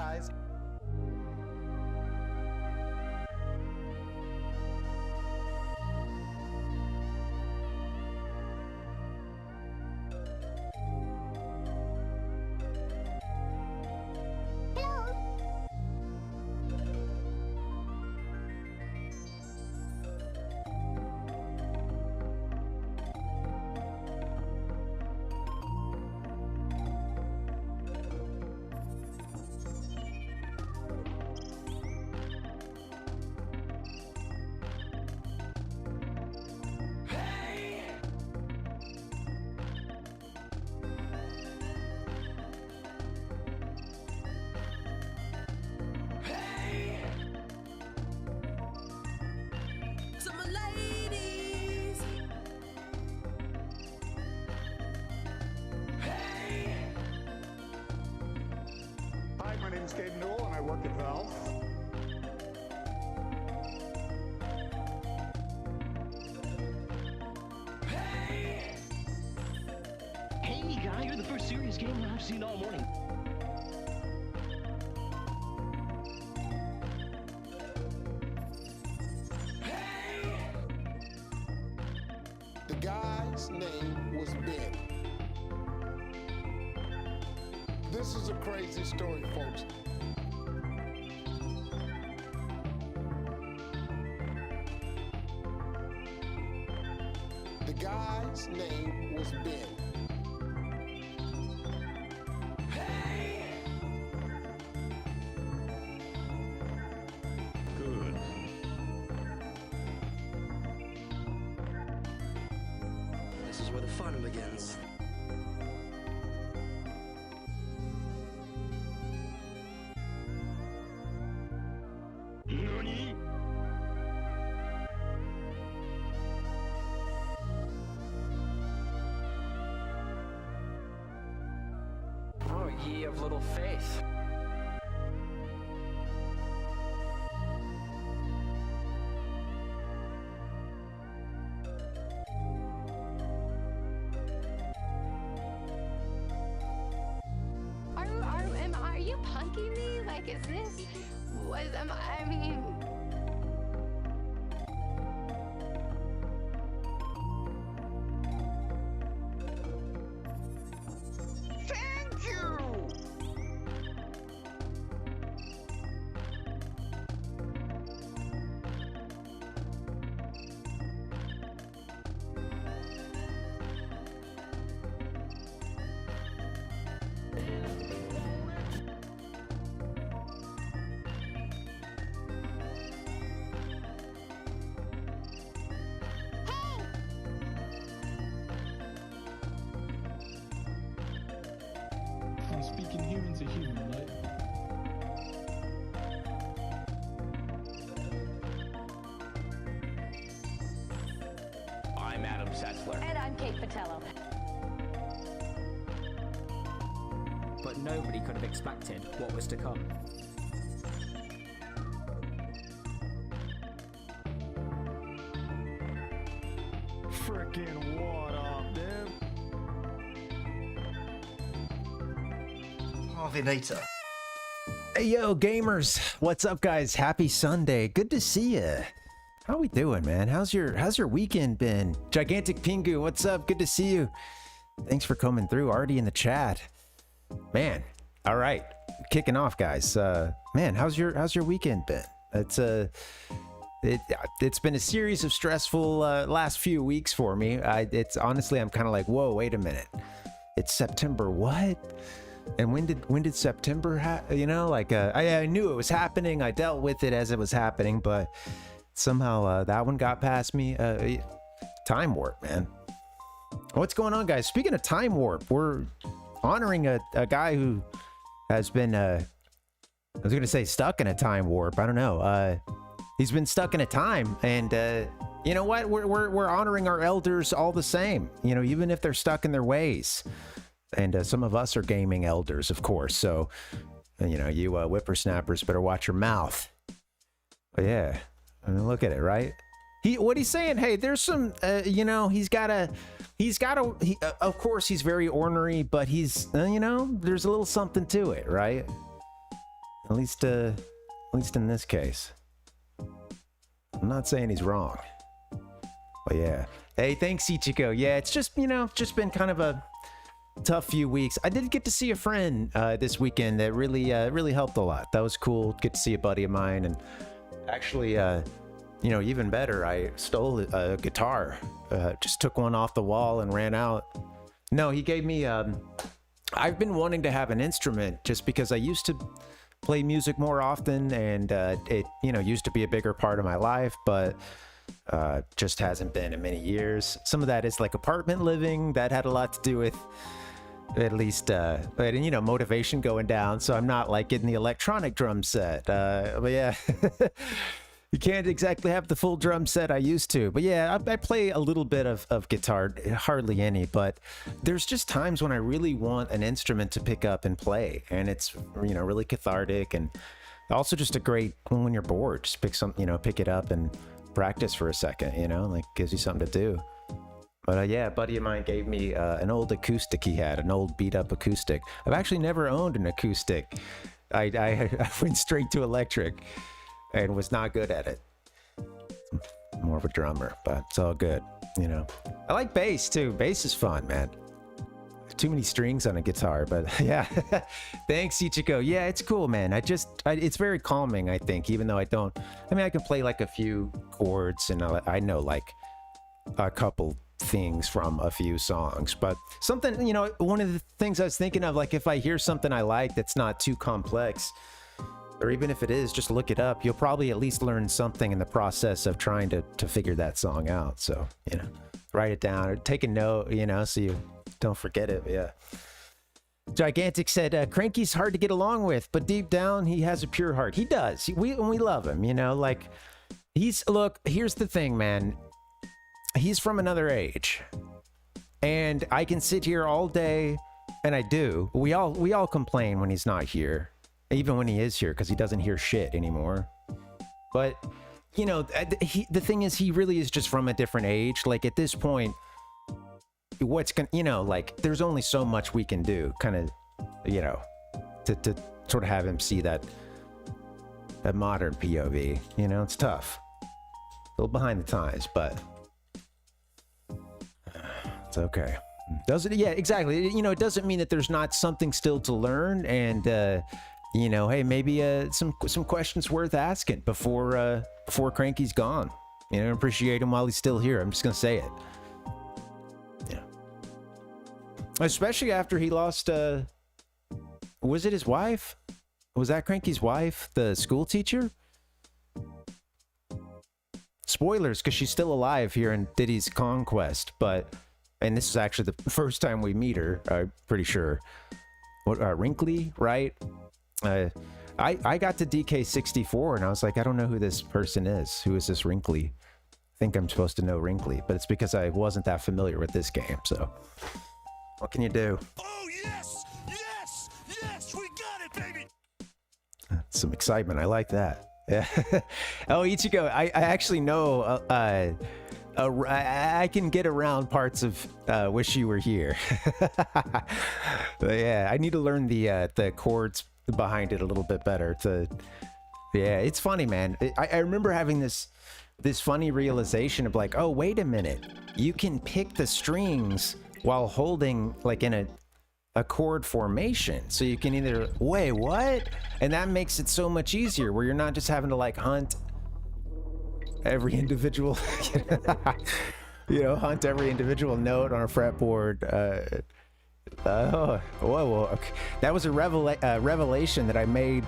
guys. Hi, my name is Gabe Newell, and I work at Valve. Hey, guy, you're the first serious gamer I've seen all morning. The guy's name was Ben. This is a crazy story, folks. The guy's name was Ben. Good. This is where the fun begins. NANI?! Oh, ye of little faith. Are you punking me? Like, is this? I mean. Thank you! I'm speaking human to human, right? I'm Adam Sessler. And I'm Kate Patello. But nobody could have expected what was to come. Frickin' what up, dude? Parvinator. Hey yo gamers, what's up guys? Happy Sunday. Good to see ya. How we doing, man? How's your weekend been? Gigantic Pingu, what's up? Good to see you. Thanks for coming through. Already in the chat. Man. All right. Kicking off, guys. Man, how's your weekend been? It's been a series of stressful last few weeks for me. It's honestly, I'm kind of like, whoa, wait a minute. It's September, what? And when did September I knew it was happening. I dealt with it as it was happening, but somehow that one got past me. Time warp, man. What's going on, guys? Speaking of time warp, we're honoring a guy who has been I was gonna say stuck in a time warp. I don't know. He's been stuck in a time, and you know what? We're honoring our elders all the same. You know, even if they're stuck in their ways. And some of us are gaming elders, of course. So, you know, you whippersnappers better watch your mouth. But yeah, I mean, look at it, right? What he's saying? Hey, there's some, you know, of course, he's very ornery, but he's, you know, there's a little something to it, right? At least in this case. I'm not saying he's wrong. But yeah. Hey, thanks, Ichiko. Yeah, it's just, just been kind of a tough few weeks. I did get to see a friend this weekend that really helped a lot. That was cool. Get to see a buddy of mine, and actually, even better, I stole a guitar. Just took one off the wall and ran out. No, he gave me. I've been wanting to have an instrument just because I used to play music more often, and it used to be a bigger part of my life, but just hasn't been in many years. Some of that is like apartment living. That had a lot to do with at least motivation going down. So I'm not like getting the electronic drum set. But yeah. You can't exactly have the full drum set I used to. But yeah, I play a little bit of guitar, hardly any, but there's just times when I really want an instrument to pick up and play, and it's really cathartic, and also just a great when you're bored, just pick it up and practice for a second, like gives you something to do. But yeah, a buddy of mine gave me an old acoustic he had, an old beat up acoustic. I've actually never owned an acoustic. I went straight to electric and was not good at it. More of a drummer, but it's all good, I like bass too. Bass is fun, man. Too many strings on a guitar, but yeah. Thanks, Ichiko. Yeah, it's cool, man. It's very calming, I think, even though I can play like a few chords, and I know like a couple things from a few songs, but something, one of the things I was thinking of, like if I hear something I like that's not too complex, or even if it is, just look it up. You'll probably at least learn something in the process of trying to figure that song out. So, write it down or take a note, so you don't forget it. Yeah. Gigantic said, Cranky's hard to get along with, but deep down, he has a pure heart. He does. We love him, like look, here's the thing, man. He's from another age, and I can sit here all day, and I do. We all complain when he's not here. Even when he is here, because he doesn't hear shit anymore. But, the thing is, he really is just from a different age. Like, at this point, there's only so much we can do, kind of, to sort of have him see that modern POV. It's tough. A little behind the times, but it's okay. Yeah, exactly. It doesn't mean that there's not something still to learn, and, hey, maybe some questions worth asking before Cranky's gone. Appreciate him while he's still here. I'm just gonna say it. Yeah. Especially after he lost. Was it his wife? Was that Cranky's wife, the school teacher? Spoilers, because she's still alive here in Diddy's Conquest. And this is actually the first time we meet her. I'm pretty sure. Wrinkly, right? I got to DK64 and I was like, I don't know who this person is. Who is this Wrinkly? I think I'm supposed to know Wrinkly, but it's because I wasn't that familiar with this game. So what can you do? Oh, yes, we got it, baby. Some excitement. I like that. Yeah. Oh, Ichigo, I actually know, I can get around parts of Wish You Were Here. But yeah, I need to learn the chords behind it a little bit better. Yeah, it's funny, man. I remember having this funny realization of like, oh, wait a minute, you can pick the strings while holding like in a chord formation. So you can either, wait, what? And that makes it so much easier where you're not just having to like hunt every individual, hunt every individual note on a fretboard. Whoa. Okay. That was a revelation that I made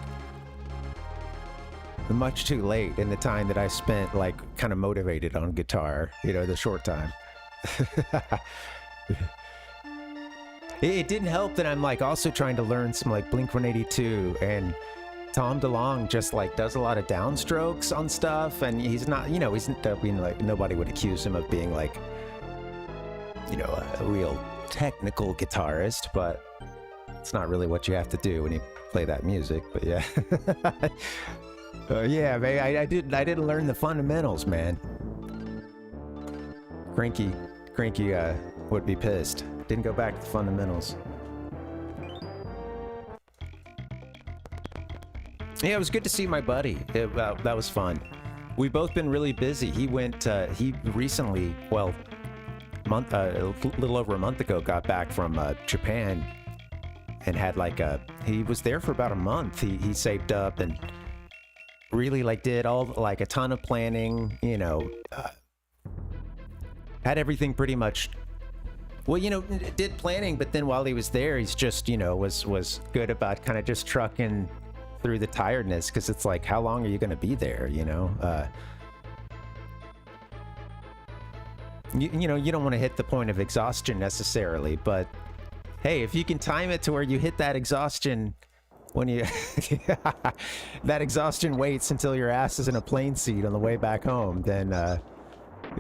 much too late in the time that I spent like kind of motivated on guitar, the short time. It didn't help that I'm like also trying to learn some like Blink-182, and Tom DeLonge just like does a lot of downstrokes on stuff, and he's not, like nobody would accuse him of being like, a real technical guitarist, but it's not really what you have to do when you play that music. But yeah. Yeah, man, I didn't learn the fundamentals, man. Cranky would be pissed. Didn't go back to the fundamentals. Yeah, it was good to see my buddy. That was fun. We've both been really busy. He recently, well, a little over a month ago, got back from Japan and had he was there for about a month. He saved up and really did a ton of planning, had everything pretty much, well, did planning, but then while he was there, he's just, was good about kind of just trucking through the tiredness, because it's like, how long are you going to be there, you don't want to hit the point of exhaustion necessarily, but hey, if you can time it to where you hit that exhaustion when you that exhaustion waits until your ass is in a plane seat on the way back home, then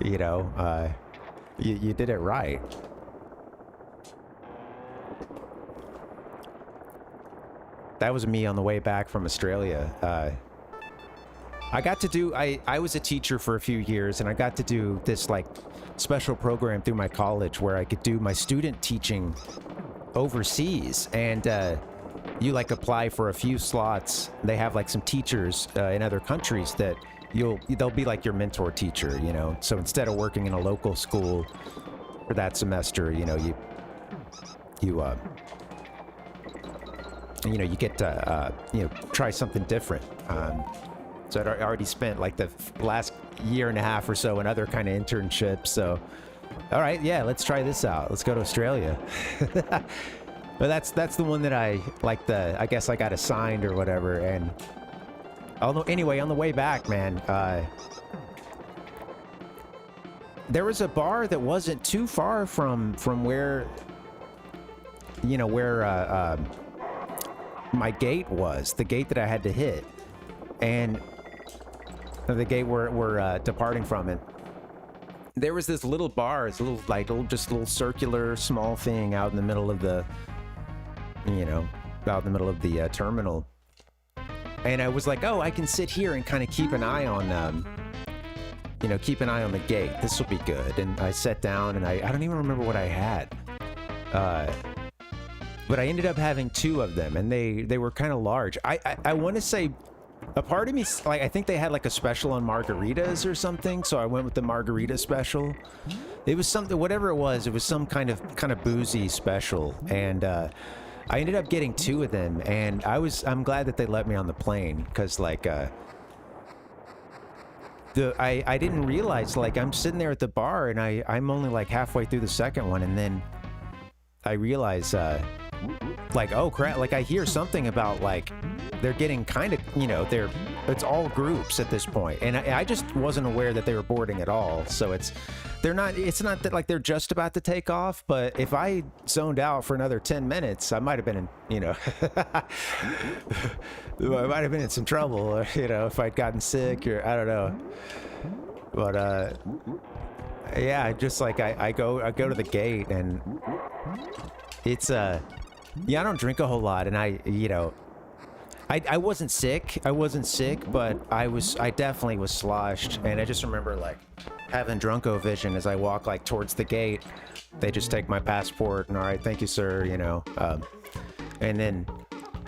you did it right. That was me on the way back from Australia. I got to do, I was a teacher for a few years, and I got to do this special program through my college where I could do my student teaching overseas, and you apply for a few slots. They have some teachers in other countries that they'll be your mentor teacher, so instead of working in a local school for that semester, you get to try something different. So I'd already spent the last year and a half or so in other kind of internships. So, all right, yeah, let's try this out. Let's go to Australia. But that's the one that I guess I got assigned or whatever. And although anyway, on the way back, man, there was a bar that wasn't too far from where my gate was, the gate that I had to hit, and the gate we're departing from it. There was this little bar, it's a little circular small thing out in the middle of the, out in the middle of the terminal. And I was like, oh, I can sit here and kind of keep an eye on, keep an eye on the gate. This will be good. And I sat down, and I don't even remember what I had. But I ended up having two of them, and they were kind of large. I want to say, a part of me, I think they had a special on margaritas or something, so I went with the margarita special. It was something, whatever it was some kind of boozy special, and I ended up getting two of them, and I'm glad that they let me on the plane, because I didn't realize, I'm sitting there at the bar, and I'm only halfway through the second one, and then I realize oh crap, I hear something about they're getting kind of, it's all groups at this point, and I just wasn't aware that they were boarding at all. So it's not that they're just about to take off, but if I zoned out for another 10 minutes, I might have been in, I might have been in some trouble, or, if I'd gotten sick, or I don't know. But yeah, just I go to the gate, and it's yeah, I don't drink a whole lot, and I wasn't sick. But I definitely was sloshed, and I just remember having drunko vision as I walk towards the gate. They just take my passport, and all right, thank you, sir, and then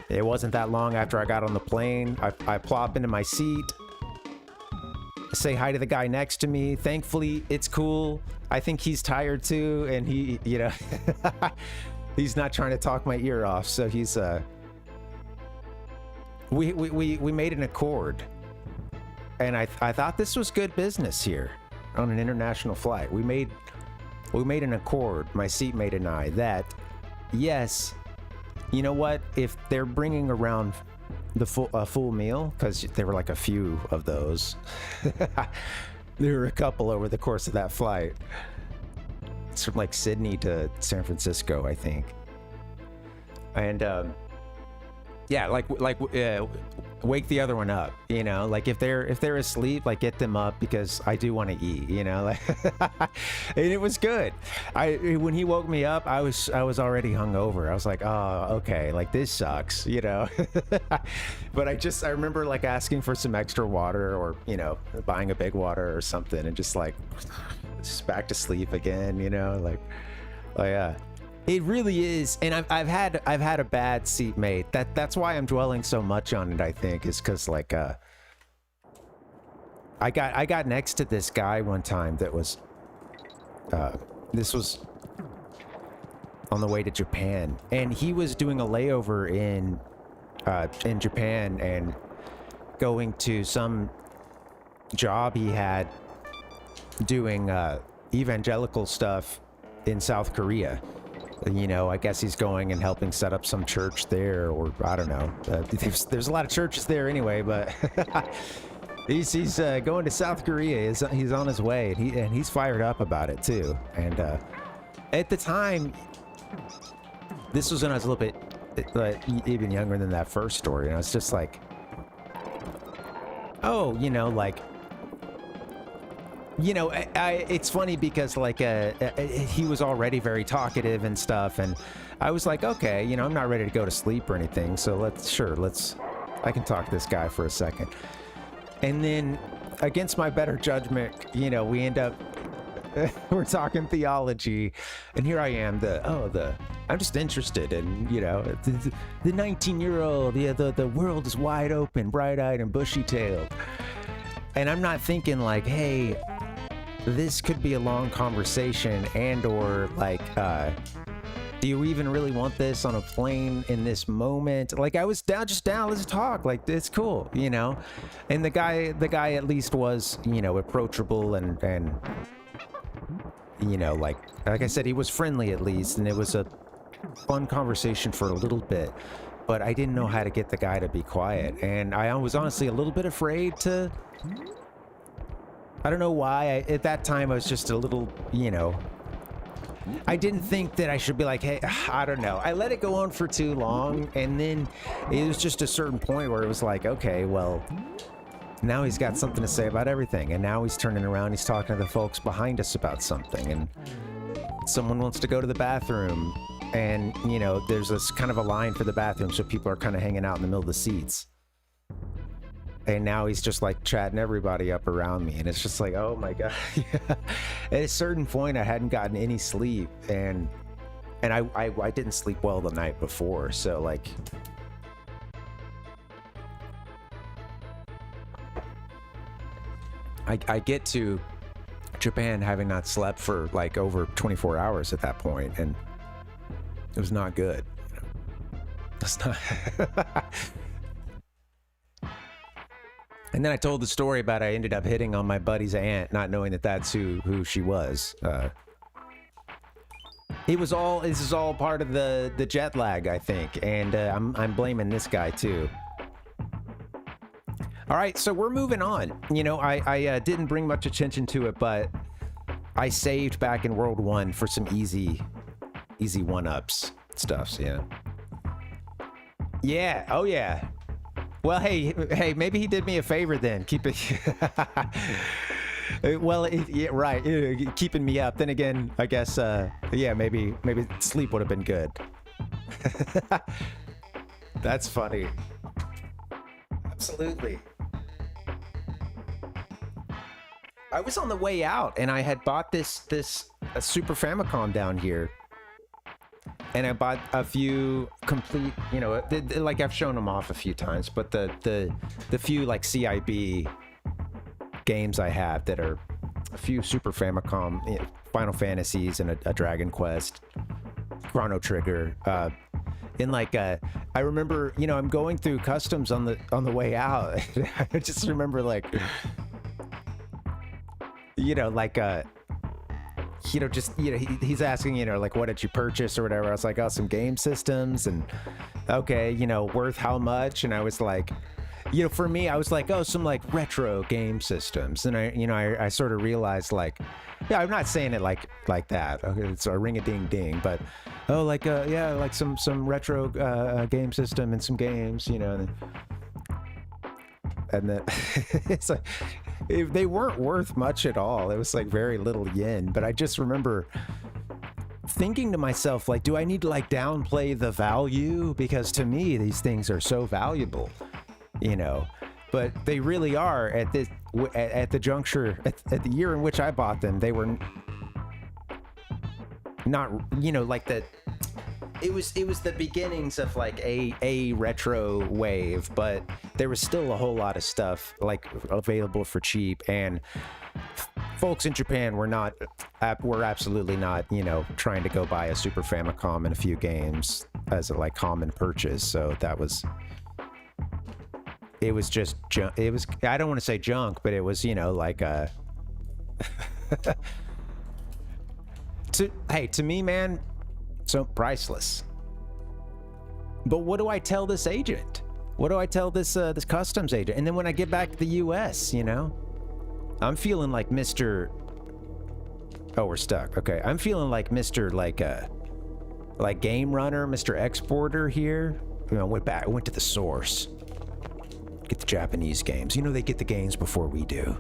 it wasn't that long after I got on the plane, I plop into my seat, say hi to the guy next to me. Thankfully, it's cool. I think he's tired too, and he, he's not trying to talk my ear off, so he's we made an accord, and I thought this was good business here on an international flight. We made an accord, my seatmate and I, that yes, you know what, if they're bringing around the full meal, because there were a few of those. There were a couple over the course of that flight. It's from Sydney to San Francisco, I think. And yeah, wake the other one up, if they're asleep, get them up, because I do want to eat, and it was good. When he woke me up, I was already hungover. I was like, oh, okay, this sucks, but I remember asking for some extra water, or buying a big water or something, and just back to sleep again, oh yeah. It really is, and I've had a bad seatmate. That's why I'm dwelling so much on it. I think is because like I got next to this guy one time that was this was on the way to Japan, and he was doing a layover in Japan and going to some job he had doing evangelical stuff in South Korea. You know, I guess he's going and helping set up some church there, or I don't know. There's a lot of churches there anyway, but he's going to South Korea. He's on his way, and he's fired up about it too. And at the time, this was when I was a little bit even younger than that first story, and I was just like, oh, you know, like. You know, it's funny because like he was already very talkative and stuff, and I was like, okay, you know, I'm not ready to go to sleep or anything, so I can talk to this guy for a second. And then, against my better judgment, you know, we end up we're talking theology, and here I am, I'm just interested in, you know, the 19-year-old, the world is wide open, bright-eyed and bushy-tailed, and I'm not thinking like, hey, this could be a long conversation, and or like do you even really want this on a plane in this moment? Like I was down, let's talk, like it's cool, you know. And the guy at least was, you know, approachable and you know, like I said, he was friendly at least, and it was a fun conversation for a little bit, but I didn't know how to get the guy to be quiet, and I was honestly a little bit afraid to. I don't know why. At that time, I was just a little, you know, I didn't think that I should be like, hey, I don't know. I let it go on for too long, and then it was just a certain point where it was like, okay, well, now he's got something to say about everything, and now he's turning around, he's talking to the folks behind us about something, and someone wants to go to the bathroom, and, you know, there's this kind of a line for the bathroom, so people are kind of hanging out in the middle of the seats. And now he's just like chatting everybody up around me, and it's just like, oh my god. At a certain point, I hadn't gotten any sleep, and I didn't sleep well the night before, so like, I get to Japan having not slept for like over 24 hours at that point, and it was not good. That's not. And then I told the story about I ended up hitting on my buddy's aunt, not knowing that that's who she was. This is all part of the jet lag, I think, and I'm blaming this guy too. All right, so we're moving on. You know, I didn't bring much attention to it, but I saved back in World 1 for some easy one-ups stuff. So yeah. Yeah. Oh yeah. Well, hey, maybe he did me a favor then. Keep it. Well, yeah, right. Keeping me up. Then again, I guess, yeah, maybe sleep would have been good. That's funny. Absolutely. I was on the way out, and I had bought this Super Famicom down here. And I bought a few complete, you know, like I've shown them off a few times, but the few like CIB games I have that are a few Super Famicom, you know, Final Fantasies and a Dragon Quest, Chrono Trigger. And like I remember, you know, I'm going through customs on the way out. I just remember like, you know, like you know, just, you know, he's asking, you know, like, what did you purchase or whatever. I was like, oh, some game systems, and okay, you know, worth how much? And I was like, you know, for me, I was like, oh, some like retro game systems. And I sort of realized like, yeah, I'm not saying it like that. Okay, it's a ring-a-ding-ding, but oh, like yeah, like some retro game system and some games, you know. And then it's like, they weren't worth much at all. It was like very little yen. But I just remember thinking to myself, like, do I need to like downplay the value? Because to me, these things are so valuable, you know. But they really are at the juncture, at the year in which I bought them. They were, not, you know, like the, it was the beginnings of like a retro wave, but there was still a whole lot of stuff like available for cheap, and folks in Japan were absolutely not, you know, trying to go buy a Super Famicom and a few games as a like common purchase. So it was just junk. It was, I don't want to say junk, but it was, you know, like to me, man, so priceless. But what do I tell this agent? What do I tell this this customs agent? And then when I get back to the U.S., you know, I'm feeling like Mr. Oh, we're stuck. Okay, I'm feeling like Mr. like game runner, Mr. Exporter here. You know, went to the source. Get the Japanese games. You know, they get the games before we do.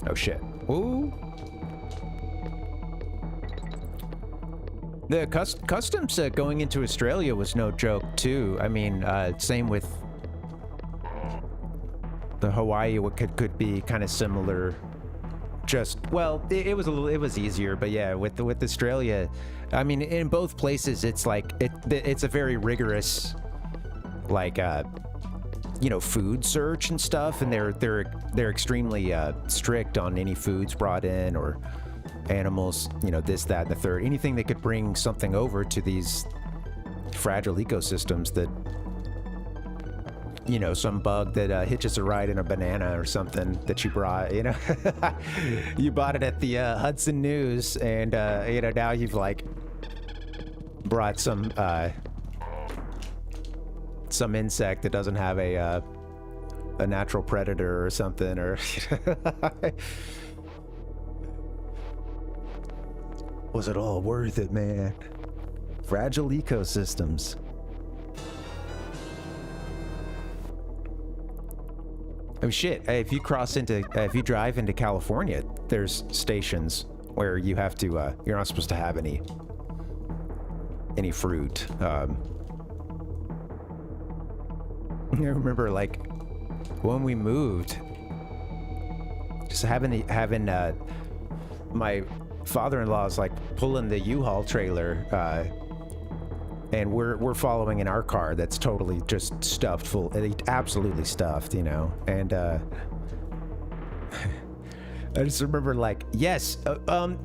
Oh shit. Ooh. The customs going into Australia was no joke too. I mean, same with the Hawaii. What could be kind of similar. Just, well, it was easier, but yeah, with Australia, I mean, in both places, it's like it's a very rigorous, like, you know, food search and stuff, and they're extremely strict on any foods brought in or animals, you know, this, that, and the third. Anything that could bring something over to these fragile ecosystems that, you know, some bug that hitches a ride in a banana or something that you brought, you know, you bought it at the Hudson News, and you know, now you've like brought some insect that doesn't have a natural predator or something, or was it all worth it, man? Fragile ecosystems. Oh shit, if you if you drive into California, there's stations where you have to, you're not supposed to have any fruit. I remember, like, when we moved, just having my father-in-law's like pulling the U-Haul trailer, and we're following in our car that's totally just stuffed full, absolutely stuffed, you know. And I just remember, like, yes,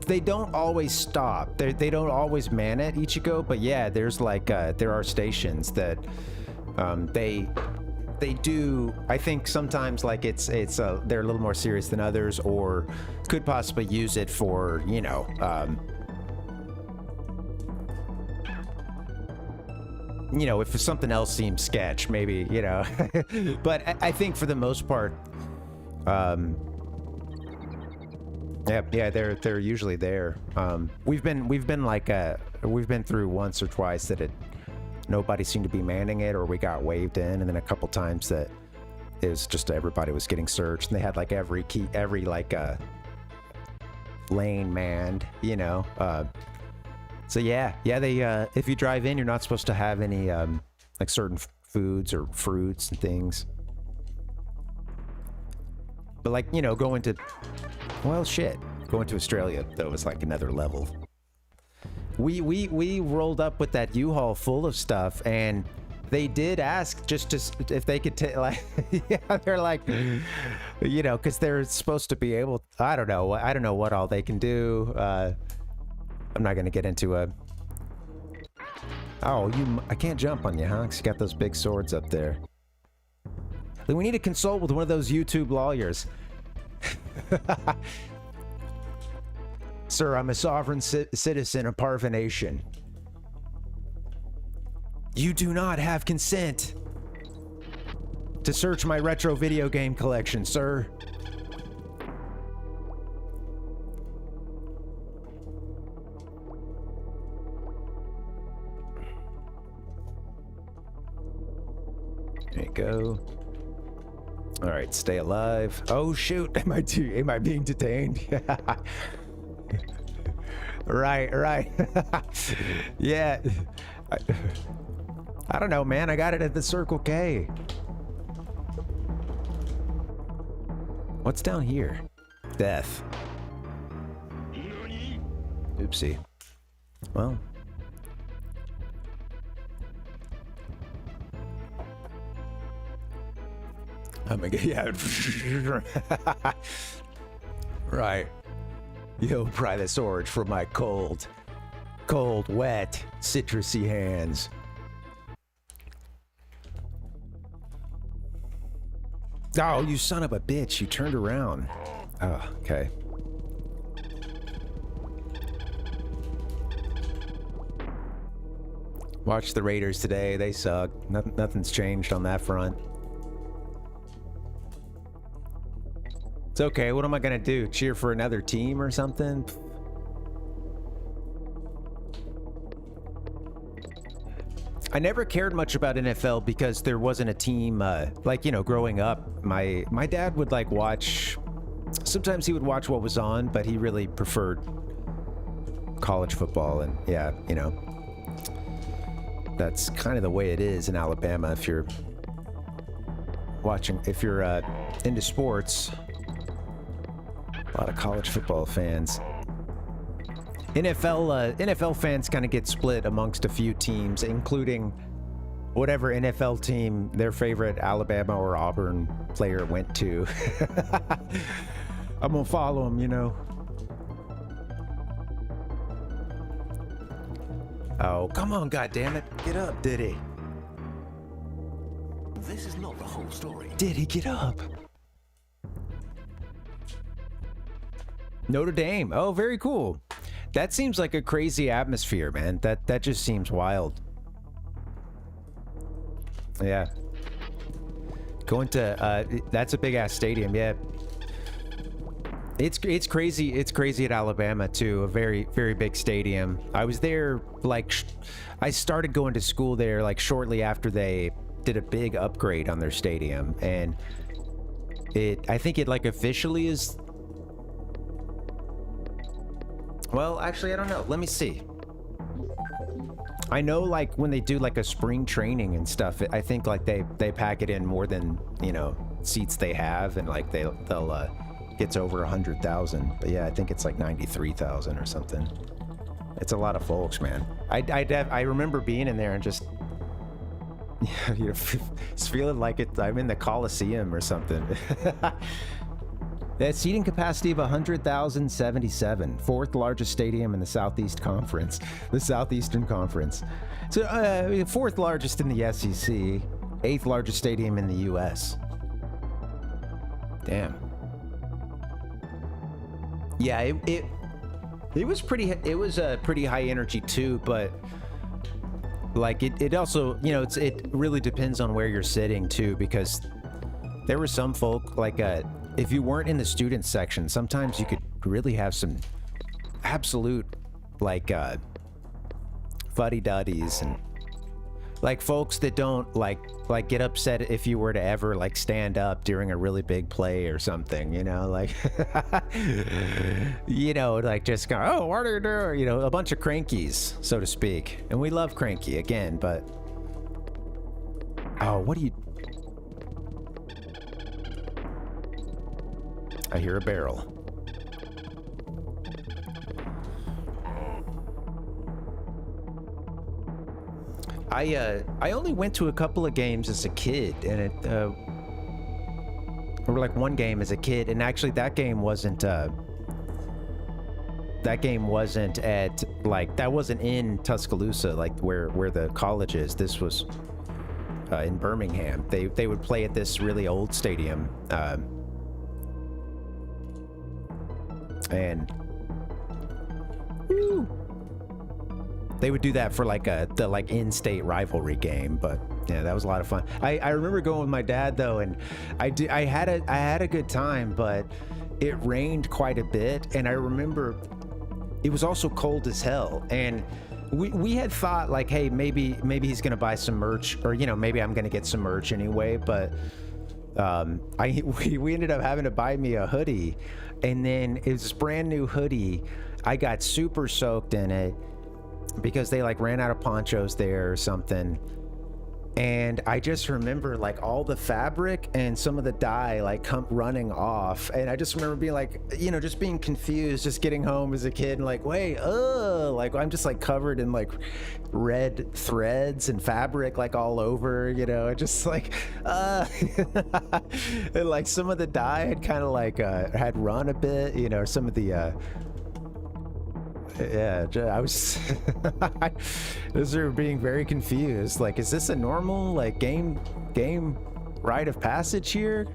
they don't always stop. They don't always man at Ichigo, but yeah, there's like there are stations that they do. I think sometimes like it's they're a little more serious than others, or could possibly use it for, you know, you know, if something else seems sketch, maybe, you know. But I think for the most part, yeah, they're usually there. We've been through once or twice that nobody seemed to be manning it, or we got waved in, and then a couple times that it was just everybody was getting searched, and they had like every like lane manned, you know. So yeah, they if you drive in, you're not supposed to have any like certain foods or fruits and things. But like, you know, going to Australia though was like another level. We rolled up with that U-Haul full of stuff, and they did ask just if they could take, like, yeah, they're like, you know, because they're supposed to be able, I don't know what all they can do. I'm not gonna get into I can't jump on you, huh? 'Cause you got those big swords up there. We need to consult with one of those YouTube lawyers. Sir, I'm a sovereign citizen of Parvination. You do not have consent to search my retro video game collection, sir. There you go. All right, stay alive. Oh shoot, am I being detained? Right. Yeah. I don't know, man. I got it at the Circle K. What's down here? Death. Oopsie. Well. I'm gonna get, yeah. Right. Yo, pry this orange from my cold, wet, citrusy hands. Oh, you son of a bitch. You turned around. Oh, okay. Watch the Raiders today. They suck. Nothing's changed on that front. It's okay. What am I going to do? Cheer for another team or something? I never cared much about NFL because there wasn't a team, like, you know, growing up. My dad would, like, watch... Sometimes he would watch what was on, but he really preferred college football. And, yeah, you know, that's kind of the way it is in Alabama if you're watching... If you're into sports... A lot of college football fans. NFL fans kind of get split amongst a few teams, including whatever NFL team their favorite Alabama or Auburn player went to. I'm gonna follow him, you know. Oh, come on, goddammit. Get up, Diddy. This is not the whole story. Diddy, get up. Notre Dame. Oh, very cool. That seems like a crazy atmosphere, man. That just seems wild. Yeah. Going to that's a big ass stadium, yeah. It's crazy. It's crazy at Alabama too. A very, very big stadium. I was there like I started going to school there like shortly after they did a big upgrade on their stadium, and I think it like officially is. Well, actually, I don't know. Let me see. I know, like, when they do, like, a spring training and stuff, I think, like, they pack it in more than, you know, seats they have, and, like, they'll gets over 100,000. But, yeah, I think it's, like, 93,000 or something. It's a lot of folks, man. I remember being in there and just, you know, just feeling like I'm in the Coliseum or something. That seating capacity of 100,077, fourth largest stadium in the Southeast Conference, the Southeastern Conference. So, fourth largest in the SEC, eighth largest stadium in the U.S. Damn. Yeah, it was pretty. It was pretty high energy too, but like it also, you know, it really depends on where you're sitting too, because there were some folk like if you weren't in the student section, sometimes you could really have some absolute, like, fuddy-duddies and, like, folks that don't, like get upset if you were to ever, like, stand up during a really big play or something, you know, like, you know, like, just go, oh, what are you doing? You know, a bunch of crankies, so to speak. And we love cranky, again, but... Oh, what do you... I hear a barrel. I only went to a couple of games as a kid, and or like one game as a kid, and actually that game wasn't at like, that wasn't in Tuscaloosa, like where the college is. This was in Birmingham. They would play at this really old stadium. And woo, they would do that for like the like in-state rivalry game. But yeah, that was a lot of fun. I remember going with my dad though, and I had a good time, but it rained quite a bit, and I remember it was also cold as hell, and we had thought like, hey, maybe he's gonna buy some merch, or, you know, maybe I'm gonna get some merch anyway, but we ended up having to buy me a hoodie. And then it was this brand new hoodie. I got super soaked in it because they like ran out of ponchos there or something. and I just remember like all the fabric and some of the dye like come running off, and I just remember being like, you know, just being confused, just getting home as a kid and like, wait, like I'm just like covered in like red threads and fabric like all over, you know, just like and like some of the dye had kind of like had run a bit, you know, some of the yeah, I was those are being very confused. Like, is this a normal like game rite of passage here?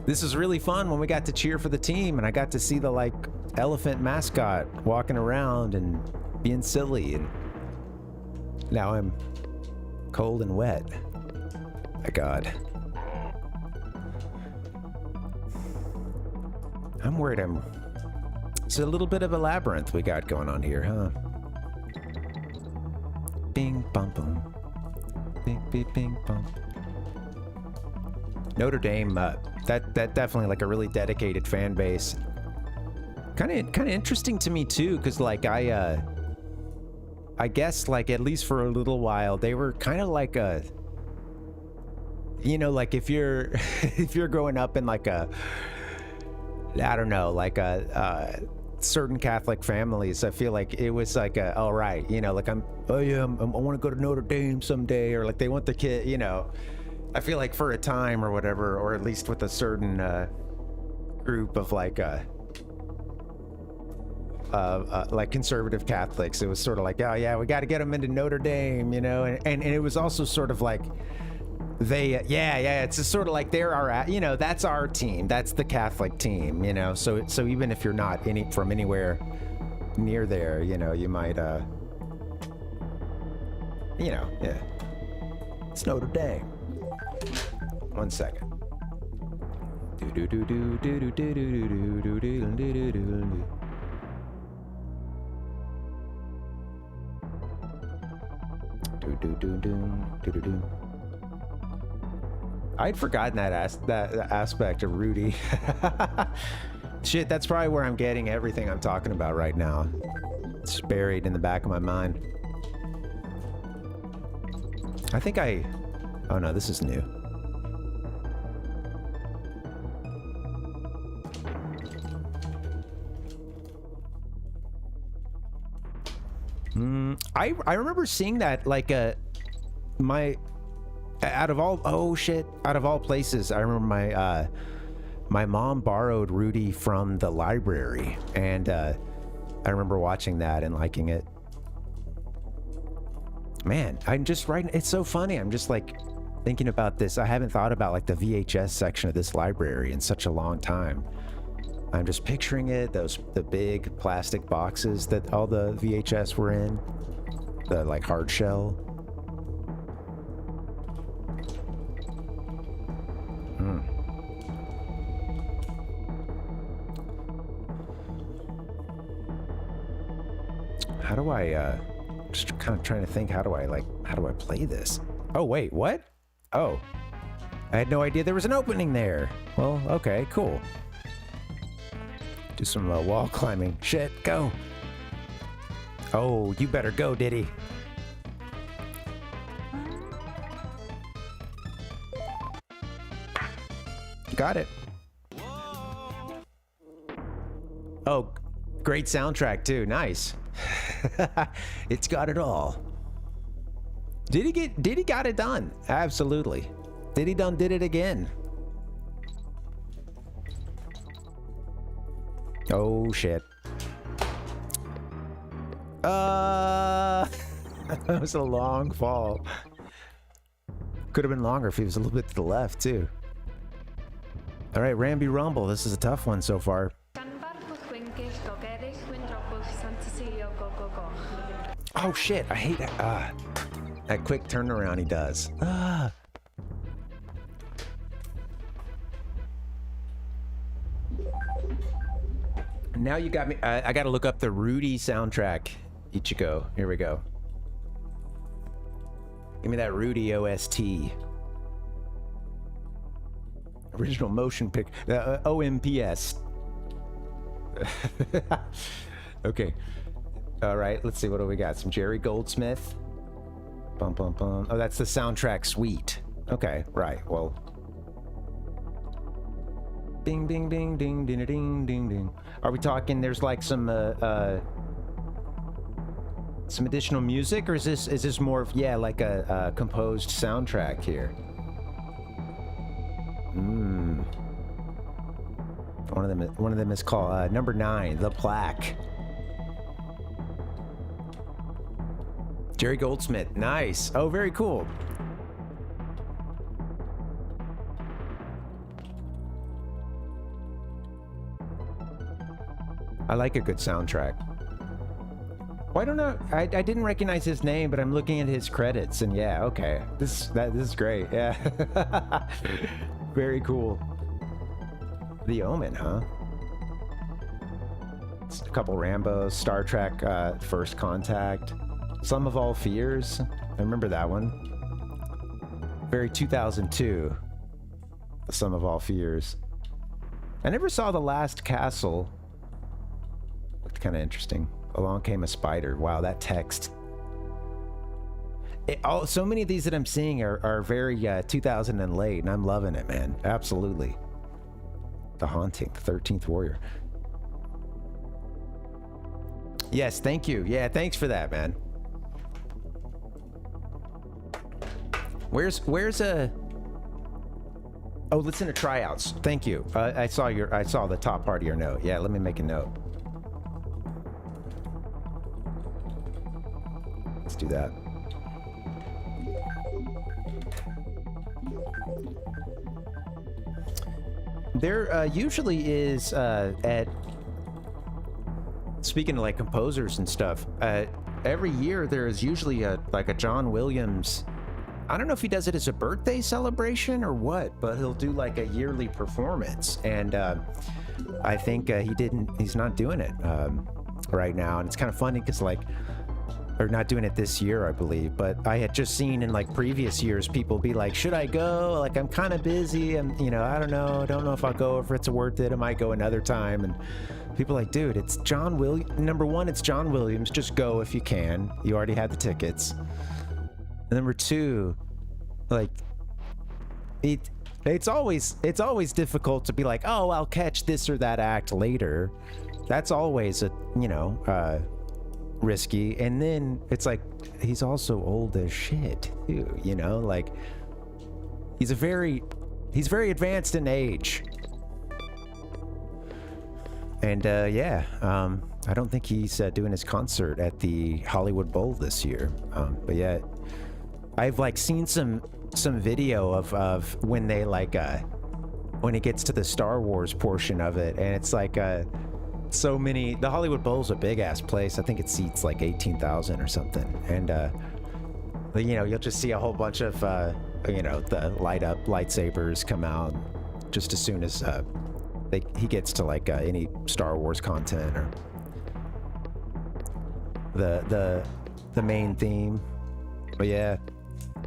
This was really fun when we got to cheer for the team and I got to see the like elephant mascot walking around and being silly, and now I'm cold and wet. My God. I'm worried it's a little bit of a labyrinth we got going on here, huh? Bing, bum, bum. Bing, bing, bing, bum. Notre Dame, that definitely like a really dedicated fan base. Kind of interesting to me too, because like I guess like at least for a little while they were kind of like a, you know, like if you're if you're growing up in like a, I don't know, like a certain Catholic families, I feel like it was like a, all right, you know, like I want to go to Notre Dame someday, or like they want the kid, you know. I feel like for a time or whatever, or at least with a certain group of like conservative Catholics, it was sort of like, oh yeah, we got to get them into Notre Dame, you know, and it was also sort of like they it's just sort of like they're our, you know, that's our team, that's the Catholic team, you know, so even if you're not from anywhere near there, you know, you might you know, yeah, it's Notre Dame. 1 second. I'd forgotten that aspect of Rudy. Shit, that's probably where I'm getting everything I'm talking about right now. It's buried in the back of my mind. I think oh no, this is new. I remember seeing that like out of all places, I remember my mom borrowed Rudy from the library, and I remember watching that and liking it. Man, I'm just writing, it's so funny. I'm just like thinking about this. I haven't thought about like the VHS section of this library in such a long time. I'm just picturing it, the big plastic boxes that all the VHS were in, the like hard shell. How do I just kind of trying to think, how do I play this? Oh wait, what? Oh, I had no idea there was an opening there. Well, okay, cool. Do some wall climbing. Shit, go. Oh, you better go, Diddy. Got it. Oh, great soundtrack too. Nice. It's got it all. Diddy got it done. Absolutely. Diddy done did it again. Oh shit. That was a long fall. Could have been longer if he was a little bit to the left too. All right, Ramby Rumble. This is a tough one so far. Oh shit, I hate it. That quick turnaround he does. Now you got me. I gotta look up the Rudy soundtrack. Ichigo. Here we go. Give me that Rudy OST. Original motion pic. OMPS. Okay. All right, let's see. What do we got? Some Jerry Goldsmith. Bum, bum, bum. Oh, that's the soundtrack suite. Okay, right. Well. Ding, ding, ding, ding, ding, ding, ding, ding. Are we talking there's like some additional music, or is this more of, yeah, like a composed soundtrack here? One of them is called number 9, The Plaque. Jerry Goldsmith, nice. Oh, very cool. I like a good soundtrack. Well, I don't know. I didn't recognize his name, but I'm looking at his credits, and yeah, okay. This is great. Yeah. Very cool. The Omen, huh? It's a couple Rambos, Star Trek, First Contact, Sum of All Fears. I remember that one. Very 2002. The Sum of All Fears. I never saw The Last Castle. Looked kind of interesting. Along Came a Spider. Wow, that text. So many of these that I'm seeing are very 2000 and late, and I'm loving it, man. Absolutely. The Haunting, the 13th Warrior. Yes, thank you. Yeah, thanks for that, man. Where's a... Oh, listen to tryouts. Thank you. I saw the top part of your note. Yeah, let me make a note. Let's do that. There usually is at, speaking of like composers and stuff, every year there is usually like a John Williams. I don't know if he does it as a birthday celebration or what, but he'll do like a yearly performance, and I think he's not doing it right now, and it's kind of funny because like, or not doing it this year, I believe, but I had just seen in like previous years people be like, should I go? Like, I'm kind of busy, and I don't know if I'll go, if it's worth it. I might go another time. And people are like, dude, it's John Williams. Number one, it's John Williams. Just go if you can. You already had the tickets. And number two, like, it's always difficult to be like, oh, I'll catch this or that act later. That's always risky. And then it's like, he's also old as shit too, like he's very advanced in age. And I don't think he's doing his concert at the Hollywood Bowl this year. But yeah, I've like seen some video of when they like when it gets to the Star Wars portion of it, and it's like so many. The Hollywood Bowl's a big ass place. I think it seats like 18,000 or something, and you'll just see a whole bunch of the light up lightsabers come out just as soon as he gets to like any Star Wars content or the main theme. But yeah,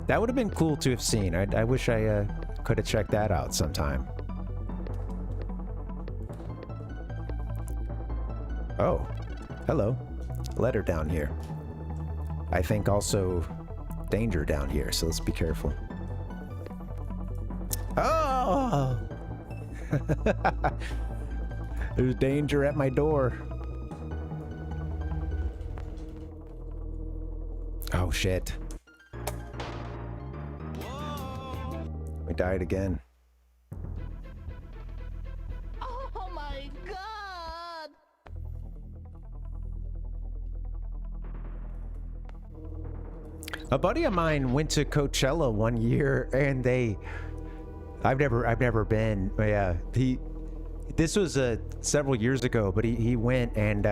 that would have been cool to have seen. I wish I could have checked that out sometime. Oh, hello. Letter down here. I think also danger down here, so let's be careful. Oh! There's danger at my door. Oh, shit. We died again. Oh my god! A buddy of mine went to Coachella one year, and I've never been. But yeah, this was several years ago, but he went, and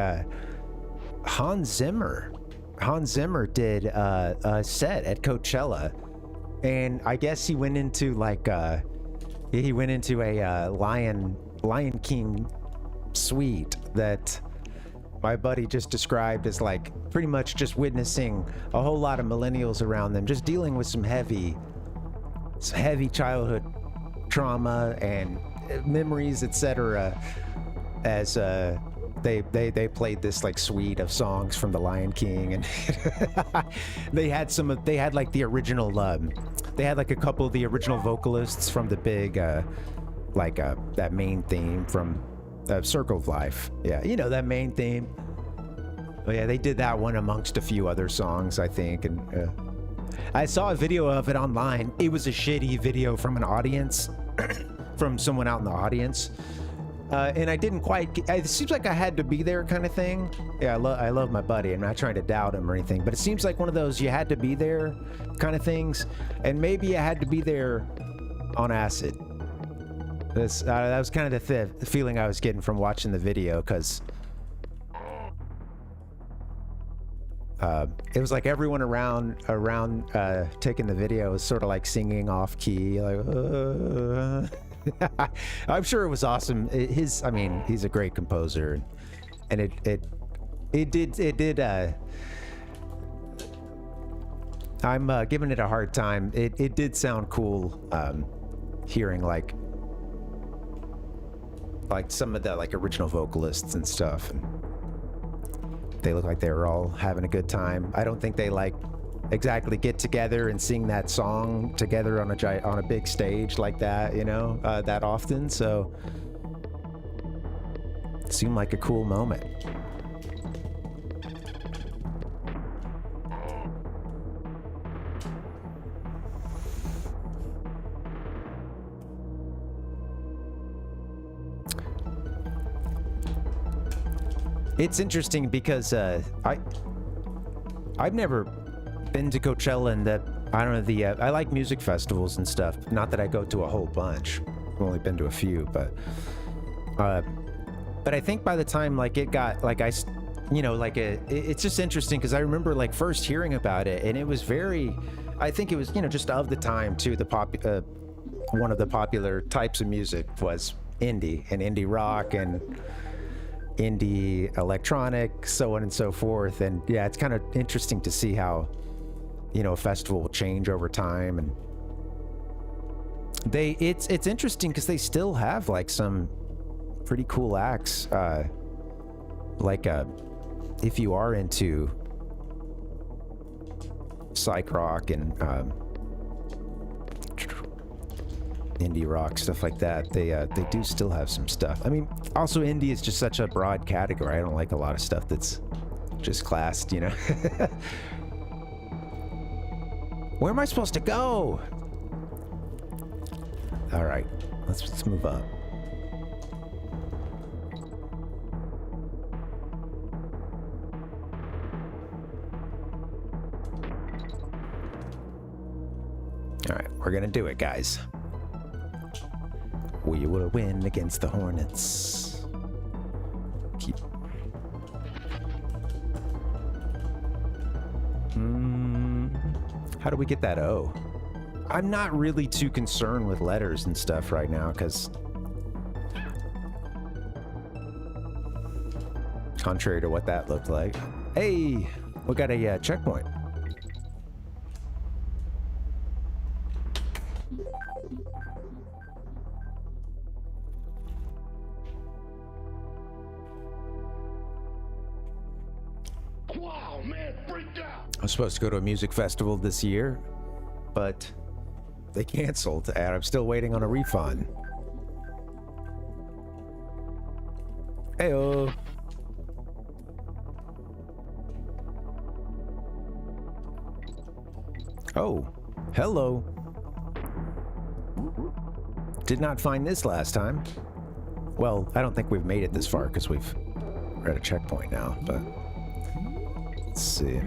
Hans Zimmer did a set at Coachella, and I guess he went into like a Lion King suite that my buddy just described as like pretty much just witnessing a whole lot of millennials around them just dealing with some heavy childhood trauma and memories, etc., as they played this like suite of songs from The Lion King, and they had like the original they had like a couple of the original vocalists from the big that main theme from Circle of Life. Yeah, you know that main theme. Oh yeah, they did that one amongst a few other songs, I think, and I saw a video of it online. It was a shitty video from an audience, from someone out in the audience. And I didn't quite, it seems like I had to be there kind of thing. Yeah, I love my buddy. I'm not trying to doubt him or anything, but it seems like one of those you had to be there kind of things. And maybe I had to be there on acid. That was kind of the feeling I was getting from watching the video, because it was like everyone around taking the video was sort of like singing off key, like I'm sure it was awesome. He's a great composer, and it did I'm giving it a hard time. It did sound cool, hearing like some of the like original vocalists and stuff, and they look like they were all having a good time. I don't think they like exactly get together and sing that song together on a big stage like that, you know, that often. So it seemed like a cool moment. It's interesting because I've never been to Coachella, and I like music festivals and stuff. Not that I go to a whole bunch. I've only been to a few, but I think by the time like it got like it's just interesting because I remember like first hearing about it, and it was I think it was, you know, just of the time too. One of the popular types of music was indie and indie rock and indie electronic, so on and so forth. And yeah, it's kind of interesting to see how, you know, a festival will change over time. And it's interesting because they still have like some pretty cool acts, if you are into psych rock and indie rock, stuff like that, they do still have some stuff. I mean, also indie is just such a broad category. I don't like a lot of stuff that's just classed, you know. Where am I supposed to go? All right, let's move up. All right, we're gonna do it, guys. We will win against the Hornets. How do we get that O? I'm not really too concerned with letters and stuff right now, because contrary to what that looked like. Hey, we got a checkpoint. Wow, man, freaked out. I was supposed to go to a music festival this year, but they canceled, and I'm still waiting on a refund. Heyo. Oh, hello. Did not find this last time. Well, I don't think we've made it this far because we're at a checkpoint now, but let's see.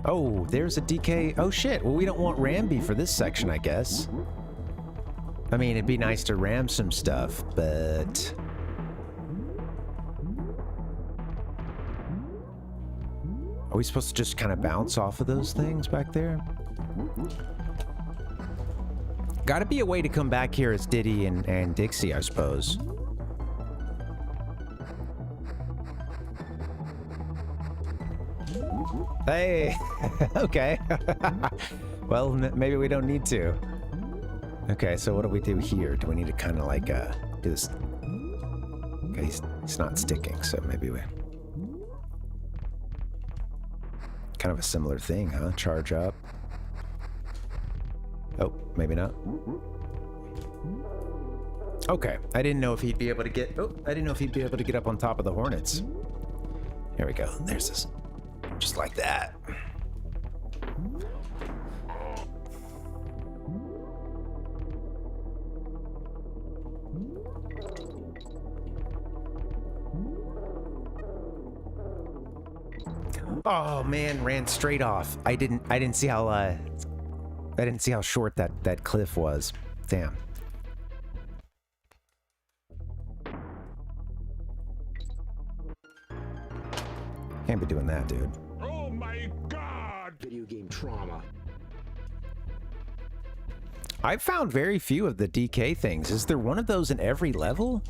Oh, there's a DK. Oh shit, well we don't want Ramby for this section, I guess. I mean, it'd be nice to ram some stuff, but are we supposed to just kind of bounce off of those things back there? Gotta be a way to come back here as Diddy and Dixie, I suppose. Hey, okay. Well, maybe we don't need to. Okay, so what do we do here? Do we need to kind of like do this? Okay, he's It's not sticking, so maybe we... Kind of a similar thing, huh? Charge up. Oh, maybe not. Okay, I didn't know if he'd be able to get... Oh, I didn't know if he'd be able to get up on top of the Hornets. Here we go. There's this. Just like that. Oh man, ran straight off. I didn't see how short that cliff was. Damn. Can't be doing that, dude. Oh my God! Video game trauma. I've found very few of the DK things. Is there one of those in every level?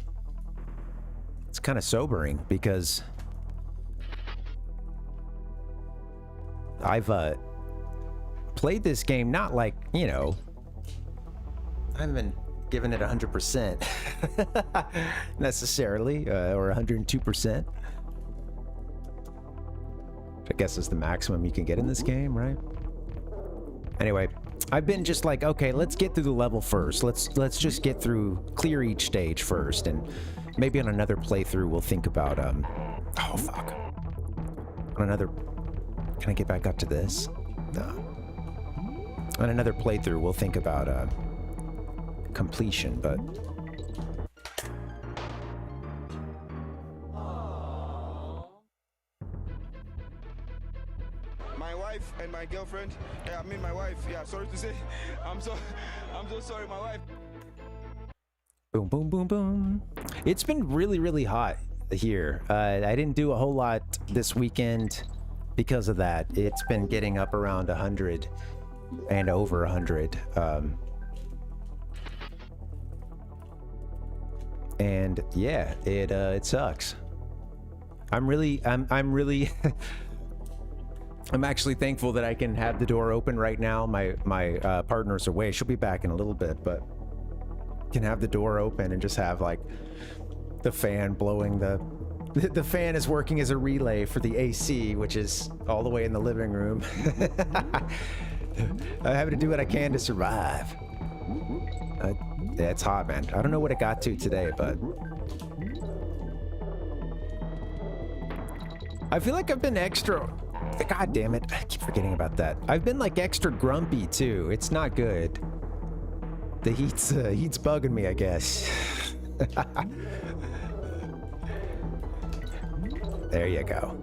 It's kind of sobering because I've played this game not like, you know, I haven't been giving it 100% necessarily, or 102%. I guess is the maximum you can get in this game, right? Anyway, I've been just like, okay, let's get through the level first. Let's just get through, clear each stage first, and maybe on another playthrough we'll think about oh fuck. On another, can I get back up to this? No. On another playthrough we'll think about completion, but My wife and my girlfriend. Yeah, I mean my wife. Yeah, sorry to say. I'm so sorry, my wife. boom, boom, boom, boom. It's been really, really hot here. I didn't do a whole lot this weekend because of that. It's been getting up around 100 and over 100. And yeah, it sucks. I'm really I'm actually thankful that I can have the door open right now. My partner's away. She'll be back in a little bit, but can have the door open and just have like the fan blowing the fan is working as a relay for the AC, which is all the way in the living room. I have to do what I can to survive. Yeah, it's hot, man. I don't know what it got to today, but I feel like I've been extra... God damn it. I keep forgetting about that. I've been like extra grumpy too. It's not good. The heat's bugging me, I guess. There you go.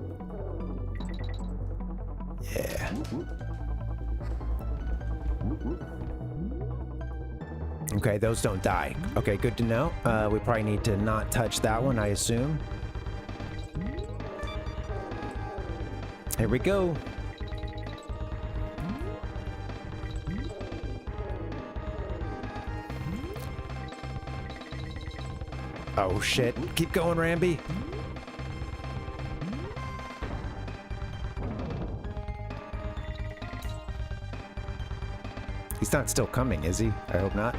Yeah. Okay, those don't die. Okay, good to know. We probably need to not touch that one, I assume. Here we go. Oh shit. Keep going, Ramby. He's not still coming, is he? I hope not.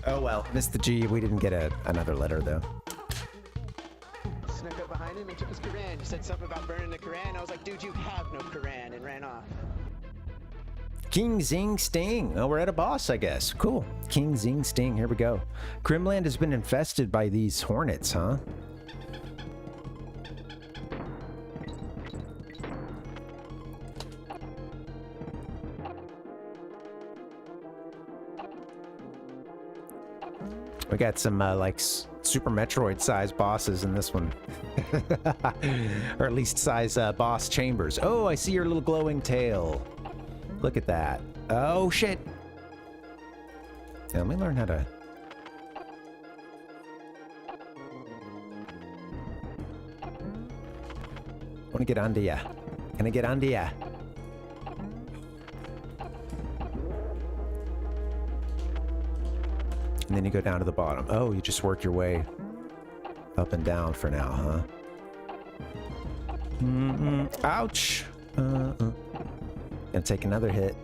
Oh well, missed the G. We didn't get another letter though. Snuck up behind him and took his Quran. He said something about burning the Quran. I was like, dude, you have no Quran, and ran off. King Zing Sting. Oh, we're at a boss, I guess. Cool. King Zing Sting. Here we go. Crimland has been infested by these hornets, huh? We got some like Super Metroid size bosses in this one. Or at least size boss chambers. Oh, I see your little glowing tail. Look at that. Oh shit. Yeah, let me learn how to... I want to get onto ya. Can I get onto ya? And then you go down to the bottom. Oh, you just work your way up and down for now, huh? Ouch! Gonna take another hit.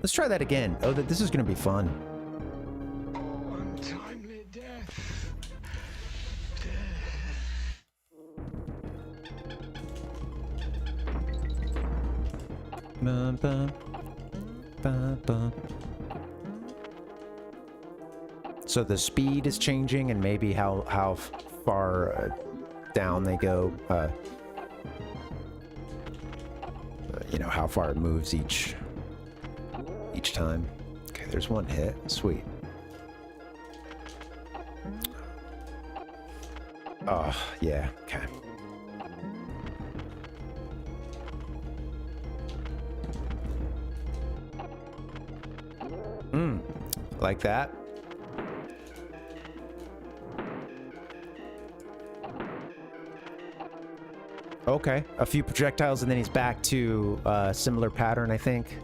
Let's try that again. Oh, this is gonna be fun. Untimely death. Bum, bum. Bum, bum. So the speed is changing, and maybe how far down they go. You know, how far it moves each time. Okay, there's one hit. Sweet. Oh, yeah. Okay. Like that. Okay, a few projectiles and then he's back to a similar pattern, I think.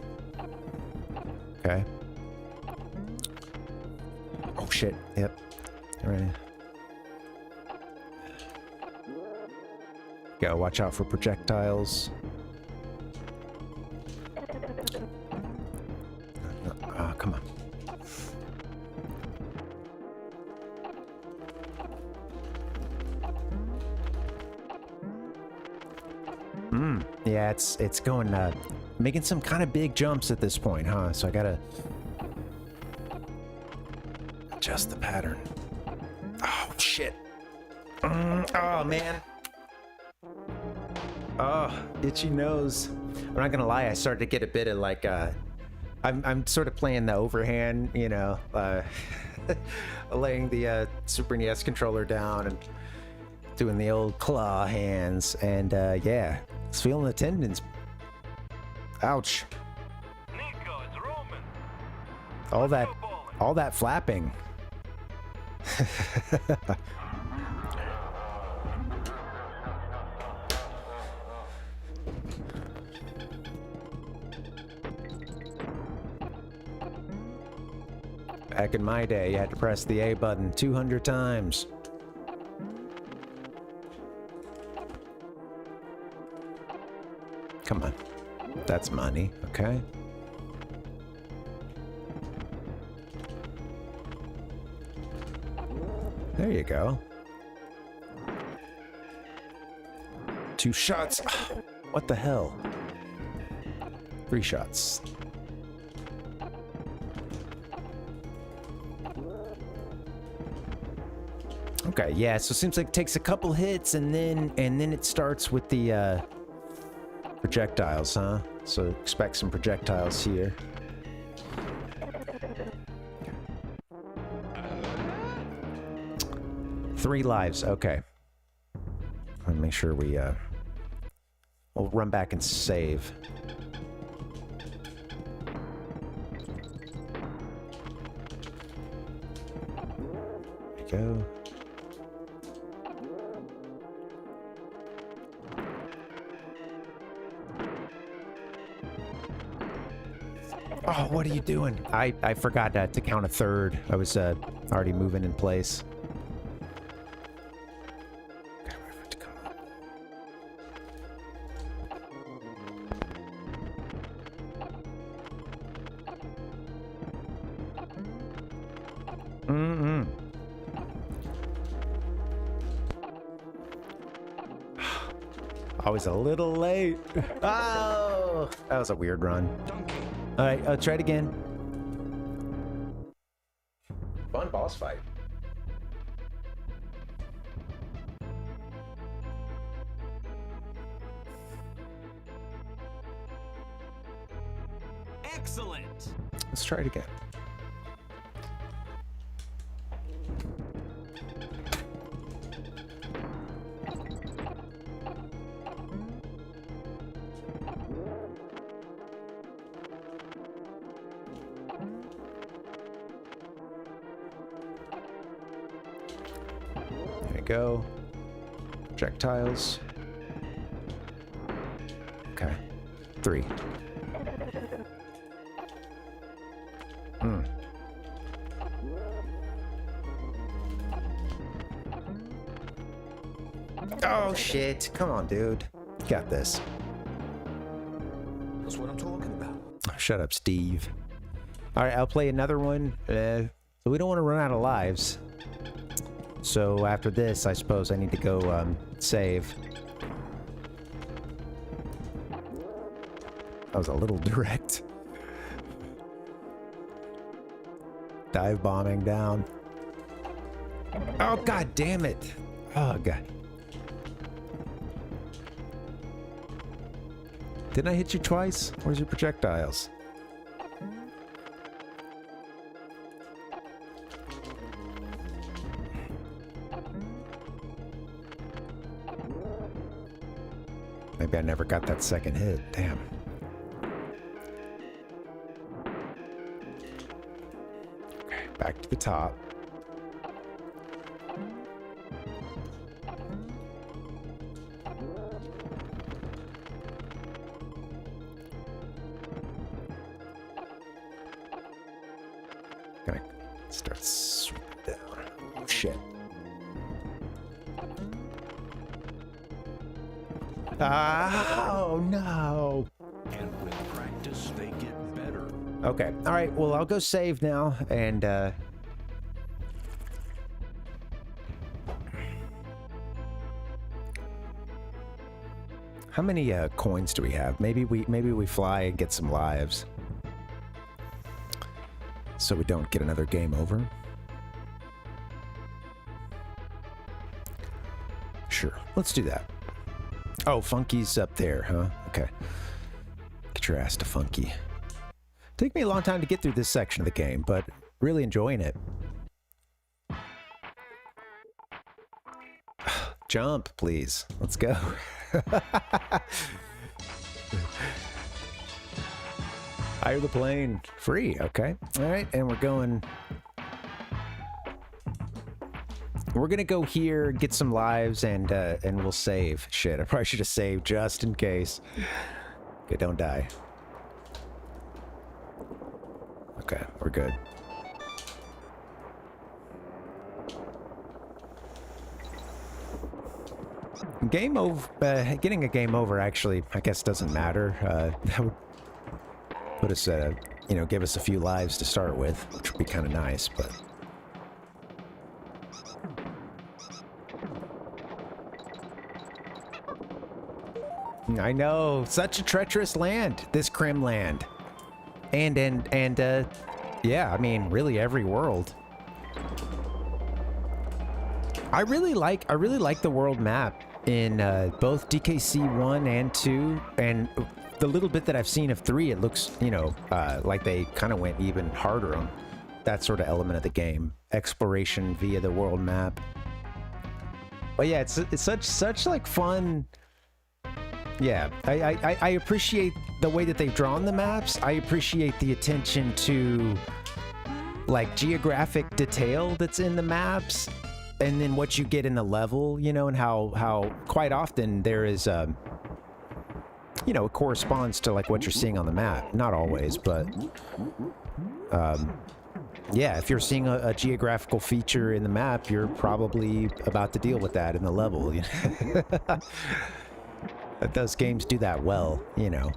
Okay. Oh shit, yep. All right. Gotta watch out for projectiles. Come on. Yeah, it's going, making some kind of big jumps at this point, huh? So I gotta adjust the pattern. Oh, shit. Oh, man. Oh, itchy nose. I'm not gonna lie, I started to get a bit of like, I'm sort of playing the overhand, you know, laying the Super NES controller down and doing the old claw hands, and yeah, it's feeling the tendons. Ouch. Nico, it's Roman. All that flapping. Back in my day, you had to press the A button 200 times. Come on. That's money, okay? There you go. 2 shots. What the hell? 3 shots. Okay, yeah, so it seems like it takes a couple hits and then it starts with the projectiles, huh? So expect some projectiles here. 3 lives, okay. I'll make sure we we'll run back and save. There we go. Oh, what are you doing? I forgot to count a third. I was already moving in place. Gotta wait for it to come up. Always a little late. Oh, that was a weird run. All right, I'll try it again. Fun boss fight. Excellent. Let's try it again. Go. Projectiles. Okay. 3. Oh shit. Come on, dude. You got this. That's what I'm talking about. Shut up, Steve. Alright, I'll play another one. So we don't want to run out of lives. So after this, I suppose I need to go save. was a little direct. Dive bombing down. Oh, god damn it. Oh, god. Didn't I hit you twice? Where's your projectiles? Maybe I never got that second hit. Damn. Okay, back to the top. Gonna start swooping down. Oh shit. Oh no. And with practice, they get better. Okay. All right. Well, I'll go save now and how many coins do we have? Maybe we fly and get some lives. So we don't get another game over. Sure. Let's do that. Oh, Funky's up there, huh? Okay. Get your ass to Funky. Took me a long time to get through this section of the game, but really enjoying it. Jump, please. Let's go. Hire the plane. Free, okay. All right, and we're going... We're gonna go here, get some lives, and we'll save. Shit, I probably should have saved just in case. Okay, don't die. Okay, we're good. Game over. Getting a game over actually, I guess, doesn't matter. That would put us, you know, give us a few lives to start with, which would be kind of nice, but. I know, such a treacherous land, this Crim land. And yeah, I mean, really every world. I really like the world map in both DKC 1 and 2, and the little bit that I've seen of 3, it looks, you know, like they kind of went even harder on that sort of element of the game. Exploration via the world map. But yeah, it's such like fun. Yeah, I appreciate the way that they've drawn the maps. I appreciate the attention to like geographic detail that's in the maps, and then what you get in the level, you know, and how quite often there is, you know, it corresponds to like what you're seeing on the map. Not always, but yeah, if you're seeing a geographical feature in the map, you're probably about to deal with that in the level. You know? Those games do that well, you know.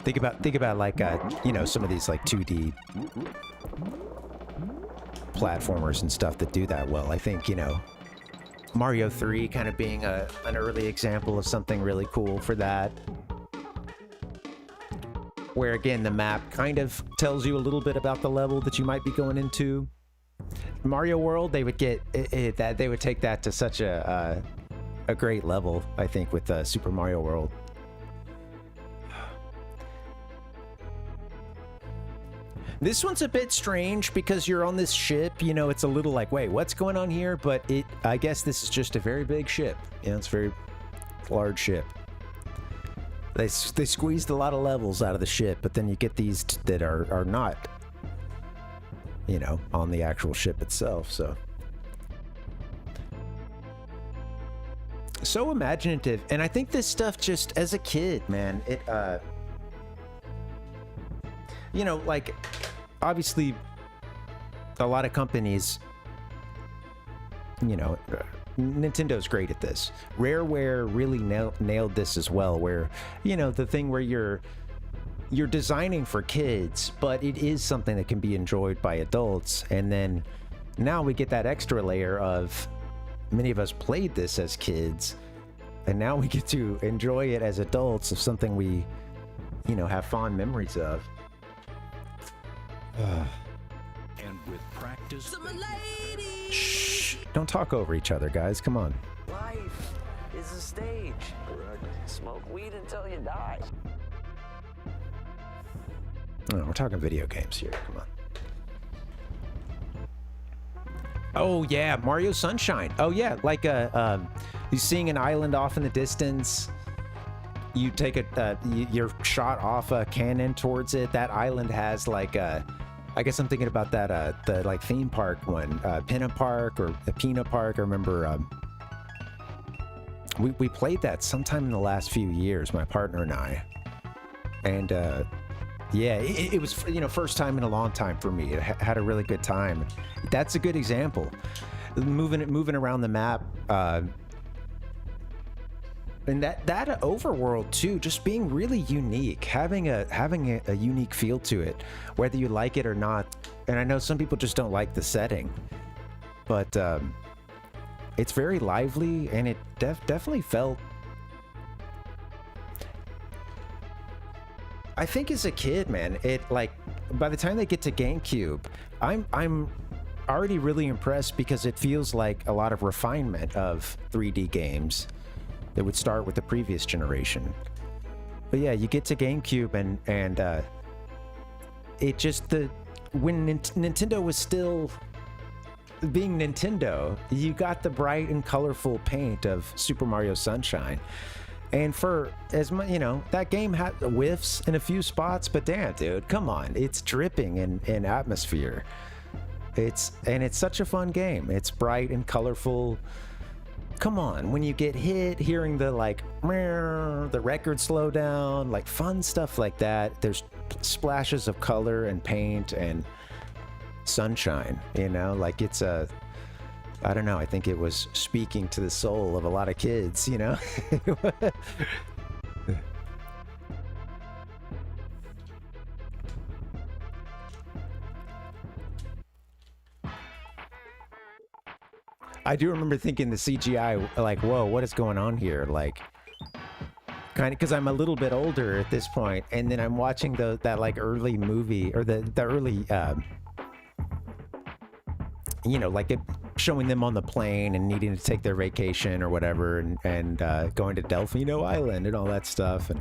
Think about like you know, some of these like 2D platformers and stuff that do that well. I think, you know, Mario 3 kind of being an early example of something really cool for that. Where again, the map kind of tells you a little bit about the level that you might be going into. Mario World, they would get that, they would take that to such a great level, I think, with Super Mario World. This one's a bit strange because you're on this ship, you know, it's a little like, wait, what's going on here? But I guess this is just a very big ship. You know, it's a very large ship. They squeezed a lot of levels out of the ship, but then you get these that are not, you know, on the actual ship itself, so imaginative. And I think this stuff, just as a kid, man, it you know, like, obviously a lot of companies, you know, Nintendo's great at this. Rareware really nailed this as well, where, you know, the thing where you're designing for kids, but it is something that can be enjoyed by adults. And then now we get that extra layer of, many of us played this as kids, And now we get to enjoy it as adults of something we, you know, have fond memories of. And with practice, Shh! Don't talk over each other, guys. Come on. Life is a stage. Smoke weed until you die. Oh, we're talking video games here. Come on. Oh yeah, Mario Sunshine. Oh yeah, like you seeing an island off in the distance. You take you're shot off a cannon towards it. That island has like I guess I'm thinking about that the like theme park one, Pinna Park or Pina Park. I remember we played that sometime in the last few years, my partner and I, and yeah, it was, you know, first time in a long time for me. I had a really good time. That's a good example. Moving around the map, and that overworld too, just being really unique, having a unique feel to it, whether you like it or not. And I know some people just don't like the setting, but it's very lively, and it definitely felt. I think as a kid, man, it like by the time they get to GameCube, I'm already really impressed because it feels like a lot of refinement of 3D games that would start with the previous generation. But yeah, you get to GameCube and it just when Nintendo was still being Nintendo, you got the bright and colorful paint of Super Mario Sunshine. And for as much, you know, that game had whiffs in a few spots, but damn, dude, come on, it's dripping in atmosphere. It's such a fun game. It's bright and colorful. Come on, when you get hit, hearing the like the record slow down, like fun stuff like that. There's splashes of color and paint and sunshine. You know, like it's a. I don't know. I think it was speaking to the soul of a lot of kids, you know? I do remember thinking the CGI, like, whoa, what is going on here? Like, kind of, because I'm a little bit older at this point, and then I'm watching that like early movie, or the early, you know, like it showing them on the plane and needing to take their vacation or whatever, and going to Delfino Island and all that stuff. And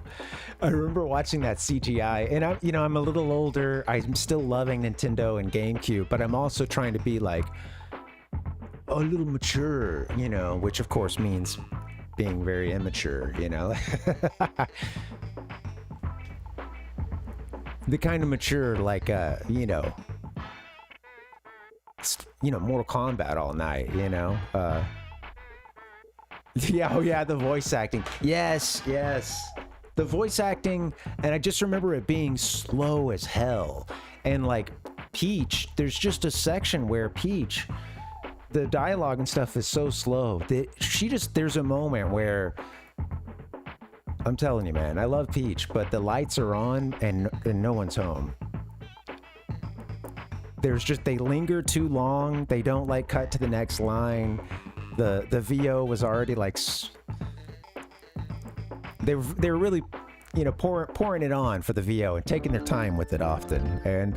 I remember watching that CGI, and I'm a little older. I'm still loving Nintendo and GameCube, but I'm also trying to be like a little mature, you know, which of course means being very immature, you know. The kind of mature, like, you know, Mortal Kombat all night, you know. Yeah, oh yeah, the voice acting. Yes, the voice acting, and I just remember it being slow as hell. And like Peach, there's just a section where Peach, the dialogue and stuff is so slow that there's a moment where, I'm telling you, man, I love Peach, but the lights are on and no one's home. They linger too long. They don't like cut to the next line. The VO was already like, they were really, you know, pouring it on for the VO and taking their time with it often. And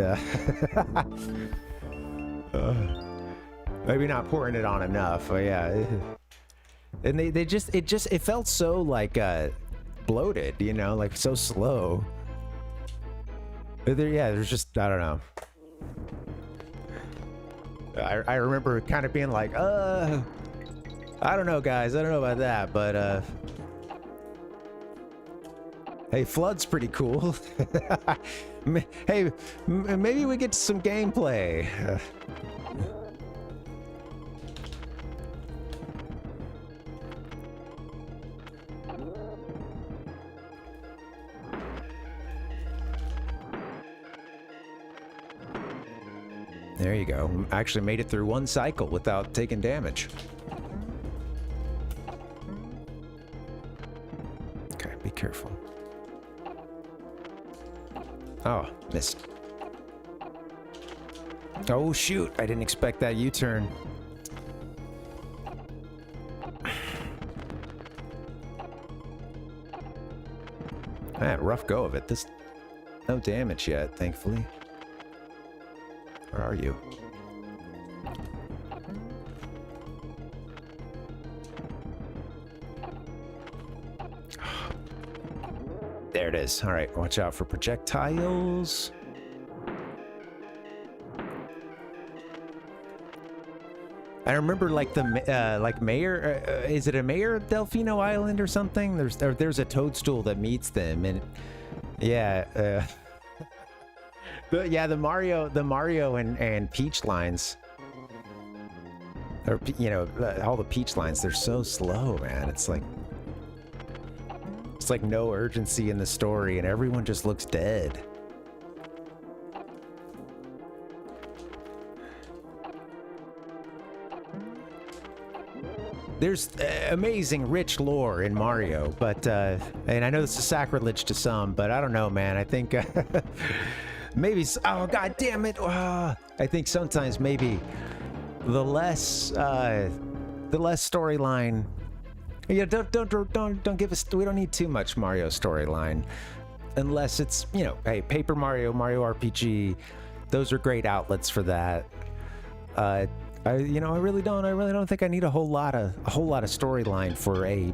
maybe not pouring it on enough, but yeah. And it felt so like bloated, you know, like so slow. But there's just, I don't know. I remember kind of being like, I don't know, guys. I don't know about that, but hey, Flood's pretty cool. Hey, maybe we get some gameplay. There you go. Actually made it through one cycle without taking damage. Okay, be careful. Oh, missed. Oh shoot, I didn't expect that U-turn. Man, rough go of it. This, no damage yet, thankfully. Where are you? There it is. All right, watch out for projectiles. I remember like the like mayor. Is it a mayor of Delfino Island or something? There's a toadstool that meets them, and yeah, the Mario and Peach lines, or you know, all the Peach lines. They're so slow, man. It's like no urgency in the story, and everyone just looks dead. There's amazing, rich lore in Mario, but and I know this is sacrilege to some, but I don't know, man. I think maybe. Oh, god damn it! I think sometimes maybe the less storyline. Yeah, don't give us. We don't need too much Mario storyline, unless it's, you know, hey, Paper Mario, Mario RPG. Those are great outlets for that. I really don't think I need a whole lot of storyline for a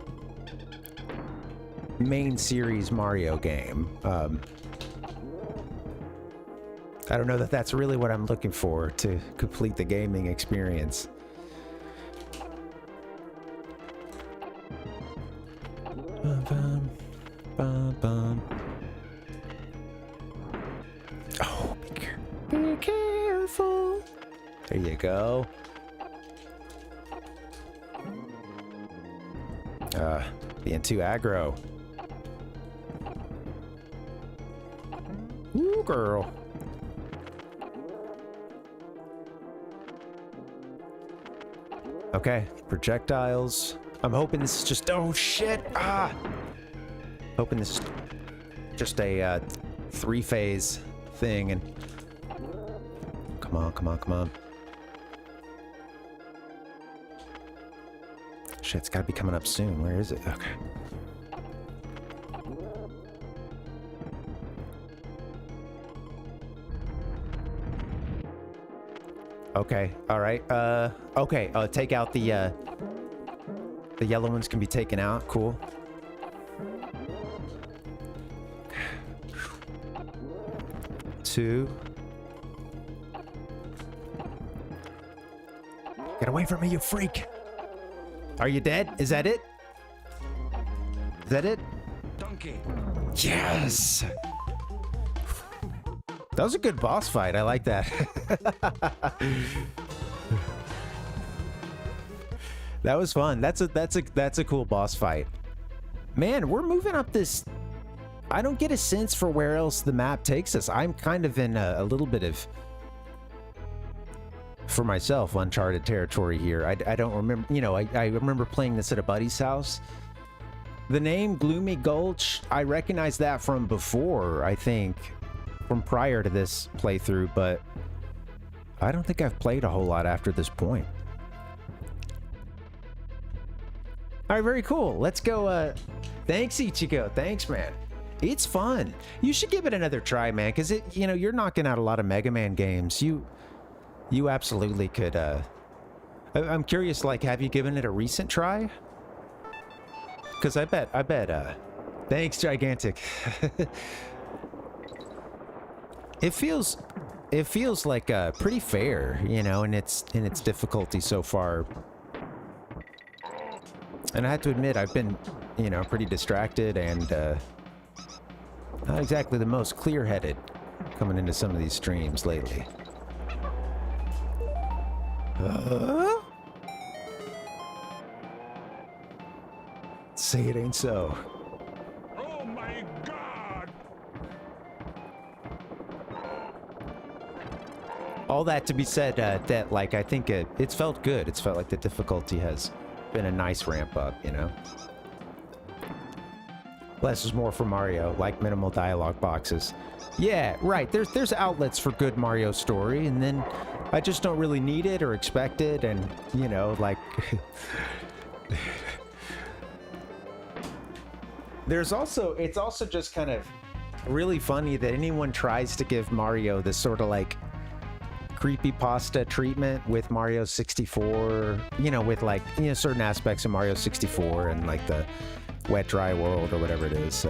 main series Mario game. I don't know that that's really what I'm looking for to complete the gaming experience. Oh, be careful. There you go. Being too aggro. Ooh, girl. Okay, projectiles. I'm hoping this is just, oh shit! Ah! Hoping this is just a 3-phase thing, and come on. Shit, it's gotta be coming up soon. Where is it? Okay. Okay, alright. Okay, take out the yellow ones can be taken out. Cool. Two. Get away from me, you freak! Are you dead? Is that it? Is that it? Donkey. Yes! That was a good boss fight. I like that. That was fun. That's a cool boss fight. Man, we're moving up this. I don't get a sense for where else the map takes us. I'm kind of in a little bit of, for myself, uncharted territory here. I don't remember, you know, I remember playing this at a buddy's house. The name Gloomy Gulch, I recognize that from before, I think, from prior to this playthrough, but I don't think I've played a whole lot after this point. All right, very cool. Let's go. Thanks, Ichigo. Thanks, man. It's fun. You should give it another try, man, because you know, you're knocking out a lot of Mega Man games. You absolutely could. I'm curious, like, have you given it a recent try? Because I bet. Thanks, Gigantic. It feels like pretty fair, you know, in its difficulty so far. And I have to admit, I've been, you know, pretty distracted and not exactly the most clear-headed coming into some of these streams lately. Say it ain't so. Oh my God! All that to be said, that, like, I think it's felt good. It's felt like the difficulty has been a nice ramp up, you know? Less is more for Mario, like minimal dialogue boxes. Yeah, right. There's outlets for good Mario story, and then I just don't really need it or expect it, and, you know, like... It's also just kind of really funny that anyone tries to give Mario this sort of like creepypasta treatment with Mario 64, with like, certain aspects of Mario 64 and like the wet dry world or whatever it is.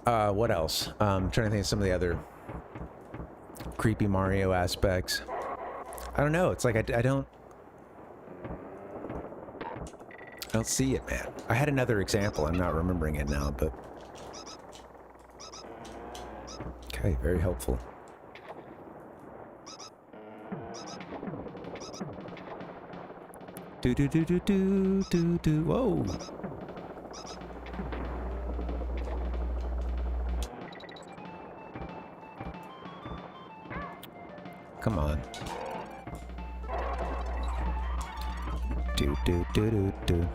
What else? I'm trying to think of some of the other creepy Mario aspects. I don't know. It's like I don't see it, man. I had another example. I'm not remembering it now, but okay, very helpful. Do do do do do do do. Whoa. Come on. Do do do do do.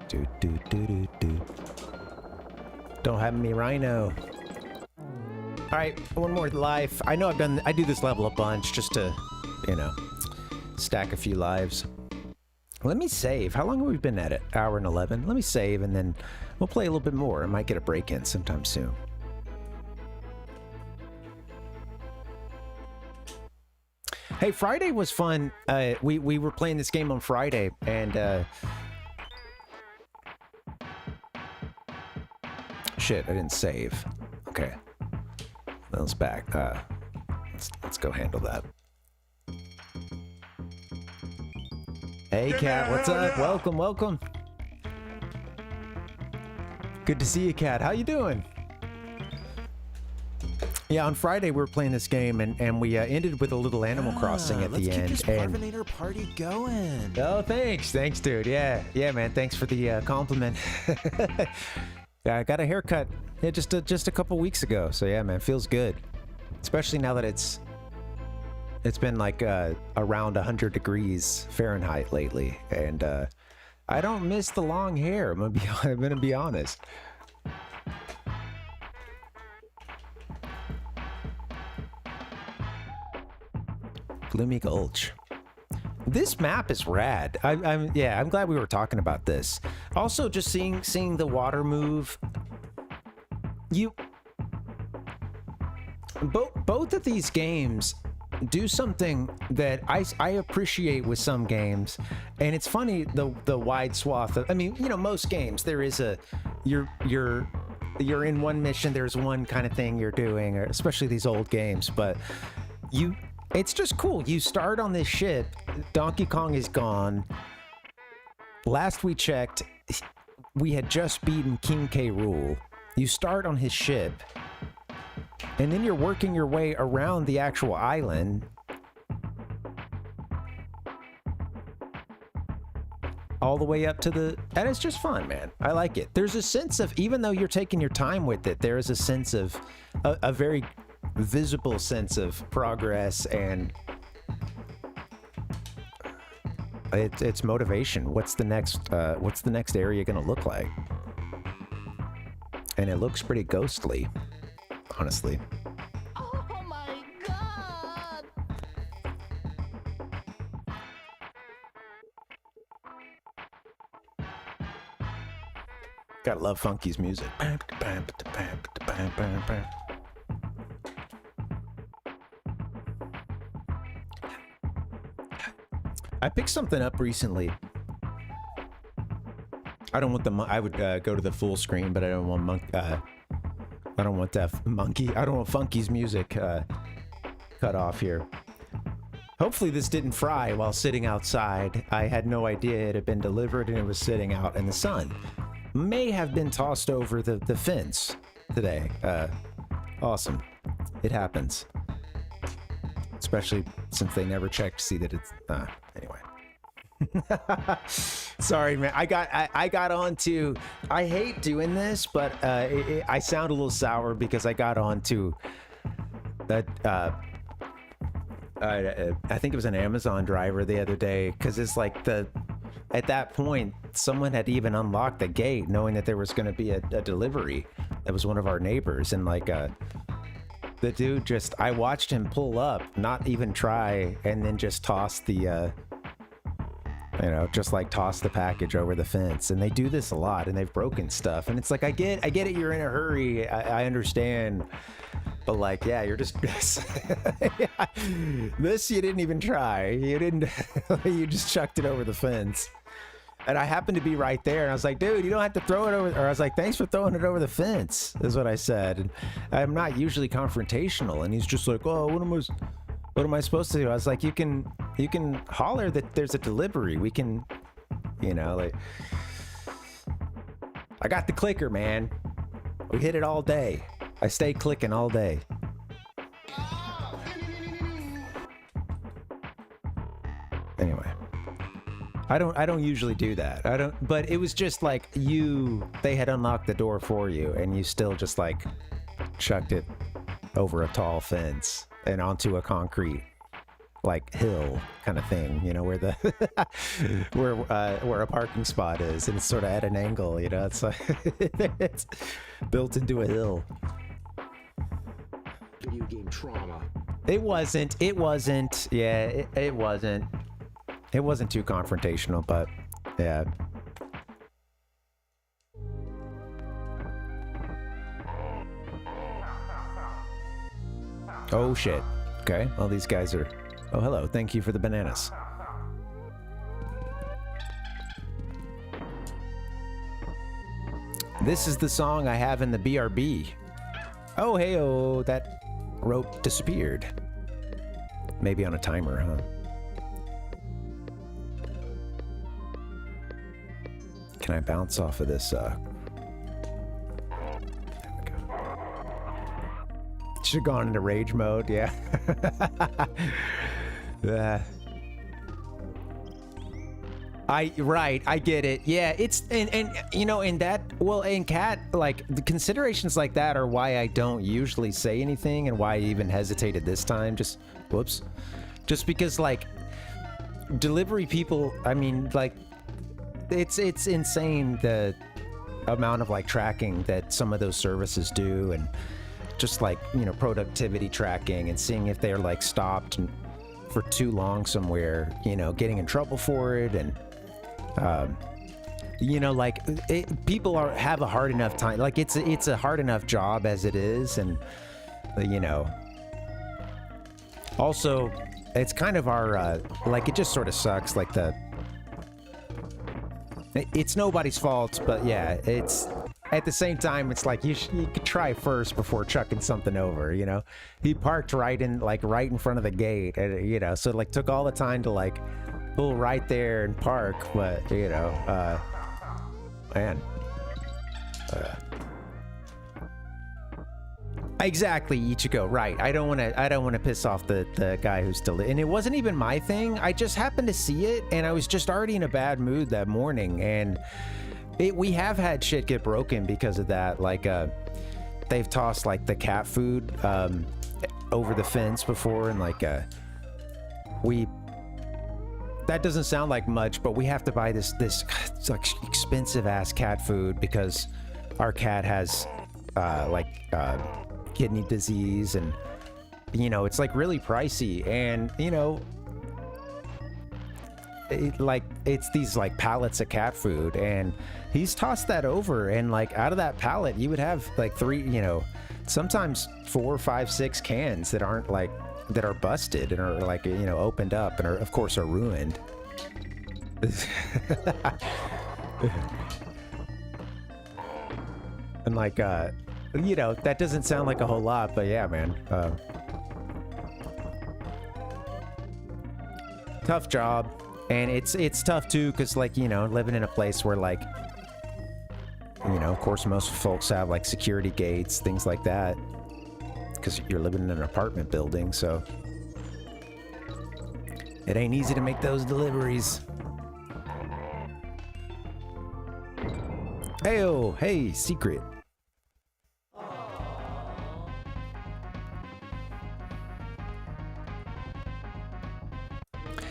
Do do do do do. Don't have me rhino. All right, one more life. I know I do this level a bunch just to, stack a few lives. Let me save. How long have we been at it? Hour and 11. Let me save and then we'll play a little bit more. I might get a break in sometime soon. Hey, Friday was fun. We were playing this game on Friday, and shit, I didn't save. Okay, well, it's back. Let's go handle that. Hey, Cat, what's up? Welcome. Good to see you, Cat. How you doing? Yeah, on Friday we were playing this game, and we ended with a little Animal Crossing at the end. Let's keep this Parvinator party going. Oh, thanks, dude. Yeah, man. Thanks for the compliment. Yeah, I got a haircut just a couple weeks ago, so yeah, man, feels good. Especially now that it's been like around 100 degrees Fahrenheit lately, and I don't miss the long hair. I'm gonna be honest. Gloomy Gulch. This map is rad. I'm glad we were talking about this. Also, just seeing the water move. Both of these games do something that I appreciate with some games, and it's funny the wide swath of. I mean, most games there is you're in one mission. There's one kind of thing you're doing, especially these old games, but it's just cool. You start on this ship. Donkey Kong is gone. Last we checked, we had just beaten King K. Rool. You start on his ship, and then you're working your way around the actual island. All the way up to and it's just fun, man. I like it. There's a sense of, even though you're taking your time with it, there is a sense of, a very visible sense of progress, and it's motivation. What's the next area gonna look like? And it looks pretty ghostly, honestly. Oh my god! Gotta love Funky's music. I picked something up recently. I don't want I would go to the full screen, but I don't want I don't want Funky's music cut off here. Hopefully this didn't fry while sitting outside. I had no idea it had been delivered, and it was sitting out in the sun. May have been tossed over the fence today. Awesome. It happens. Especially since they never checked to see that it's anyway. Sorry, man. I got onto. I hate doing this, but I sound a little sour because I got onto that. I think it was an Amazon driver the other day, because it's like at that point someone had even unlocked the gate knowing that there was going to be a delivery. That was one of our neighbors, and like The dude just, I watched him pull up, not even try, and then just toss the, you know, just like toss the package over the fence. And they do this a lot, and they've broken stuff. And it's like, I get it, you're in a hurry. I understand. But like, yeah, you're just, yeah. This you didn't even try. You didn't, you just chucked it over the fence. And I happened to be right there, and I was like, dude, you don't have to throw it over, or I was like, thanks for throwing it over the fence, is what I said. And I'm not usually confrontational, and he's just like, oh, what am I supposed to do? I was like, you can holler that there's a delivery. We can, you know, like, I got the clicker, man. We hit it all day. I stay clicking all day. Anyway. I don't usually do that. But it was just like they had unlocked the door for you, and you still just like chucked it over a tall fence and onto a concrete like hill kind of thing, you know, where the where a parking spot is, and it's sort of at an angle, you know, it's like it's built into a hill. Video game trauma. It wasn't. Yeah, it wasn't. It wasn't too confrontational, but yeah. Oh shit. Okay, well these guys are... Oh hello, thank you for the bananas. This is the song I have in the BRB. Oh hey oh, that rope disappeared. Maybe on a timer, huh? Can I bounce off of this? There we go. Should have gone into rage mode, yeah. Right, I get it. Yeah, it's and you know, in that, well, in cat, like the considerations like that are why I don't usually say anything, and why I even hesitated this time. Just whoops. Just because like delivery people, I mean, like it's insane the amount of like tracking that some of those services do, and just like, you know, productivity tracking and seeing if they're like stopped for too long somewhere, you know, getting in trouble for it. And you know, like people have a hard enough time, like it's a hard enough job as it is. And you know, also it's kind of our like, it just sort of sucks, like it's nobody's fault, but yeah, it's at the same time, it's like you could try first before chucking something over, you know. He parked right in front of the gate, and you know, so like took all the time to like pull right there and park, but you know, man, exactly, Ichigo, right. I don't want to piss off the guy who's still, and it wasn't even my thing. I just happened to see it, and I was just already in a bad mood that morning, and we have had shit get broken because of that. Like they've tossed like the cat food over the fence before, and like that doesn't sound like much, but we have to buy this like expensive ass cat food because our cat has kidney disease, and you know, it's like really pricey, and you know, it's these like pallets of cat food, and he's tossed that over, and like out of that pallet you would have like 3, you know, sometimes 4, 5, 6 cans that aren't like, that are busted and are like, you know, opened up and are, of course, are ruined. And like you know, that doesn't sound like a whole lot, but yeah, man, tough job. And it's tough too, because like, you know, living in a place where like, you know, of course most folks have like security gates, things like that, because you're living in an apartment building, so it ain't easy to make those deliveries. Hey-oh, hey, secret.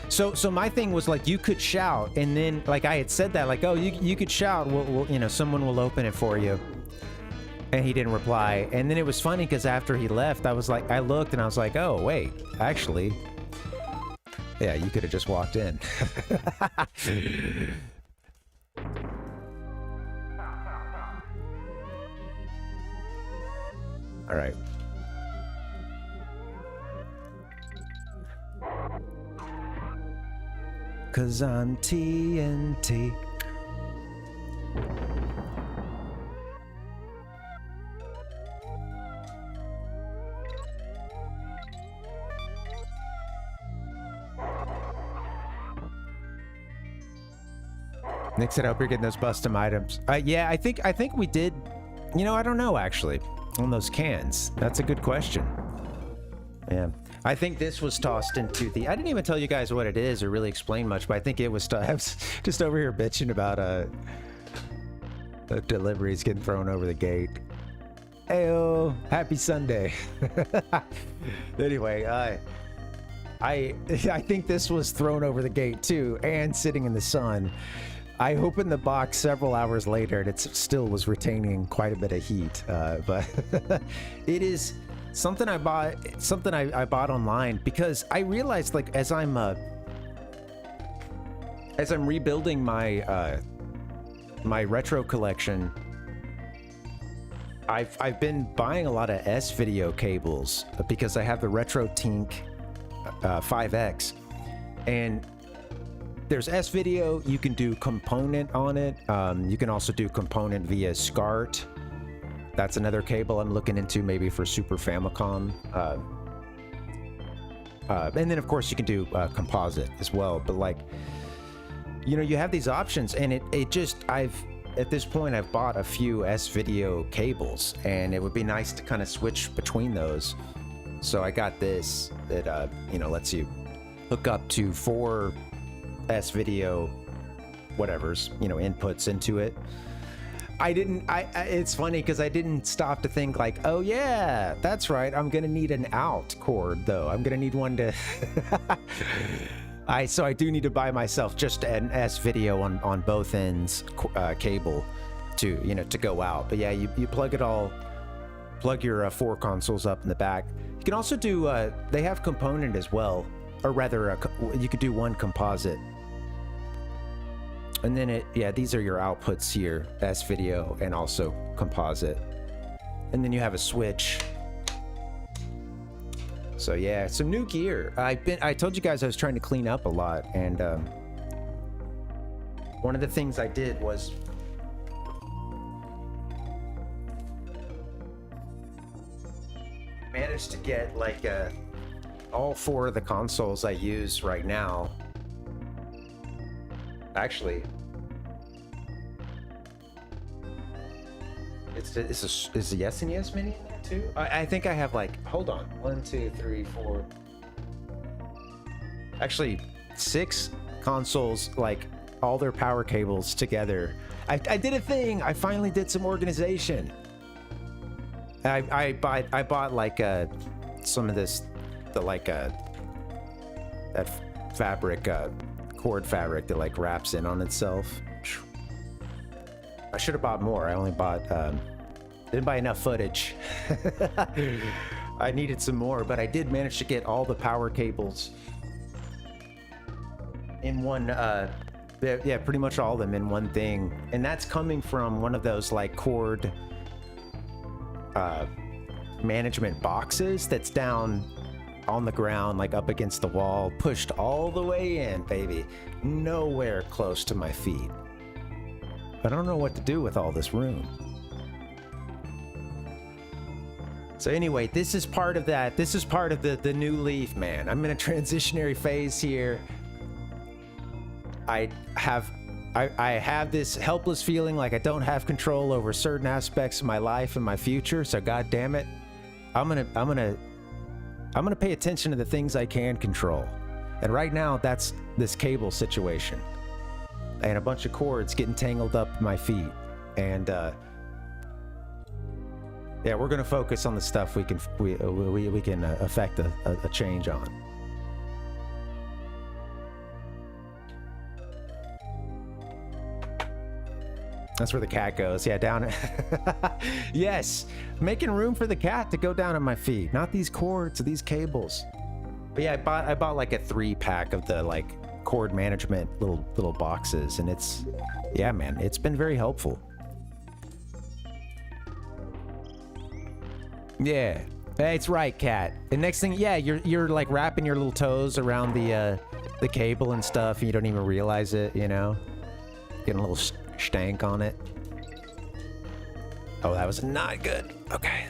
So my thing was like, you could shout, and then like I had said that, like, oh, you could shout, we'll, you know, someone will open it for you. And he didn't reply. And then it was funny because after he left, I looked and I was like, oh, wait, actually, yeah, you could have just walked in. All right. Cause I'm TNT. Nick said, I hope you're getting those custom items. Yeah, I think we did. You know, I don't know, actually, on those cans. That's a good question. Yeah. I think this was tossed into the... I didn't even tell you guys what it is or really explain much, but I think it was... I was just over here bitching about the deliveries getting thrown over the gate. Heyo, happy Sunday. Anyway, I think this was thrown over the gate too, and sitting in the sun. I opened the box several hours later, and it still was retaining quite a bit of heat. But it is something I bought. Something I bought online because I realized, like, as I'm rebuilding my my retro collection, I've been buying a lot of S video cables because I have the Retro Tink 5X, and there's S video. You can do component on it. You can also do component via SCART. That's another cable I'm looking into, maybe for Super Famicom. And then of course you can do composite as well. But, like, you know, you have these options, and it just, at this point I've bought a few S video cables, and it would be nice to kind of switch between those. So I got this that you know, lets you hook up to 4 S video whatever's, you know, inputs into it. It's funny because I didn't stop to think, like, oh yeah, that's right, I'm gonna need an out cord though. I'm gonna need one to so I do need to buy myself just an S video on both ends cable to, you know, to go out. But yeah, you plug your 4 consoles up in the back. You can also do they have component as well, or rather you could do one composite. And then these are your outputs here, S video and also composite. And then you have a switch. So yeah, some new gear. I told you guys I was trying to clean up a lot, and one of the things I did was managed to get, like, all 4 of the consoles I use right now. Actually, is the SNES Mini in there too? I think I have, like, hold on, 1, 2, 3, 4. Actually, 6 consoles, like, all their power cables together. I did a thing. I finally did some organization. I bought like some of this, that fabric, cord fabric that, like, wraps in on itself. I should have bought more. I only bought didn't buy enough footage. I needed some more, but I did manage to get all the power cables in one yeah, pretty much all of them in one thing. And that's coming from one of those, like, cord management boxes that's down on the ground, like up against the wall, pushed all the way in, baby. Nowhere close to my feet. I don't know what to do with all this room. So anyway, this is part of that. This is part of the new leaf, man. I'm in a transitionary phase here. I have this helpless feeling like I don't have control over certain aspects of my life and my future. So God damn it, I'm gonna pay attention to the things I can control. And right now, that's this cable situation and a bunch of cords getting tangled up my feet. And yeah, we're gonna focus on the stuff we can affect a change on. That's where the cat goes. Yeah, down. Yes, making room for the cat to go down at my feet. Not these cords, these cables. But yeah, I bought like a 3-pack of the like cord management little boxes, and it's, yeah, man, it's been very helpful. Yeah, that's right, cat. And next thing, yeah, you're like wrapping your little toes around the cable and stuff, and you don't even realize it, you know, getting a little stank on it. Oh, that was not good. Okay.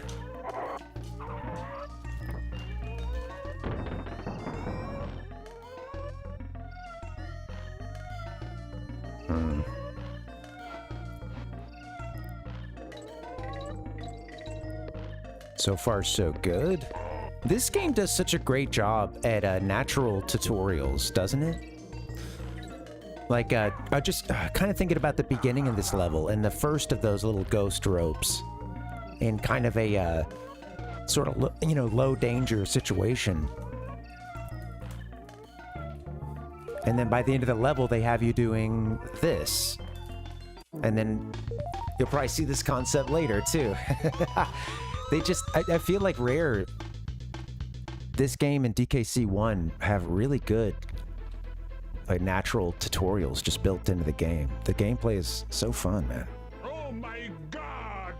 So far, so good. This game does such a great job at natural tutorials, doesn't it? Like, I just kind of thinking about the beginning of this level and the first of those little ghost ropes in kind of a sort of, you know, low danger situation. And then by the end of the level, they have you doing this. And then you'll probably see this concept later, too. They just, I feel like Rare, this game and DKC1 have really good like natural tutorials just built into the game. The gameplay is so fun, man. Oh my God!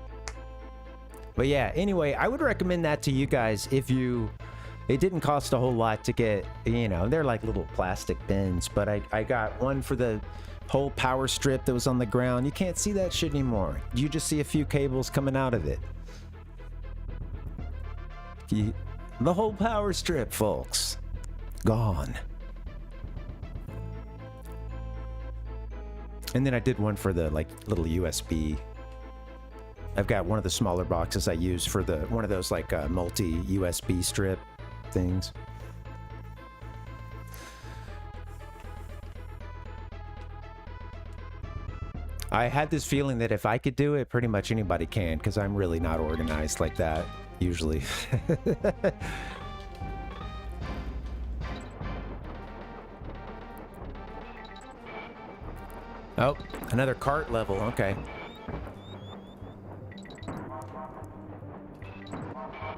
But yeah, anyway, I would recommend that to you guys if you, it didn't cost a whole lot to get, you know, they're like little plastic bins, but I got one for the whole power strip that was on the ground. You can't see that shit anymore. You just see a few cables coming out of it. The whole power strip, folks. Gone. And then I did one for the like little USB. I've got one of the smaller boxes I use for the one of those like multi USB strip things. I had this feeling that if I could do it, pretty much anybody can, because I'm really not organized like that usually. Oh, another cart level. Okay.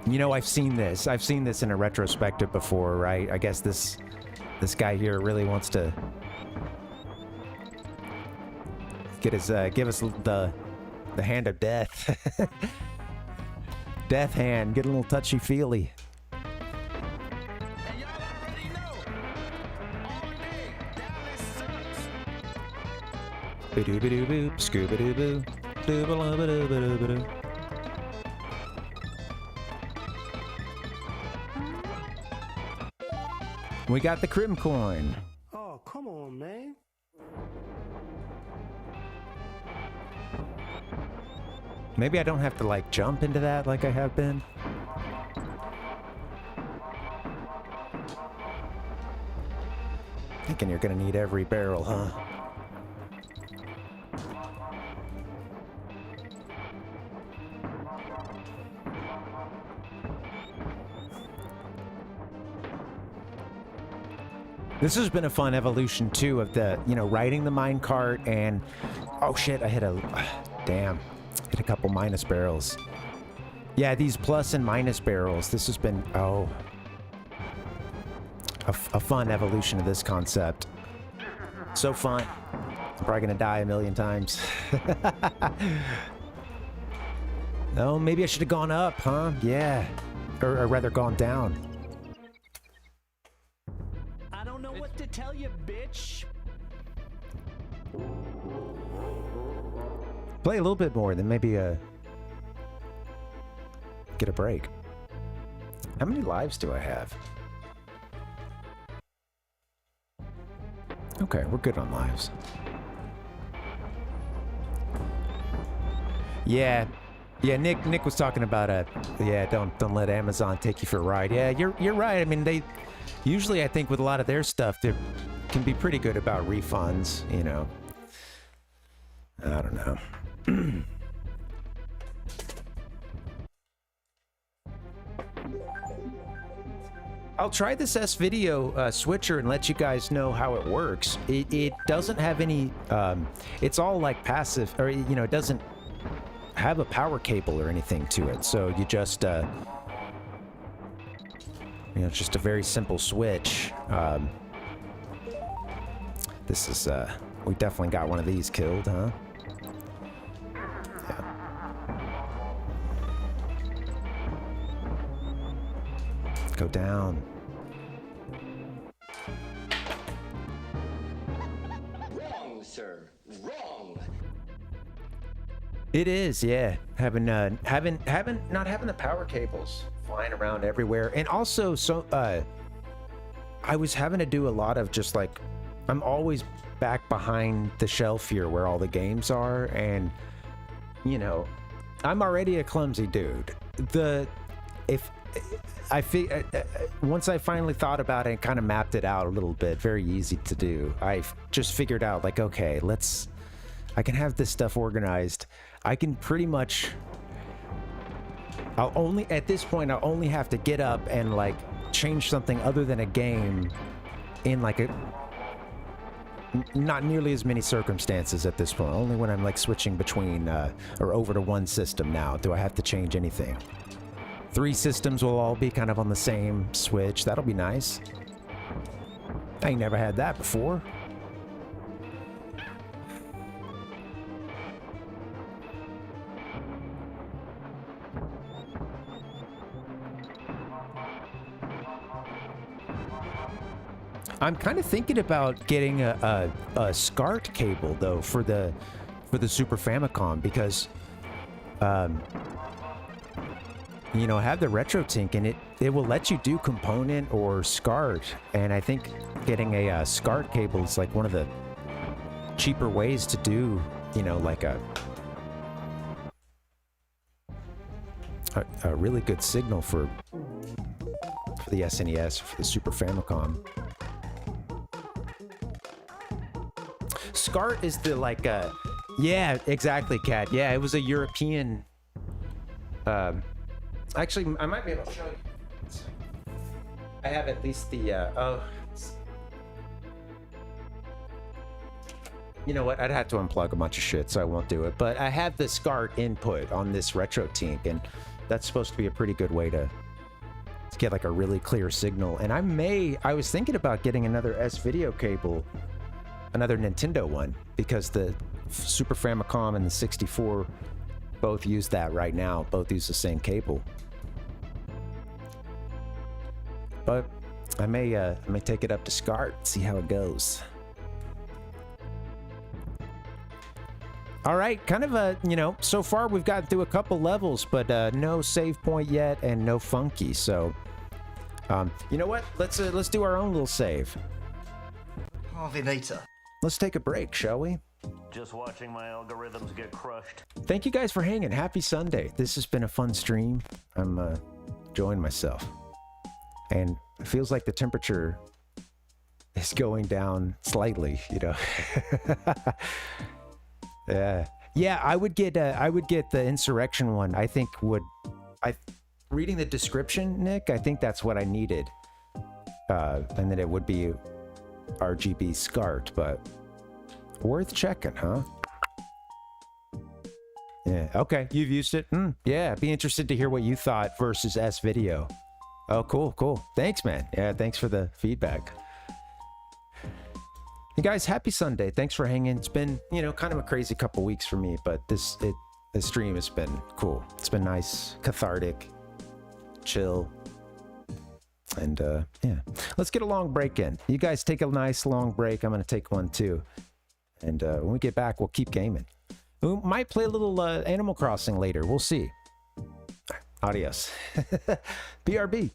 You know, I've seen this. I've seen this in a retrospective before, right? I guess this guy here really wants to get his give us the hand of death. Death hand. Get a little touchy feely. Ba-doo-ba-doo-boo, scooba-doo-boo, doo-ba-la-ba-doo-ba-doo-ba-doo. We got the crim coin. Oh, come on, man. Maybe I don't have to like jump into that like I have been. Thinking you're gonna need every barrel, huh? This has been a fun evolution too of the, you know, riding the minecart and, oh shit, I hit a, damn, hit a couple minus barrels. Yeah, these plus and minus barrels, this has been, oh, a fun evolution of this concept. So fun. I'm probably gonna die a million times. Oh, maybe I should have gone up, huh? Yeah, or rather gone down. To tell you, bitch. Play a little bit more, then maybe get a break. How many lives do I have? Okay, we're good on lives. Yeah, Nick was talking about don't let Amazon take you for a ride. Yeah, you're right. I mean, they usually, I think with a lot of their stuff, they can be pretty good about refunds, you know. I don't know. I'll try this S-Video switcher and let you guys know how it works. It doesn't have any, it's all like passive, or, you know, it doesn't have a power cable or anything to it. So you just, you know, it's just a very simple switch. This is, we definitely got one of these killed, huh? Yeah. Go down. Wrong, sir. Wrong. It is, yeah. Having not having the power cables flying around everywhere, and also I was having to do a lot of just like, I'm always back behind the shelf here where all the games are, and you know, I'm already a clumsy dude. Once I finally thought about it and kind of mapped it out a little bit, very easy to do. I've just figured out like, okay, I can have this stuff organized. I can pretty much, at this point, I'll only have to get up and like change something other than a game in like not nearly as many circumstances at this point. Only when I'm like switching between or over to one system now do I have to change anything. 3 systems will all be kind of on the same switch. That'll be nice. I ain't never had that before. I'm kind of thinking about getting a SCART cable though for the Super Famicom, because you know, have the RetroTink, and it will let you do component or SCART, and I think getting a SCART cable is like one of the cheaper ways to do, you know, like a really good signal for the SNES, for the Super Famicom. SCART is the like yeah, exactly, Kat. Yeah, it was a European actually, I might be able to show you. I have at least the you know what? I'd have to unplug a bunch of shit, so I won't do it. But I have the SCART input on this RetroTink, and that's supposed to be a pretty good way to get like a really clear signal. And I was thinking about getting another S-Video cable, another Nintendo one, because the Super Famicom and the 64 both use that right now. Both use the same cable. But I may take it up to SCART, see how it goes. All right, kind of you know, so far we've gotten through a couple levels, but no save point yet and no funky. So, you know what? Let's do our own little save. Parvinator. Let's take a break, shall we? Just watching my algorithms get crushed. Thank you guys for hanging. Happy Sunday. This has been a fun stream. I'm enjoying myself. And it feels like the temperature is going down slightly, you know. Yeah, I would get the Insurrection one. I think reading the description, Nick, I think that's what I needed. And then it would be RGB SCART, but worth checking, huh? Yeah, okay, you've used it. Yeah, be interested to hear what you thought versus S-Video. Oh, cool. Thanks, man. Yeah, thanks for the feedback. Hey guys, happy Sunday. Thanks for hanging. It's been, you know, kind of a crazy couple weeks for me, but this stream has been cool. It's been nice, cathartic, chill. And yeah, let's get a long break in. You guys take a nice long break. I'm going to take one too. And when we get back, we'll keep gaming. We might play a little Animal Crossing later. We'll see. Adios. BRB.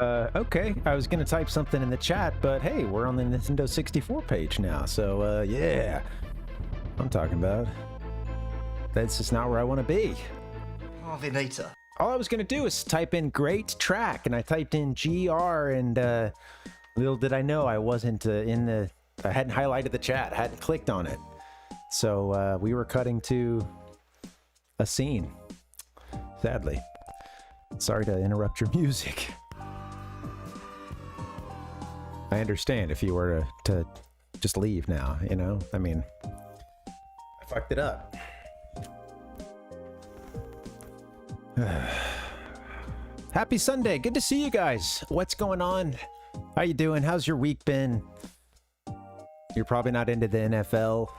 Okay, I was gonna type something in the chat, but hey, we're on the Nintendo 64 page now, so yeah. I'm talking about. That's just not where I want to be. Parvinator. All I was gonna do is type in great track, and I typed in GR, and little did I know I wasn't I hadn't highlighted the chat, I hadn't clicked on it. So we were cutting to a scene, sadly. Sorry to interrupt your music. I understand if you were to just leave now, you know? I mean, I fucked it up. Happy Sunday. Good to see you guys. What's going on? How you doing? How's your week been? You're probably not into the NFL.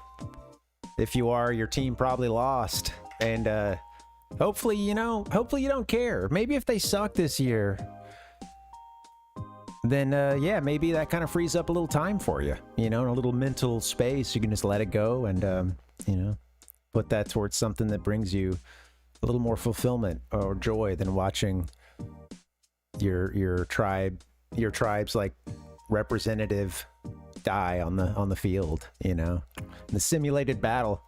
If you are, your team probably lost. And hopefully, you don't care. Maybe if they suck this year, then yeah, maybe that kind of frees up a little time for you, in a little mental space. You can just let it go and, put that towards something that brings you a little more fulfillment or joy than watching your tribe's like representative die on the field, the simulated battle.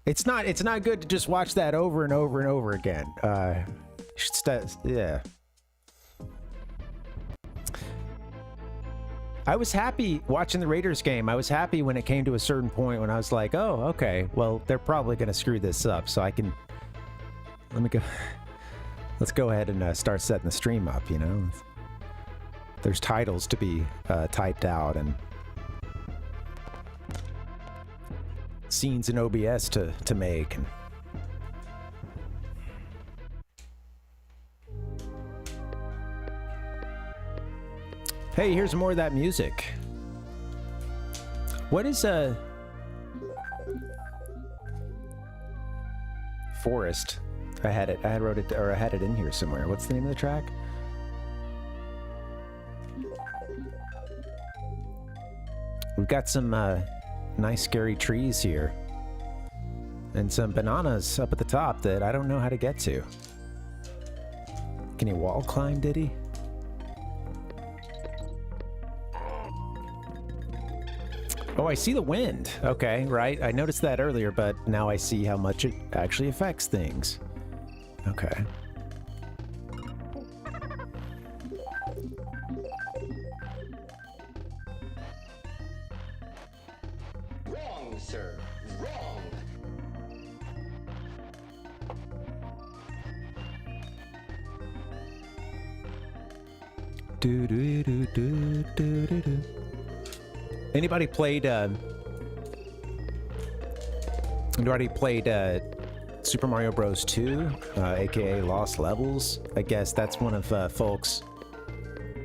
It's not good to just watch that over and over and over again. Yeah. I was happy watching the Raiders game. I was happy when it came to a certain point when I was like, oh, okay, well, they're probably going to screw this up. So let's go ahead and start setting the stream up, There's titles to be typed out and scenes in OBS to make. And hey, here's more of that music. What is Forest? I had it in here somewhere. What's the name of the track? We've got some nice scary trees here. And some bananas up at the top that I don't know how to get to. Can he wall climb, did he? Oh, I see the wind. Okay, right. I noticed that earlier, but now I see how much it actually affects things. Okay. Wrong, sir. Wrong. Do do do do do do do. Anybody played Super Mario Bros. 2, aka Lost Levels? I guess that's one of folks.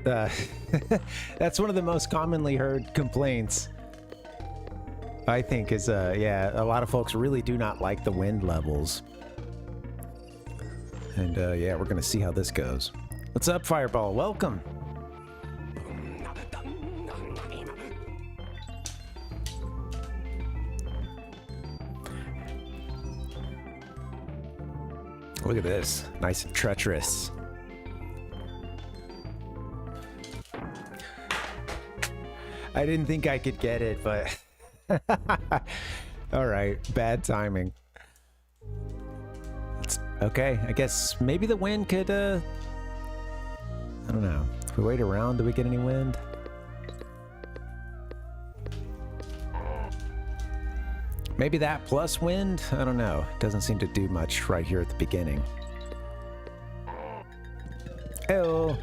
That's one of the most commonly heard complaints. I think is yeah, a lot of folks really do not like the wind levels. And yeah, we're gonna see how this goes. What's up, Fireball? Welcome. Look at this, nice and treacherous. I didn't think I could get it, but all right, bad timing. Okay, I guess maybe the wind could, I don't know. If we wait around, do we get any wind? Maybe that plus wind? I don't know. It doesn't seem to do much right here at the beginning. Hello.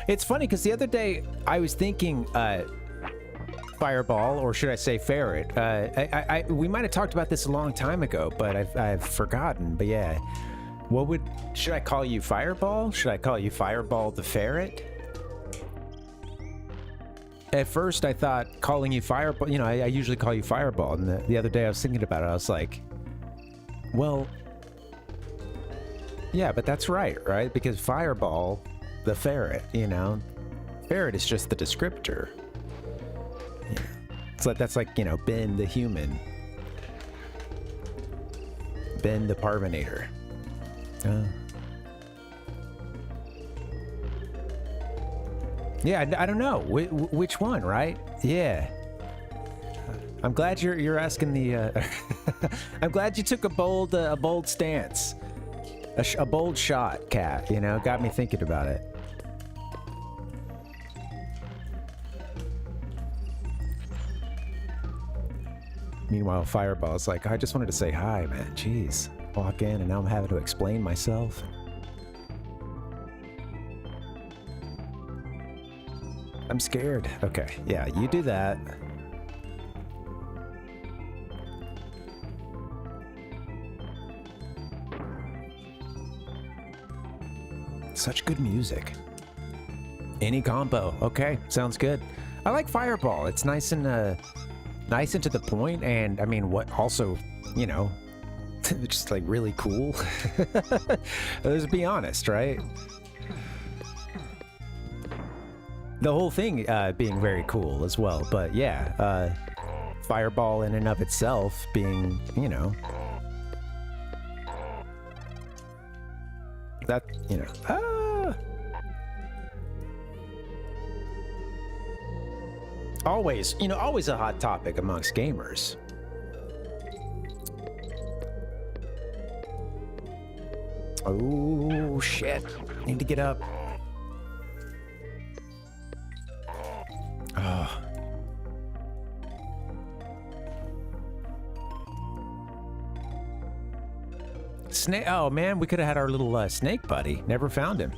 It's funny because the other day I was thinking Fireball, or should I say Ferret. We might have talked about this a long time ago, but I've forgotten. But yeah, should I call you Fireball? Should I call you Fireball the Ferret? At first, I thought calling you Fireball, I usually call you Fireball. And the other day I was thinking about it. I was like, well, yeah, but that's right? Because Fireball, the Ferret, Ferret is just the descriptor. It's like, that's like, Ben the human. Ben the Parvinator. Yeah, I don't know which one, right? Yeah. I'm glad you're asking the. I'm glad you took a bold stance, a bold shot, Cat. You know, got me thinking about it. Meanwhile, Fireball's like, I just wanted to say hi, man. Jeez, walk in and now I'm having to explain myself. I'm scared. Okay, yeah, you do that. Such good music. Any combo. Okay, sounds good. I like Fireball. It's nice and nice and to the point, and I mean, what also, you know, just like really cool. Let's be honest, right? The whole thing being very cool as well, but yeah, Fireball in and of itself being, you know, that, you know, always, you know, always a hot topic amongst gamers. Oh shit, need to get up. Oh. Snake. Oh man, we could have had our little snake buddy. Never found him.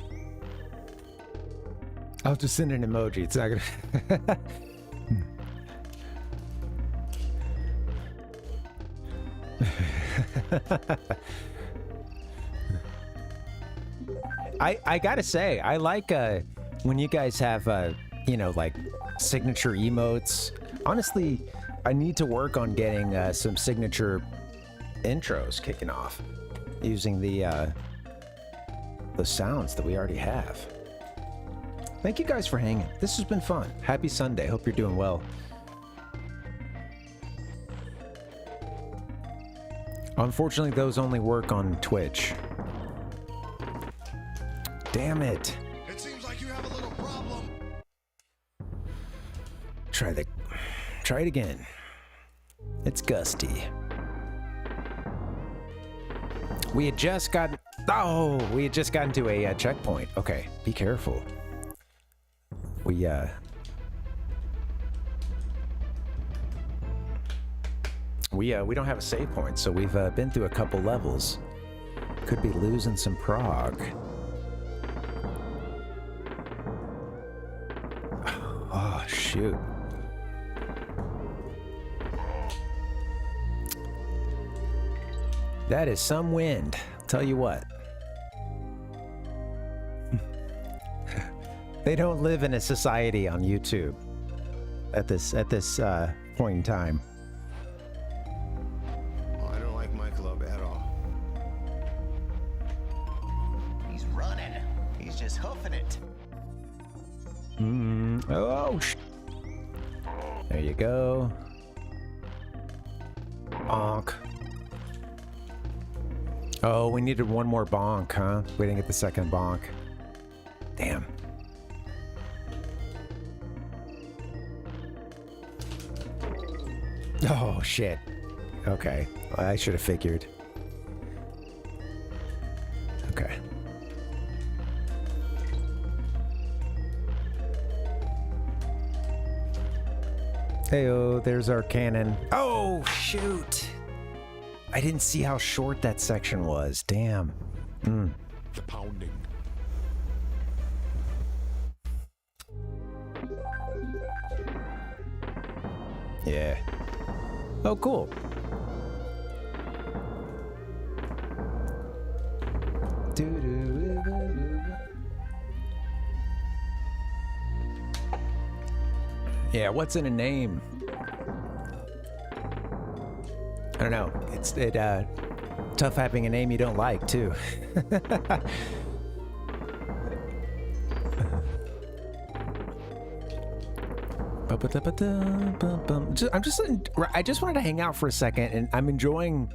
I'll just send an emoji. It's not gonna. I gotta say, I like when you guys have you know, like signature emotes. Honestly, I need to work on getting some signature intros kicking off using the sounds that we already have. Thank you guys for hanging. This has been fun. Happy Sunday. Hope you're doing well. Unfortunately, those only work on Twitch. Damn it. It seems like you have a little problem. Try it again. It's Gusty. We had just gotten to a checkpoint. Okay, be careful. We don't have a save point, so we've been through a couple levels. Could be losing some prog. Oh shoot. That is some wind. Tell you what. They don't live in a society on YouTube at this point in time. Oh, I don't like my club at all. He's running. He's just hoofing it. Oh, there you go. Bonk. Oh, we needed one more bonk, huh? We didn't get the second bonk. Damn. Oh, shit. Okay. Well, I should have figured. Okay. Hey-oh, there's our cannon. Oh, shoot. I didn't see how short that section was. Damn. The pounding. Yeah. Oh, cool. Yeah, what's in a name? I don't know. It's tough having a name you don't like too. I just wanted to hang out for a second, and I'm enjoying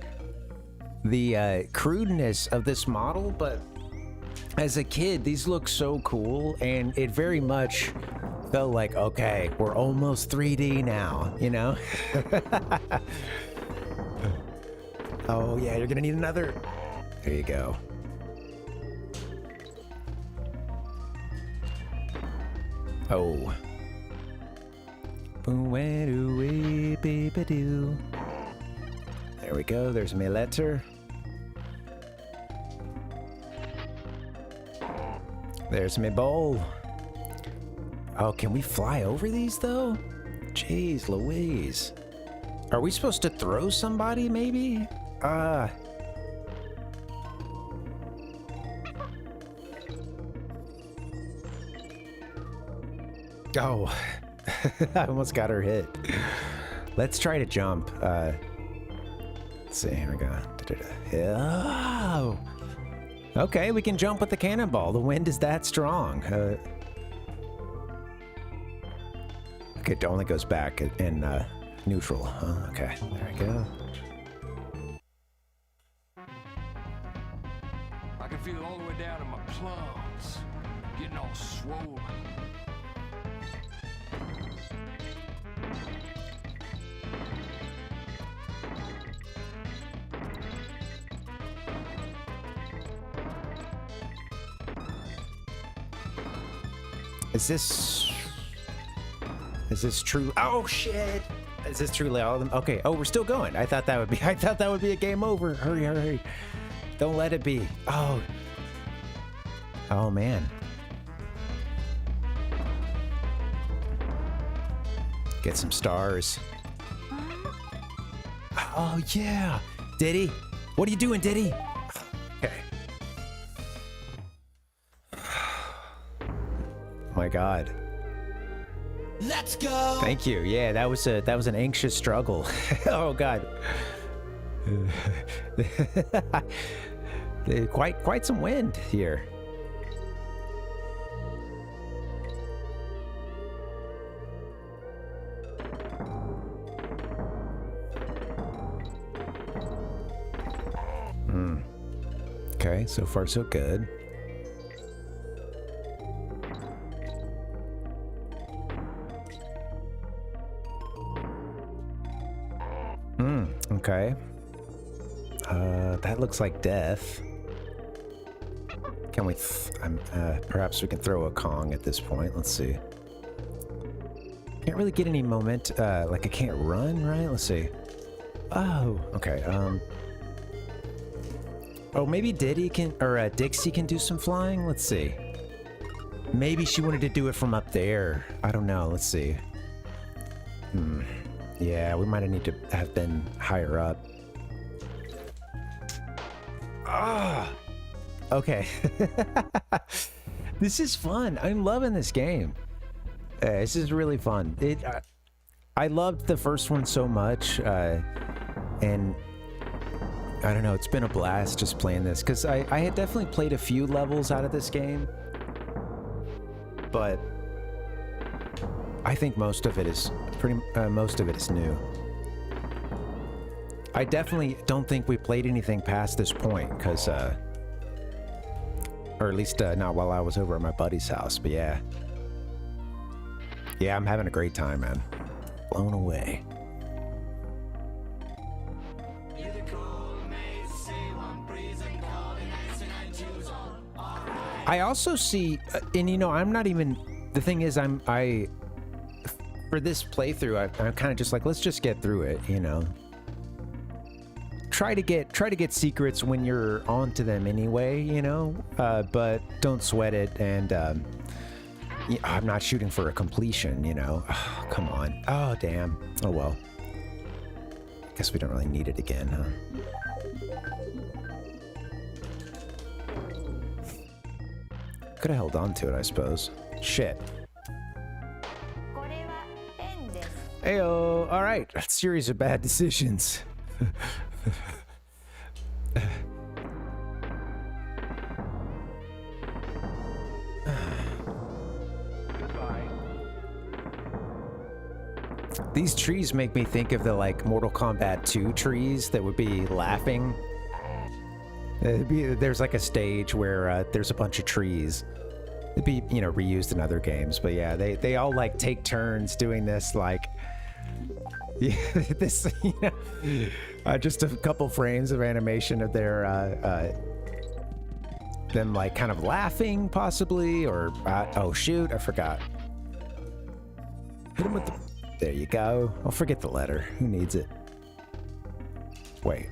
the crudeness of this model, but as a kid, these look so cool, and it very much felt like, okay, we're almost 3D now, you know? Oh yeah, you're gonna need another. There you go. Oh. There we go, there's my letter. There's my bowl. Oh, can we fly over these though? Jeez Louise. Are we supposed to throw somebody maybe? Oh, I almost got her hit. Let's try to jump. Let's see, here we go. Oh. Okay, we can jump with the cannonball. The wind is that strong. Okay, it only goes back in neutral. Okay, there we go. I can feel it all the way down in my plums, getting all swollen. Is this true? Oh shit! Is this truly all of them? Okay. Oh, we're still going. I thought that would be a game over. Hurry, hurry, hurry! Don't let it be. Oh. Oh man. Get some stars. Oh yeah, Diddy. What are you doing, Diddy? Okay. My God. Let's go. Thank you. Yeah, that was an anxious struggle. Oh God. Quite some wind here. Okay, so far so good. Okay. That looks like death. Can we? Perhaps we can throw a Kong at this point. Let's see. Can't really get any moment. Like I can't run, right? Let's see. Oh, okay. Oh, maybe Diddy can, or Dixie can do some flying. Let's see. Maybe she wanted to do it from up there. I don't know. Let's see. Yeah, we might need to have been higher up. Ah. Okay. This is fun. I'm loving this game. This is really fun. I loved the first one so much, and I don't know. It's been a blast just playing this because I had definitely played a few levels out of this game, but I think most of it is new. I definitely don't think we played anything past this point because, or at least not while I was over at my buddy's house. But yeah, I'm having a great time, man. Blown away. I also see, and you know, I'm not even. The thing is, for this playthrough, I'm kind of just like, let's just get through it, you know. Try to get secrets when you're onto them anyway, you know. But don't sweat it, and yeah, I'm not shooting for a completion, you know. Oh, come on. Oh damn. Oh well. Guess we don't really need it again, huh? Could have held on to it, I suppose. Shit. Heyo. All right. A series of bad decisions. These trees make me think of the like Mortal Kombat 2 trees that would be laughing There's like a stage where there's a bunch of trees. It'd be, you know, reused in other games, but yeah, they all like take turns doing this, like, yeah, this, you know, just a couple frames of animation of their them like kind of laughing possibly, or oh shoot, I forgot. Hit him with the, there you go. I'll forget the letter. Who needs it? Wait,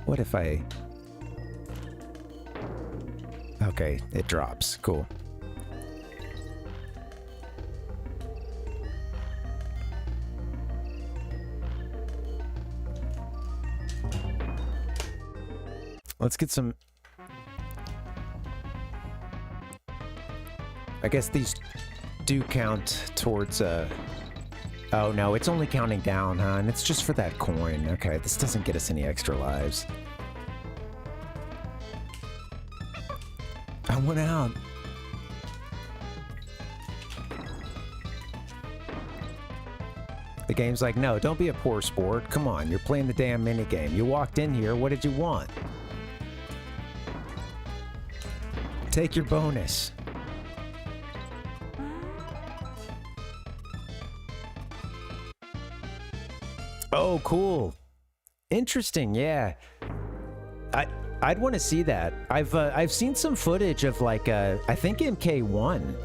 what if I, okay, it drops, cool. Let's get some, I guess these do count towards, oh no, it's only counting down, huh? And it's just for that coin. Okay, this doesn't get us any extra lives. I went out. The game's like, no, don't be a poor sport. Come on, you're playing the damn minigame. You walked in here, what did you want? Take your bonus. Oh, cool. Interesting, yeah. I'd want to see that. I've seen some footage of like I think MK1,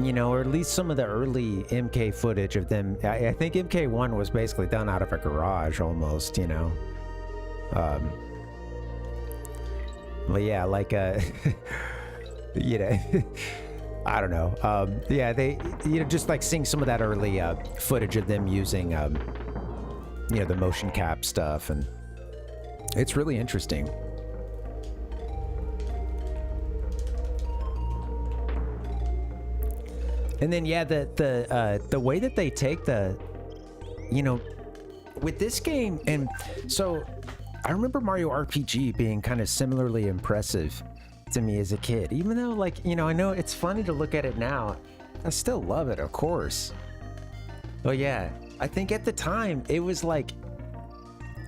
you know, or at least some of the early MK footage of them. I think MK1 was basically done out of a garage almost, you know. Well, yeah, like you know, I don't know. Yeah, they, you know, just like seeing some of that early footage of them using, you know, the motion cap stuff, and it's really interesting. And then yeah, the way that they take the, you know, with this game, and so I remember Mario RPG being kind of similarly impressive to me as a kid, even though, like, you know, I know it's funny to look at it now. I still love it, of course. But yeah, I think at the time it was like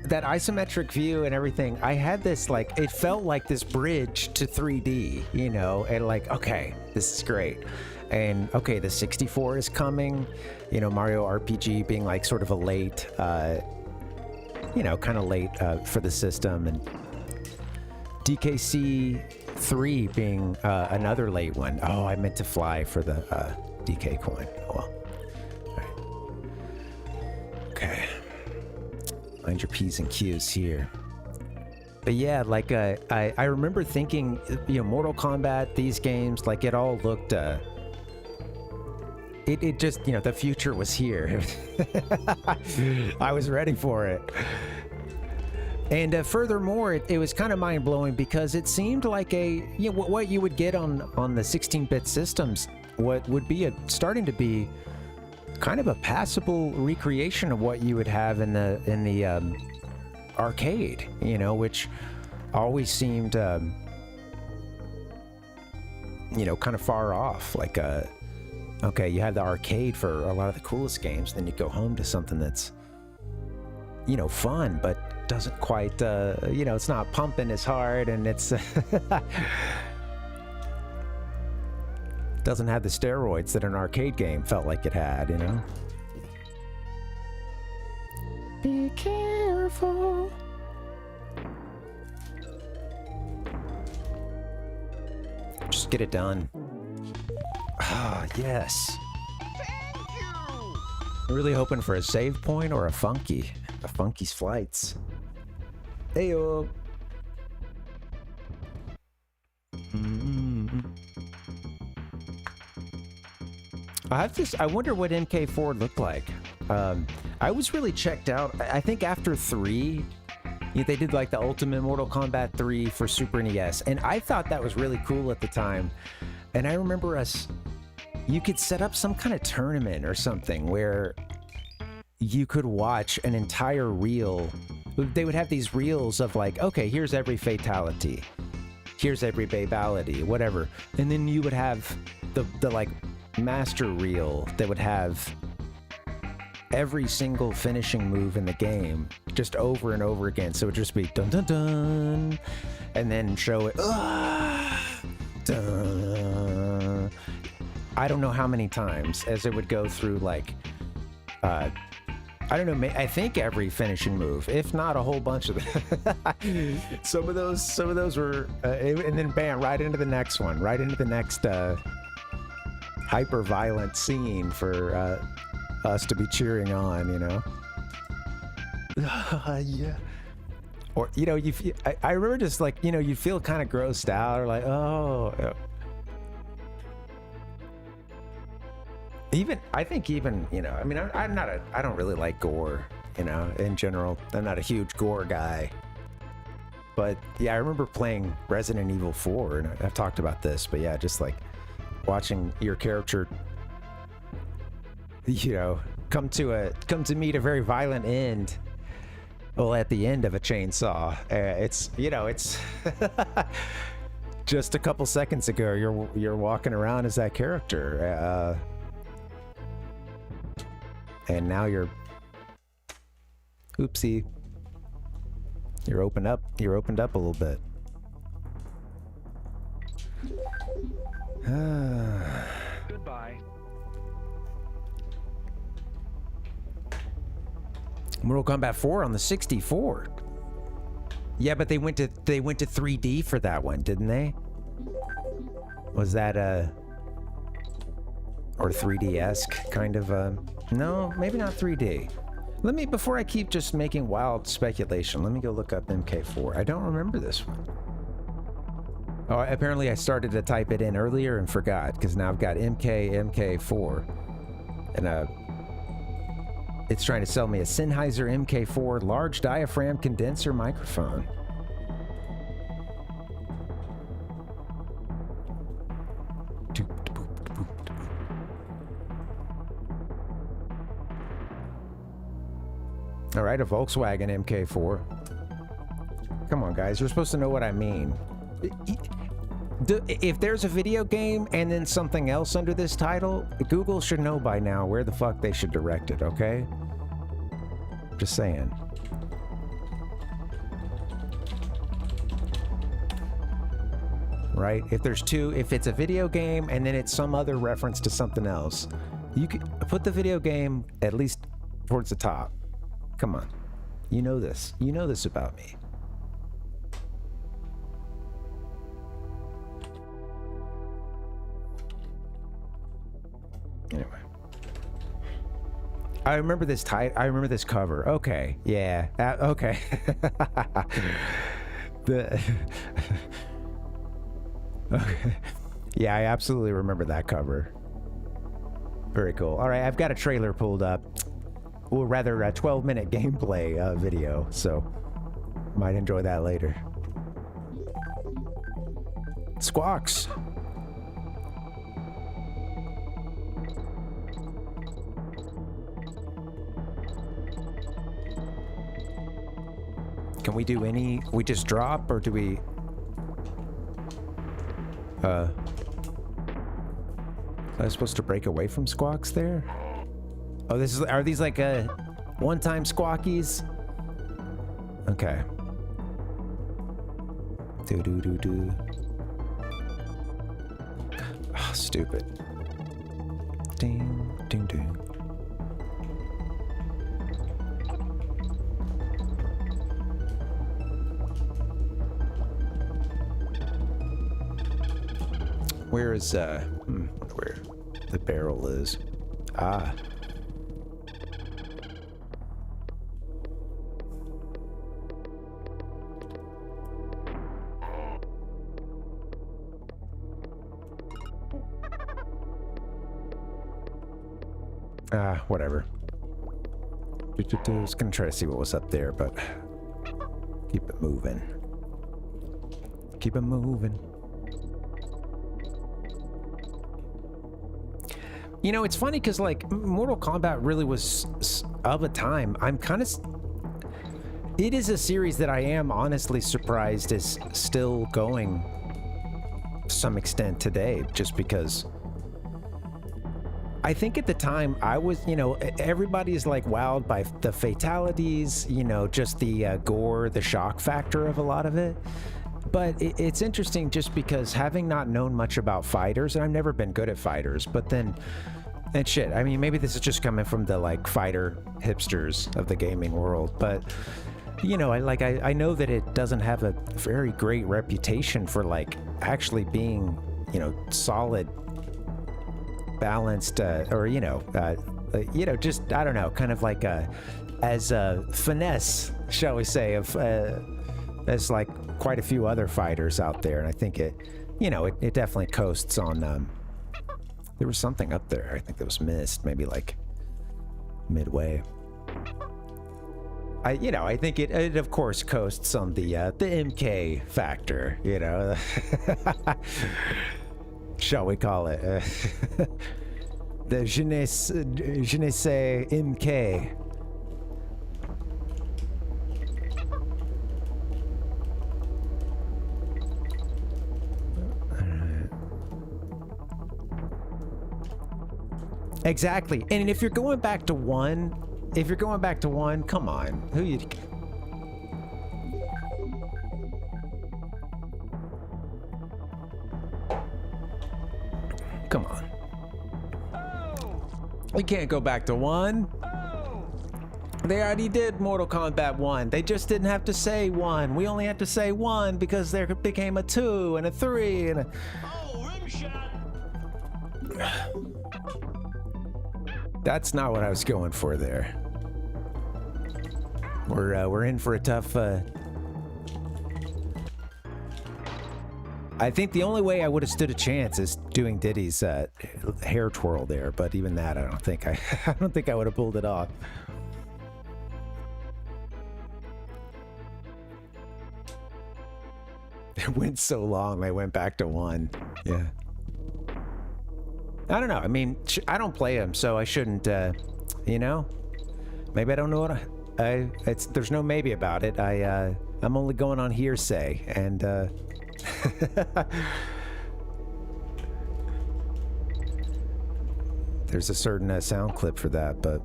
that isometric view and everything. I had this, like, it felt like this bridge to 3D, you know, and like, okay, this is great. And okay, the 64 is coming, you know, Mario RPG being like sort of a late, you know, kind of late for the system, and DKC 3 being another late one. Oh, I meant to fly for the DK coin. Oh well. All right. Okay. Mind your P's and Q's here. But yeah, like I remember thinking, you know, Mortal Kombat, these games, like it all looked. It just, you know, the future was here. I was ready for it. And furthermore, it was kind of mind-blowing because it seemed like a, you know, what you would get on the 16-bit systems, what would be starting to be kind of a passable recreation of what you would have in the arcade, you know, which always seemed, you know, kind of far off. Like, okay, you have the arcade for a lot of the coolest games, then you go home to something that's, you know, fun, but doesn't quite, you know, it's not pumping as hard, and it's doesn't have the steroids that an arcade game felt like it had, you know? Be careful. Just get it done. Ah, yes. Thank you. I'm really hoping for a save point or a Funky's Flights. Heyo. I wonder what MK4 looked like. I was really checked out. I think after 3, they did like the Ultimate Mortal Kombat 3 for Super NES, and I thought that was really cool at the time. And I remember you could set up some kind of tournament or something where you could watch an entire reel. They would have these reels of like, okay, here's every fatality, here's every babality, whatever. And then you would have the like master reel that would have every single finishing move in the game, just over and over again. So it would just be dun dun dun, and then show it. Dun. I don't know how many times as it would go through like, I don't know. I think every finishing move, if not a whole bunch of them. Some of those were, and then bam, right into the next one, right into the next hyper-violent scene for us to be cheering on, you know. Yeah. Or, you know, I remember just like, you know, you feel kind of grossed out or like, oh. I think even, you know, I mean, I don't really like gore, you know, in general. I'm not a huge gore guy. But yeah, I remember playing Resident Evil 4, and I've talked about this, but yeah, just like watching your character, you know, come to meet a very violent end. Well, at the end of a chainsaw, it's, you know, it's just a couple seconds ago, you're walking around as that character, and now you're, oopsie, you're opened up a little bit. Goodbye. Mortal Kombat 4 on the 64. Yeah, but they went to 3D for that one, didn't they? Was that or 3D-esque kind of no, maybe not 3D. Before I keep just making wild speculation, let me go look up MK4. I don't remember this one. Oh, apparently I started to type it in earlier and forgot, because now I've got MK4. And it's trying to sell me a Sennheiser MK4 large diaphragm condenser microphone. All right, a Volkswagen MK4. Come on, guys, you're supposed to know what I mean. If there's a video game and then something else under this title, Google should know by now where the fuck they should direct it, okay? Just saying. Right? If it's a video game and then it's some other reference to something else, you could put the video game at least towards the top. Come on. You know this. You know this about me. Anyway. I remember this I remember this cover. Okay. Yeah. Okay. Okay. Yeah, I absolutely remember that cover. Very cool. All right, I've got a trailer pulled up. Or rather, a 12-minute gameplay video, so might enjoy that later. Squawks. Can we do any? We just drop, or do we? Am I supposed to break away from squawks there? Oh, are these like one-time squawkies? Okay. Do. Oh, stupid. Ding, ding, ding. Where is where the barrel is? Ah. Whatever. I was gonna try to see what was up there, but keep it moving. Keep it moving. You know, it's funny because like Mortal Kombat really was of a time. I'm kind of. It is a series that I am honestly surprised is still going to some extent today, just because I think at the time I was, you know, everybody's like wowed by the fatalities, you know, just the gore, the shock factor of a lot of it. But it's interesting just because having not known much about fighters, and I've never been good at fighters, but then, and shit, I mean, maybe this is just coming from the like fighter hipsters of the gaming world, but you know, I know that it doesn't have a very great reputation for like actually being, you know, solid, balanced, or you know, just I don't know, kind of like as finesse, shall we say, of as like quite a few other fighters out there, and I think it, you know, it definitely coasts on. There was something up there, I think that was missed, maybe like midway. I think it of course coasts on the MK factor, you know, shall we call it, the je ne sais MK. Exactly, and if you're going back to one. If you're going back to one, come on. Who you... Come on. We can't go back to one. They already did Mortal Kombat 1. They just didn't have to say 1. We only had to say 1 because there became a 2 and a 3 and a... Oh, rim shot. That's not what I was going for there. We're in for a tough. I think the only way I would have stood a chance is doing Diddy's hair twirl there, but even that, I don't think I would have pulled it off. It went so long, I went back to 1. Yeah. I don't know. I mean, I don't play him, so I shouldn't. You know, maybe I don't know what there's no maybe about it. I'm only going on hearsay, and there's a certain sound clip for that, but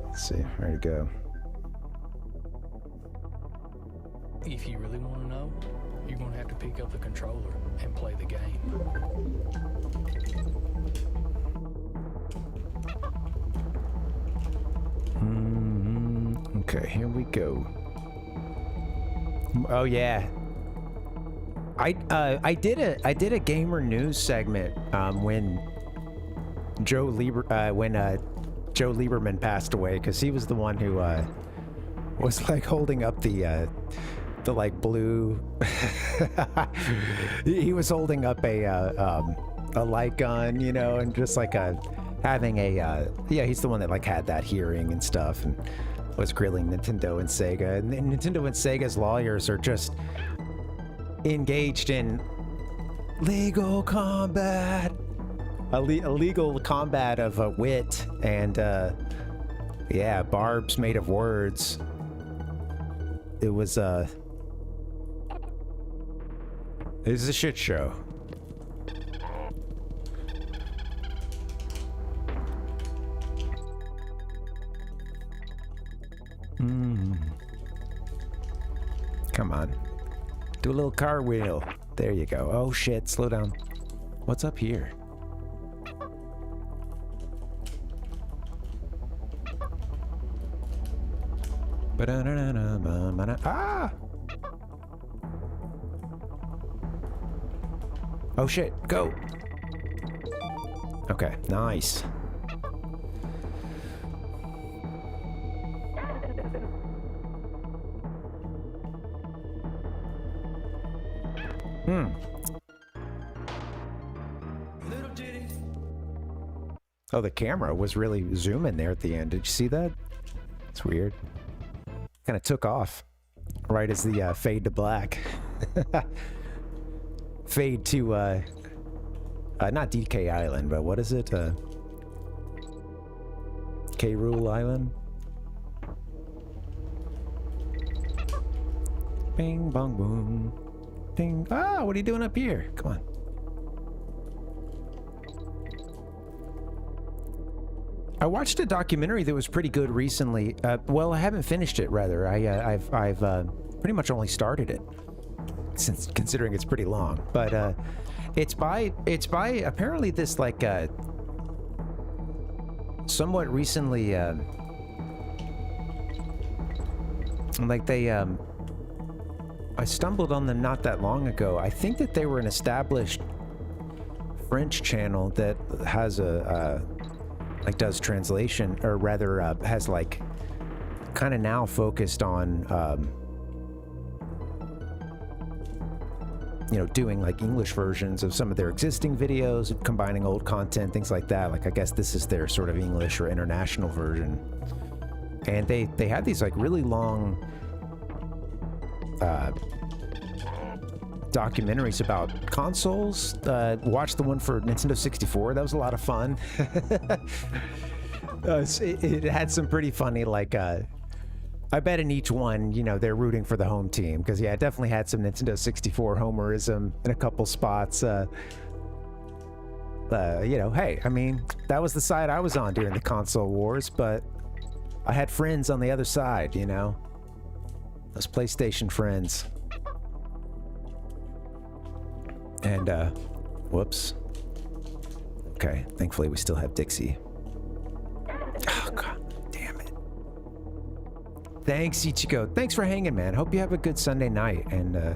let's see. Where to go? If you really want to know, you're going to have to pick up the controller and play the game. Okay, here we go. Oh yeah, I did a gamer news segment when Joe Lieberman passed away, because he was the one who was like holding up the like blue. He was holding up a light gun, you know, and just like having a yeah, he's the one that like had that hearing and stuff, and was grilling Nintendo and Sega. And Nintendo and Sega's lawyers are just engaged in legal combat, illegal combat of wit and yeah, barbs made of words. It was it was a shit show. Come on. Do a little car wheel. There you go. Oh shit, slow down. What's up here? Ah! Oh shit, go! Okay, nice. Oh, the camera was really zooming there at the end. Did you see that? It's weird. Kind of took off right as the fade to black. Fade to not DK Island, but what is it? K. Rool Island. Bing bong boom. Ding. Ah, what are you doing up here? Come on. I watched a documentary that was pretty good recently. Well, I haven't finished it. Rather, I've pretty much only started it, since considering it's pretty long. But it's by apparently this like somewhat recently like they I stumbled on them not that long ago. I think that they were an established French channel that has a like does translation, or rather has like kind of now focused on you know, doing like English versions of some of their existing videos, combining old content, things like that. Like I guess this is their sort of English or international version. And they had these like really long documentaries about consoles. Watched the one for Nintendo 64. That was a lot of fun. It had some pretty funny, like, I bet in each one, you know, they're rooting for the home team. Because, yeah, it definitely had some Nintendo 64 homerism in a couple spots. You know, hey, I mean, that was the side I was on during the console wars, but I had friends on the other side, you know? Those PlayStation friends. And, whoops. Okay, thankfully we still have Dixie. Oh, God, damn it. Thanks, Ichigo. Thanks for hanging, man. Hope you have a good Sunday night. And,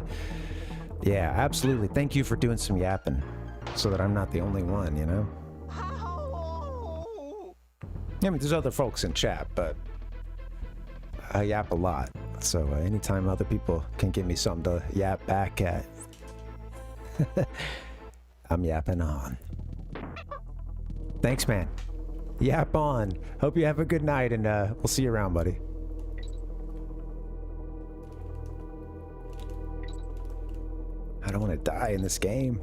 yeah, absolutely. Thank you for doing some yapping so that I'm not the only one, you know? I mean, there's other folks in chat, but I yap a lot. So anytime other people can give me something to yap back at, I'm yapping on. Thanks, man. Yap on. Hope you have a good night, and we'll see you around, buddy. I don't want to die in this game.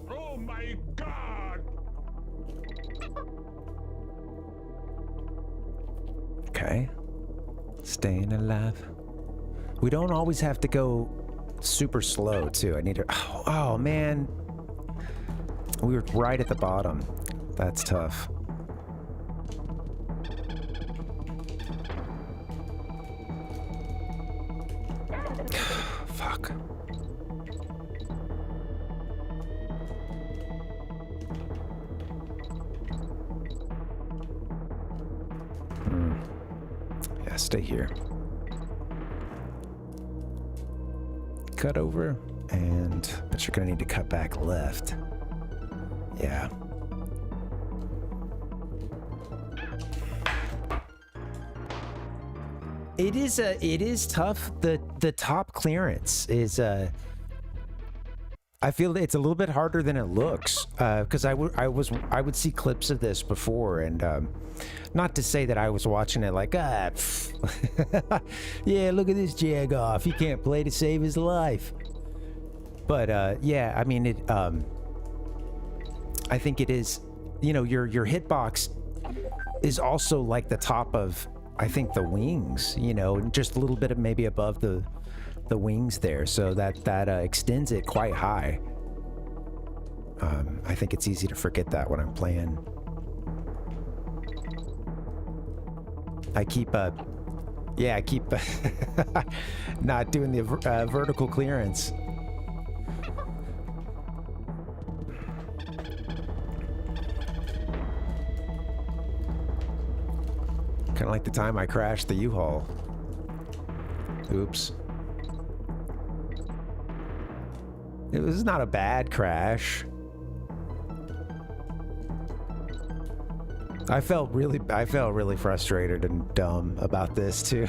Oh my God! Okay. Staying alive. We don't always have to go super slow, too. I need to... Oh, man. We were right at the bottom. That's tough. Fuck. Yeah, stay here. Cut over, and but you're gonna need to cut back left. Yeah. It is tough. The top clearance is I feel it's a little bit harder than it looks, because I would see clips of this before, and not to say that I was watching it like, yeah, look at this jag-off, he can't play to save his life. But yeah, I mean, it I think it is, you know, your hitbox is also like the top of, I think, the wings, you know, just a little bit of maybe above the wings there, so that extends it quite high. I think it's easy to forget that when I'm playing. I keep not doing the vertical clearance. Kind of like the time I crashed the U-Haul. Oops. It was not a bad crash. I felt really frustrated and dumb about this too.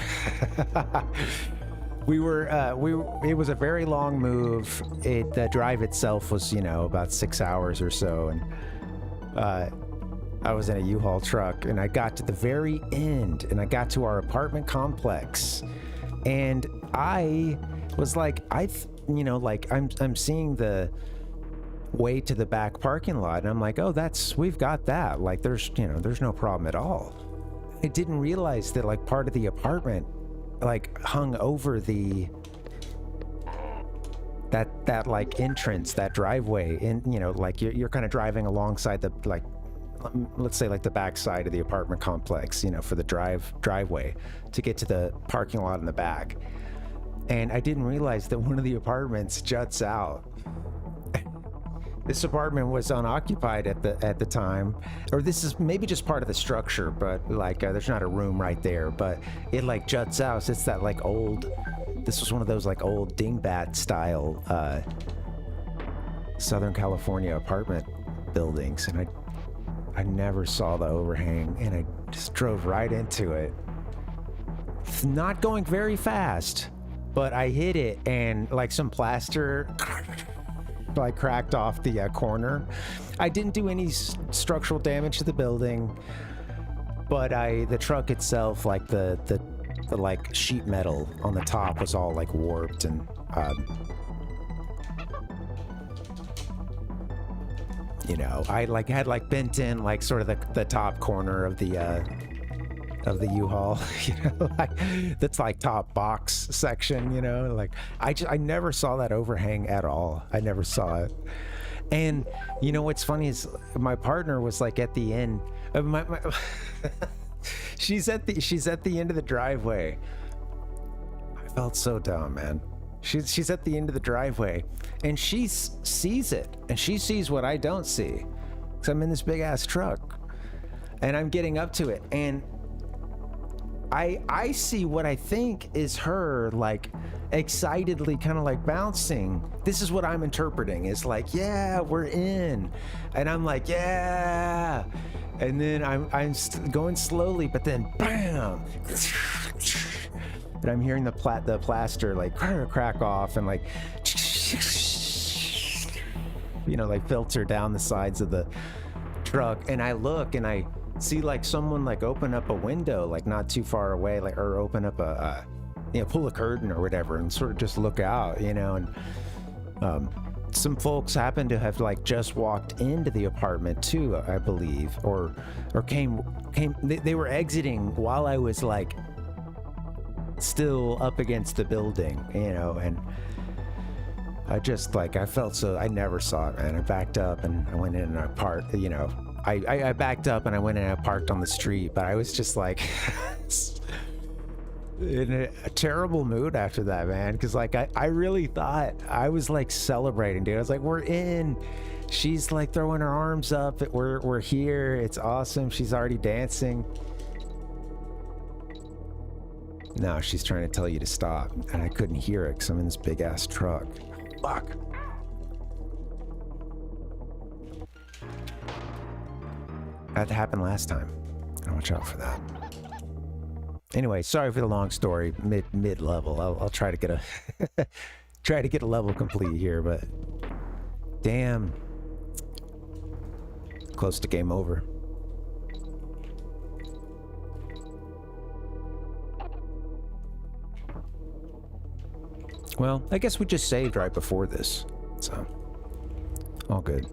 It was a very long move. The drive itself was, you know, about 6 hours or so, and I was in a U-Haul truck, and I got to the very end, and I got to our apartment complex, and I was like, you know, like I'm seeing the way to the back parking lot, and I'm like, oh, we've got that. Like, there's no problem at all. I didn't realize that like part of the apartment like hung over that that like entrance, that driveway, and you know, like you're kind of driving alongside the, like, let's say like the back side of the apartment complex, you know, for the driveway to get to the parking lot in the back. And I didn't realize that one of the apartments juts out. This apartment was unoccupied at the time, or this is maybe just part of the structure, but like there's not a room right there, but it like juts out. So it's that like old, this was one of those like old dingbat style Southern California apartment buildings, and I never saw the overhang, and I just drove right into it. Not going very fast, but I hit it, and like some plaster like cracked off the corner. I didn't do any structural damage to the building, but the truck itself, like the like sheet metal on the top was all like warped, and you know, I like had like bent in like sort of the top corner of the U-Haul, you know, like that's like top box section, you know, like I never saw that overhang at all. I never saw it. And you know what's funny is my partner was like at the end of my she's at the end of the driveway. I felt so dumb, man. She's at the end of the driveway, and she sees it, and she sees what I don't see, because I'm in this big ass truck, and I'm getting up to it, and I see what I think is her like excitedly kind of like bouncing. This is what I'm interpreting is like, yeah, we're in, and I'm like, yeah, and then I'm going slowly, but then bam, and I'm hearing the plaster like crack off and like, you know, like filter down the sides of the truck, and I look and I see like someone like open up a window like not too far away, like, or open up a you know, pull a curtain or whatever and sort of just look out, you know, and some folks happen to have like just walked into the apartment too, I believe, or came they were exiting while I was like still up against the building, you know, and I just like, I felt so, I never saw it, man. I backed up and I went in and I parked, you know, I backed up and I went in and I parked on the street, but I was just like in a terrible mood after that, man, because like I really thought I was like celebrating, dude. I was like, we're in. She's like throwing her arms up. We're here. It's awesome. She's already dancing. No, she's trying to tell you to stop, and I couldn't hear it because I'm in this big ass truck. Fuck. That happened last time. Gotta watch out for that. Anyway, sorry for the long story. Mid level. I'll try to get a try to get a level complete here, but damn, close to game over. Well, I guess we just saved right before this, so all good.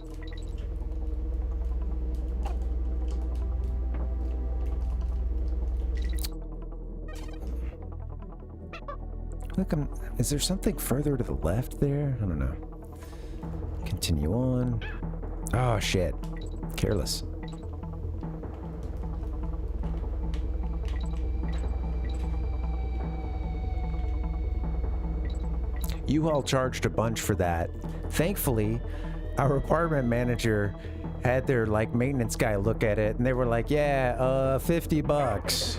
Look, is there something further to the left there? I don't know. Continue on. Oh, shit. Careless. U-Haul charged a bunch for that. Thankfully, our apartment manager had their like maintenance guy look at it, and they were like, yeah, $50.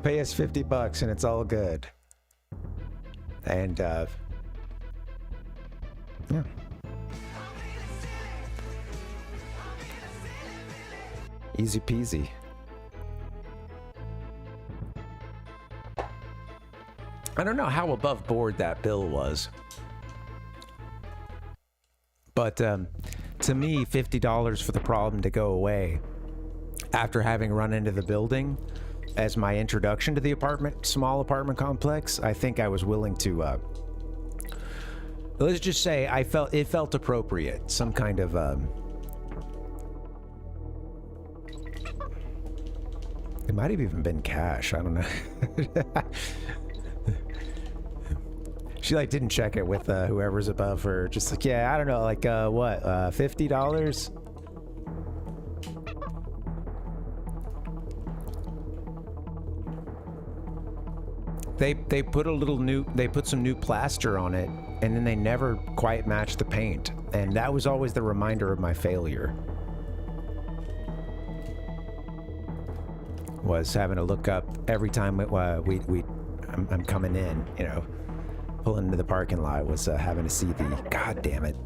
Pay us $50 and it's all good. And yeah, easy peasy. I don't know how above board that bill was, but to me, $50 for the problem to go away after having run into the building as my introduction to the small apartment complex, I think I was willing to, let's just say it felt appropriate. Some kind of, it might have even been cash. I don't know. She like didn't check it with whoever's above her. Just like, yeah, I don't know, like what, $50? They put some new plaster on it, and then they never quite matched the paint, and that was always the reminder of my failure. Was having to look up every time I'm coming in, you know, pulling into the parking lot, was having to see the, god damn it.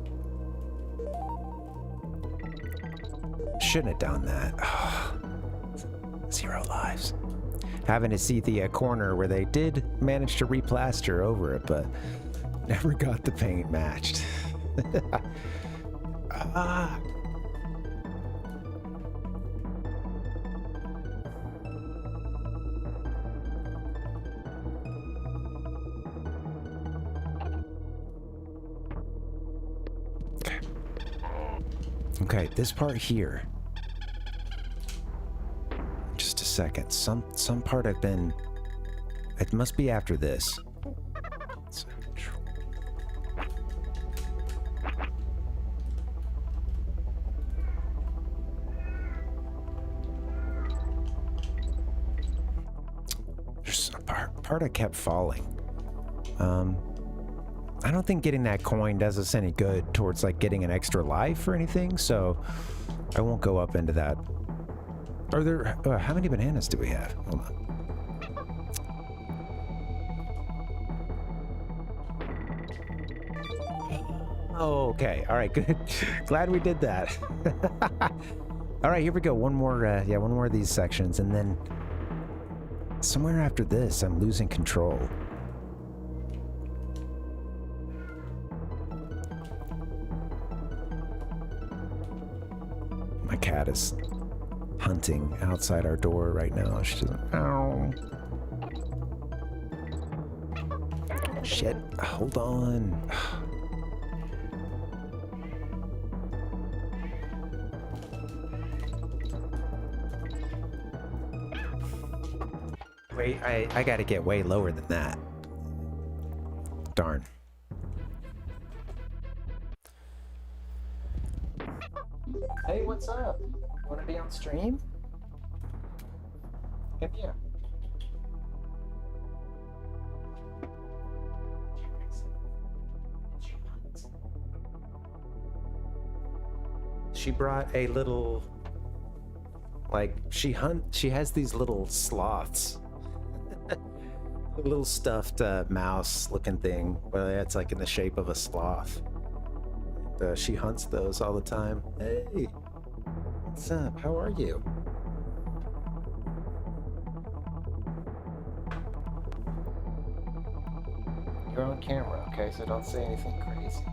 Shouldn't have done that. Oh, 0 lives. Having to see the corner where they did manage to replaster over it, but never got the paint matched. Ah. Okay, this part here. Just a second. Some part I've been... It must be after this. There's a part I kept falling. I don't think getting that coin does us any good towards like getting an extra life or anything, so I won't go up into that. Are there, how many bananas do we have? Hold on. Oh, okay. All right, good. Glad we did that. All right, here we go. One more of these sections, and then somewhere after this, I'm losing control. My cat is hunting outside our door right now. She's like, ow. Shit, hold on. Wait, I gotta get way lower than that. Darn. Hey, what's up? Wanna be on stream? Come here. She brought a little, like, she has these little sloths. A little stuffed mouse looking thing, but it's like in the shape of a sloth. She hunts those all the time. Hey, what's up? How are you? You're on camera, okay? So don't say anything crazy.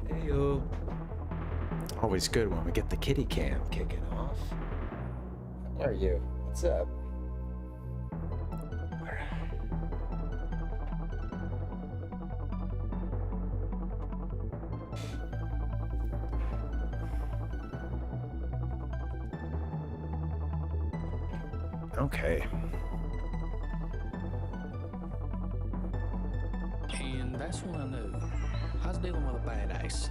Heyo. Always good when we get the kitty cam kicking off. How are you? What's up? Okay. And that's when I knew I was dealing with a badass.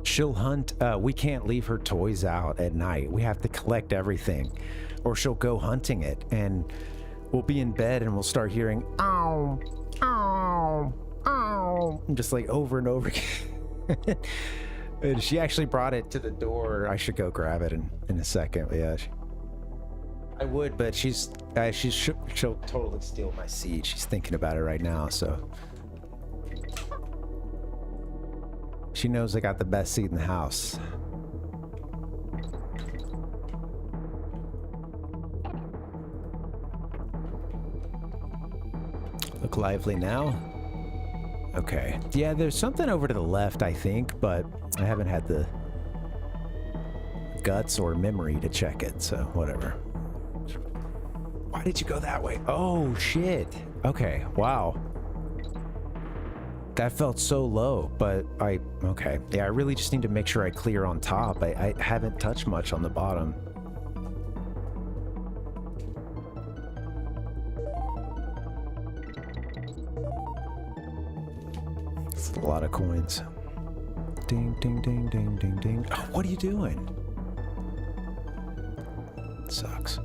She'll hunt. We can't leave her toys out at night. We have to collect everything, or she'll go hunting it, and we'll be in bed and we'll start hearing ow, ow, ow, just like over and over again. And she actually brought it to the door. I should go grab it in a second. But yeah, I would, but she'll totally steal my seat. She's thinking about it right now, so. She knows I got the best seat in the house. Look lively now. Okay. Yeah, there's something over to the left, I think, but I haven't had the guts or memory to check it, so whatever. Why did you go that way? Oh, shit. Okay, wow. That felt so low, but okay. Yeah, I really just need to make sure I clear on top. I haven't touched much on the bottom. It's a lot of coins. Ding, ding, ding, ding, ding, ding. Oh, what are you doing? Sucks.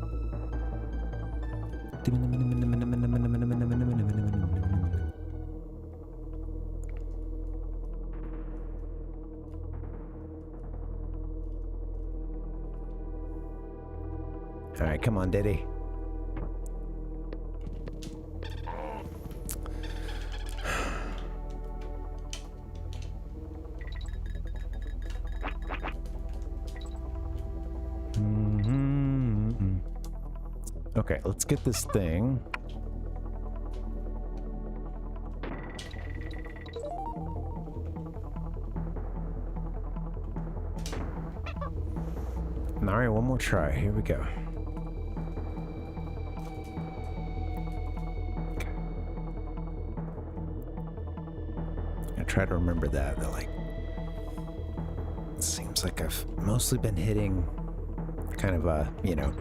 All right, come on, Diddy. Okay, let's get this thing. All right, one more try. Here we go. I try to remember that. Like, it seems like I've mostly been hitting kind of you know,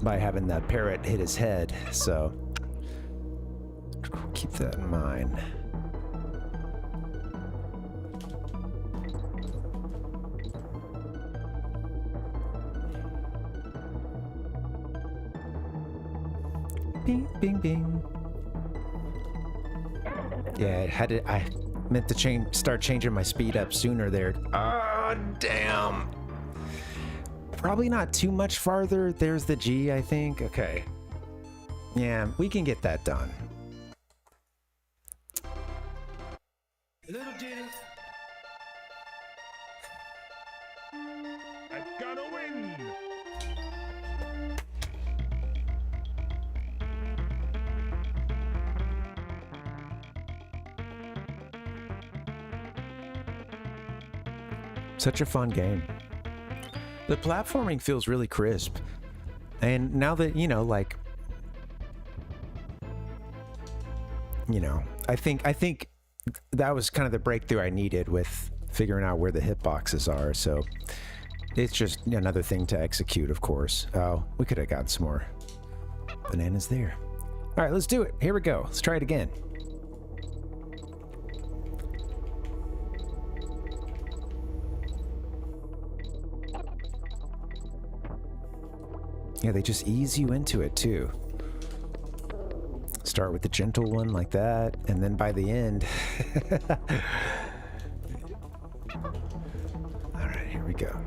by having that parrot hit his head, so keep that in mind. Bing, bing, bing. Yeah, I meant to start changing my speed up sooner there. Oh, damn. Probably not too much farther. There's the G, I think. Okay. Yeah, we can get that done. Little ditty. I gotta win. Such a fun game. The platforming feels really crisp. And now that, you know, like, you know, I think that was kind of the breakthrough I needed with figuring out where the hitboxes are. So it's just another thing to execute, of course. Oh, we could have gotten some more bananas there. All right, let's do it. Here we go. Let's try it again. Yeah, they just ease you into it too. Start with the gentle one like that, and then by the end... All right, here we go.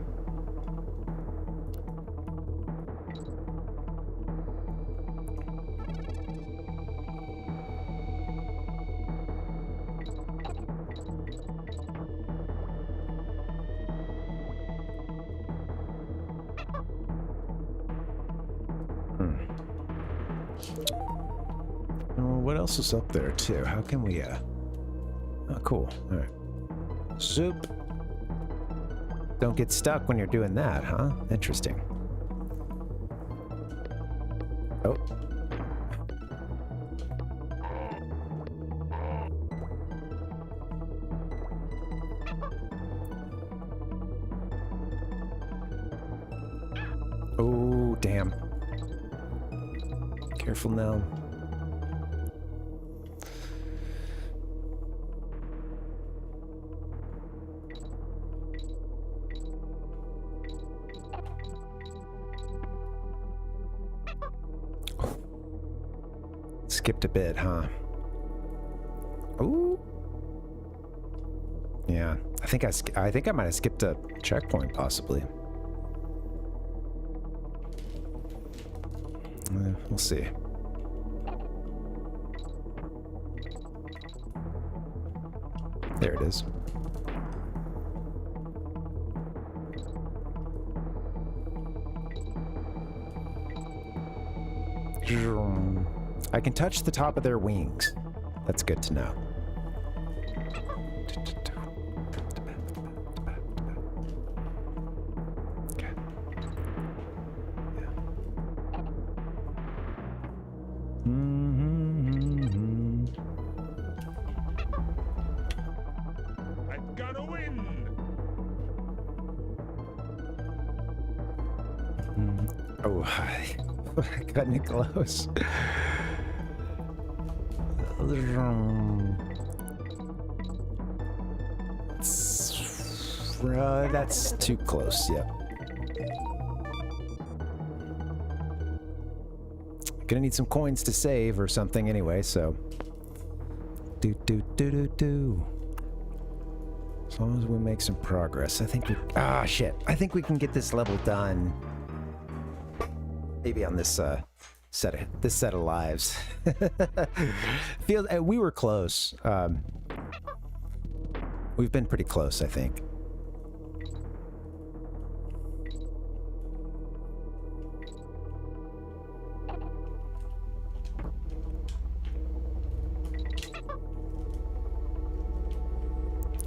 What else is up there too? How can we oh, cool. All right. Soup. Don't get stuck when you're doing that, huh? Interesting. Oh. Oh, damn. Careful now. Skipped a bit, huh? Ooh. Yeah, I think I might have skipped a checkpoint, possibly. We'll see. There it is. I can touch the top of their wings. That's good to know. Okay. Yeah. Cutting it close. That's too close, yep. Gonna need some coins to save or something anyway, so. Do. As long as we make some progress, I think we... Ah, shit. I think we can get this level done. Maybe on this set of lives. We were close. We've been pretty close, I think.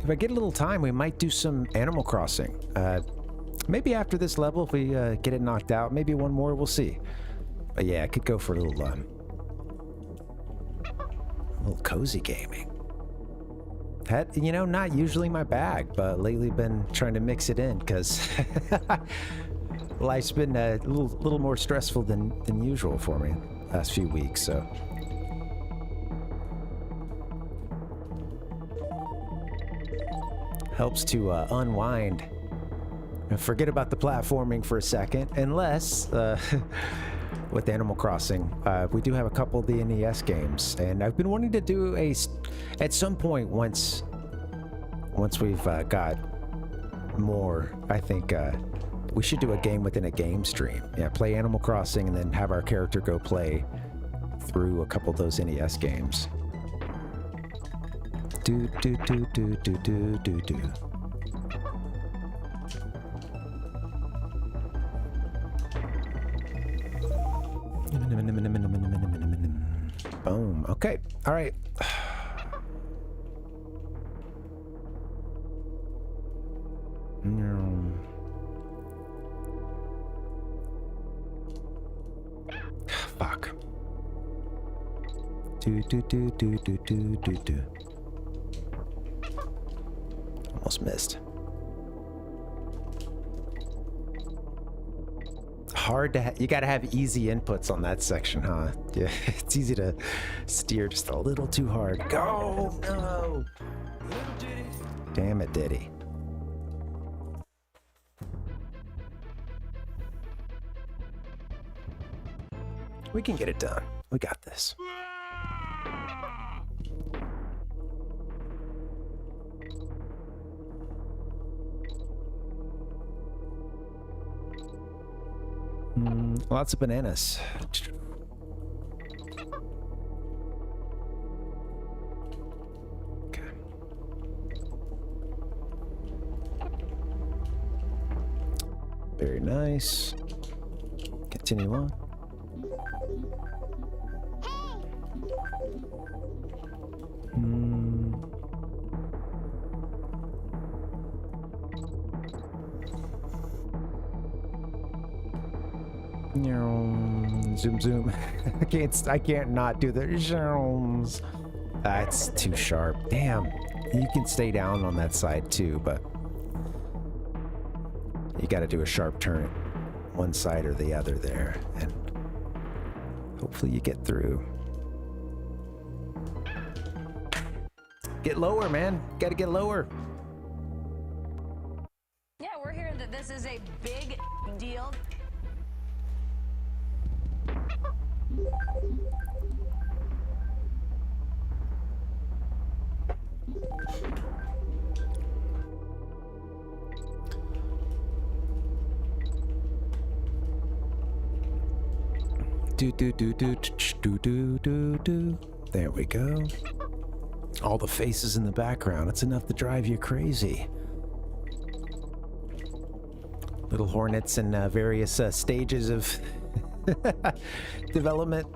If I get a little time, we might do some Animal Crossing. Maybe after this level, if we get it knocked out, maybe one more, we'll see. But yeah, I could go for a little cozy gaming. That, you know, not usually my bag, but lately been trying to mix it in because life's been a little more stressful than usual for me last few weeks, so. Helps to unwind and forget about the platforming for a second, unless with Animal Crossing, we do have a couple of the NES games, and I've been wanting to do at some point once we've got more, I think we should do a game within a game stream. Yeah, play Animal Crossing and then have our character go play through a couple of those NES games. Do. Boom. Okay. All right. Fuck. Do. Almost missed. Hard to you gotta have easy inputs on that section, huh? Yeah, it's easy to steer just a little too hard. Go! No! Damn it, Diddy. We can get it done. We got this. Lots of bananas. Okay. Very nice. Continue on. Zoom. I can't not do the zooms. That's too sharp. Damn. You can stay down on that side too, but you got to do a sharp turn one side or the other there, and hopefully you get through. Get lower, man. Got to get lower. Yeah, we're hearing that this is a big deal. Do. There we go. All the faces in the background. It's enough to drive you crazy. Little hornets in various stages of development.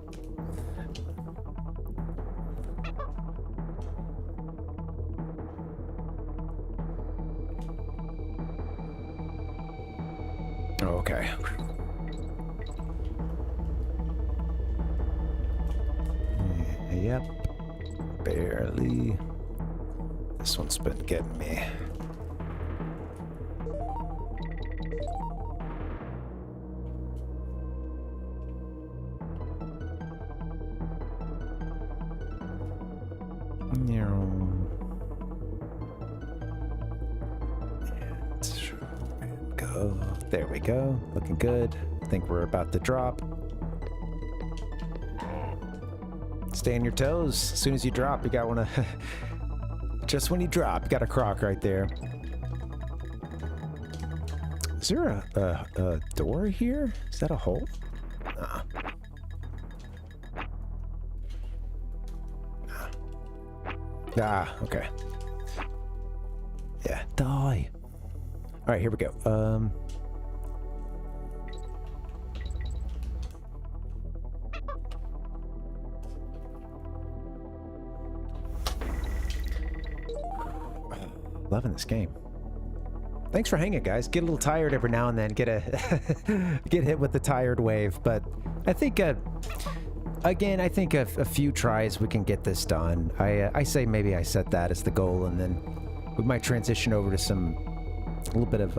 Okay. Yep. Barely. This one's been getting me. Go. There we go. Looking good. I think we're about to drop. Stay on your toes. As soon as you drop, you got one to... Just when you drop, you got a croc right there. Is there a door here? Is that a hole? Nah. Ah, okay. Yeah, die. All right, here we go. Loving this game. Thanks for hanging, guys. Get a little tired every now and then. Get hit with the tired wave, but I think again, I think a few tries we can get this done. I say maybe I set that as the goal, and then we might transition over to a little bit of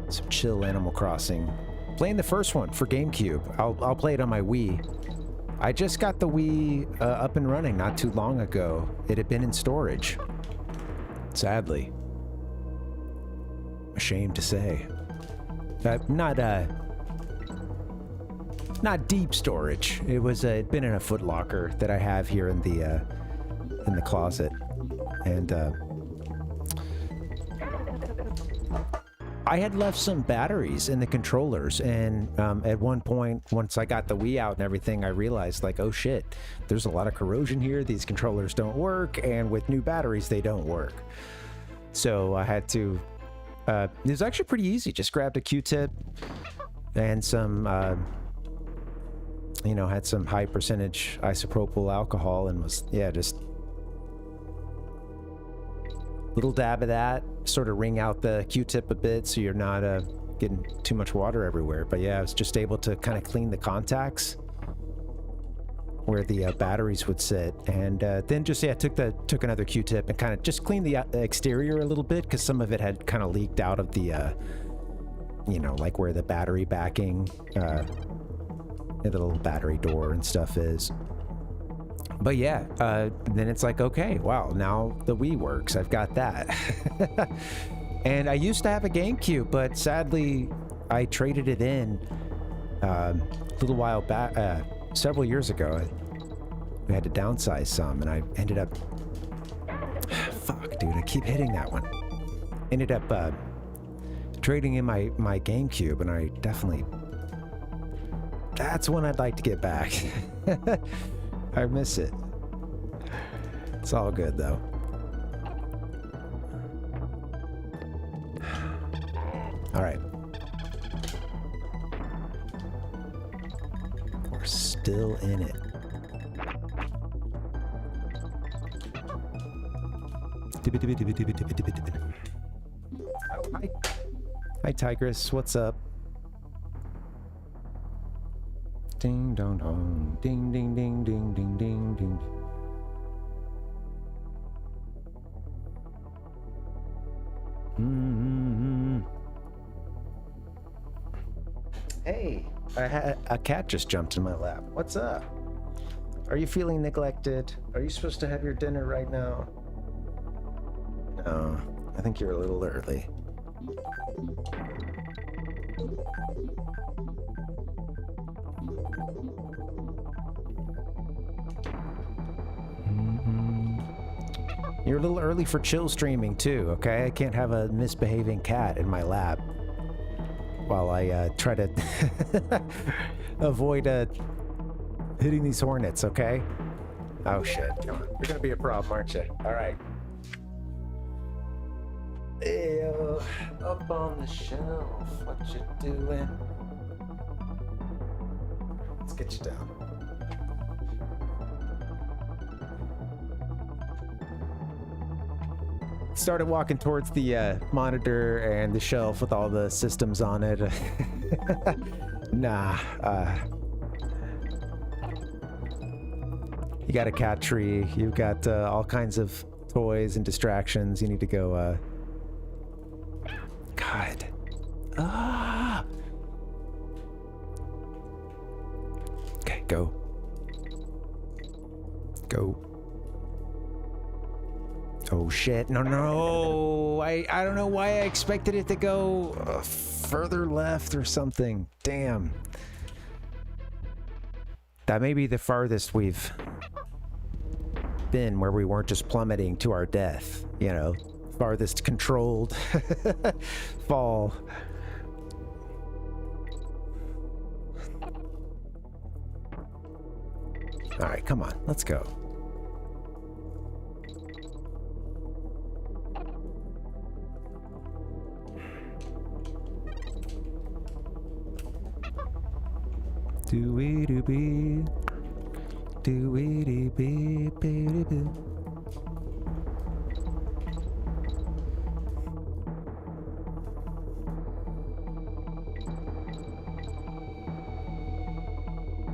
some chill Animal Crossing. Playing the first one for GameCube. I'll play it on my Wii. I just got the Wii up and running not too long ago. It had been in storage. Sadly. Ashamed to say. Not deep storage. It was it'd been in a Foot Locker that I have here in the closet. And I had left some batteries in the controllers, and at one point, once I got the Wii out and everything, I realized, like, oh shit, there's a lot of corrosion here. These controllers don't work, and with new batteries, they don't work. So I had to... it was actually pretty easy. Just grabbed a Q-tip and some, had some high percentage isopropyl alcohol, and was, just little dab of that, sort of wring out the Q-tip a bit so you're not getting too much water everywhere. But yeah, I was just able to kind of clean the contacts where the batteries would sit, and then just took another Q-tip and kind of just cleaned the exterior a little bit, because some of it had kind of leaked out of the like where the battery backing the little battery door and stuff is. But yeah, then it's like, okay, wow, now the Wii works. I've got that. And I used to have a GameCube, but sadly, I traded it in a little while back, several years ago. We had to downsize some, and I ended up... Fuck, dude, I keep hitting that one. Ended up trading in my GameCube, and I definitely... That's one I'd like to get back. I miss it. It's all good, though. All right. We're still in it. Oh, hi, Tigress. What's up? Ding dong dong, ding ding ding ding ding ding ding. Hey, a cat just jumped in my lap. What's up? Are you feeling neglected? Are you supposed to have your dinner right now? No, I think you're a little early. You're a little early for chill streaming too, okay? I can't have a misbehaving cat in my lap while I try to avoid hitting these hornets, okay? Oh shit, come on. You're gonna be a problem, aren't you? Alright. Ew, up on the shelf, what you doing? Let's get you down. Started walking towards the monitor and the shelf with all the systems on it. Nah. You got a cat tree. You've got all kinds of toys and distractions. You need to go... God. Ah! Okay, go. Go. Oh shit, no. I don't know why I expected it to go further left or something. Damn. That may be the farthest we've been where we weren't just plummeting to our death, you know, farthest controlled fall. All right, come on, let's go. Do-wee-doo-bee. Do-wee-doo-bee-bee-doo-bee.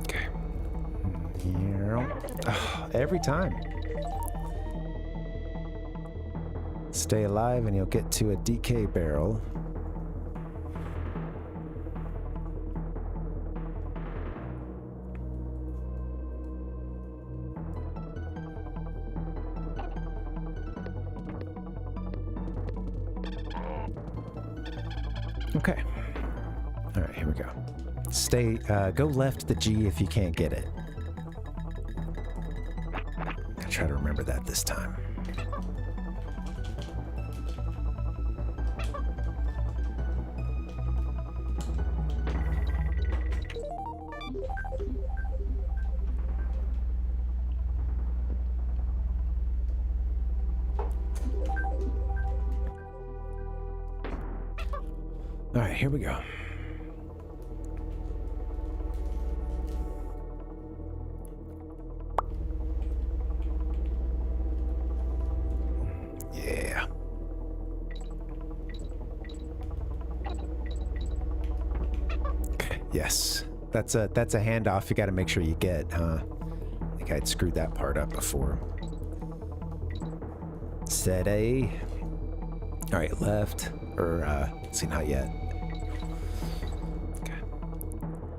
Okay. Oh, every time. Stay alive and you'll get to a DK barrel. Okay. All right, here we go. Go left the G if you can't get it. I'll try to remember that this time. All right, here we go. Yeah. Okay, yes. That's a handoff you got to make sure you get, huh? I think I'd screwed that part up before. Set A. All right, left. Or, let's see, not yet. Okay.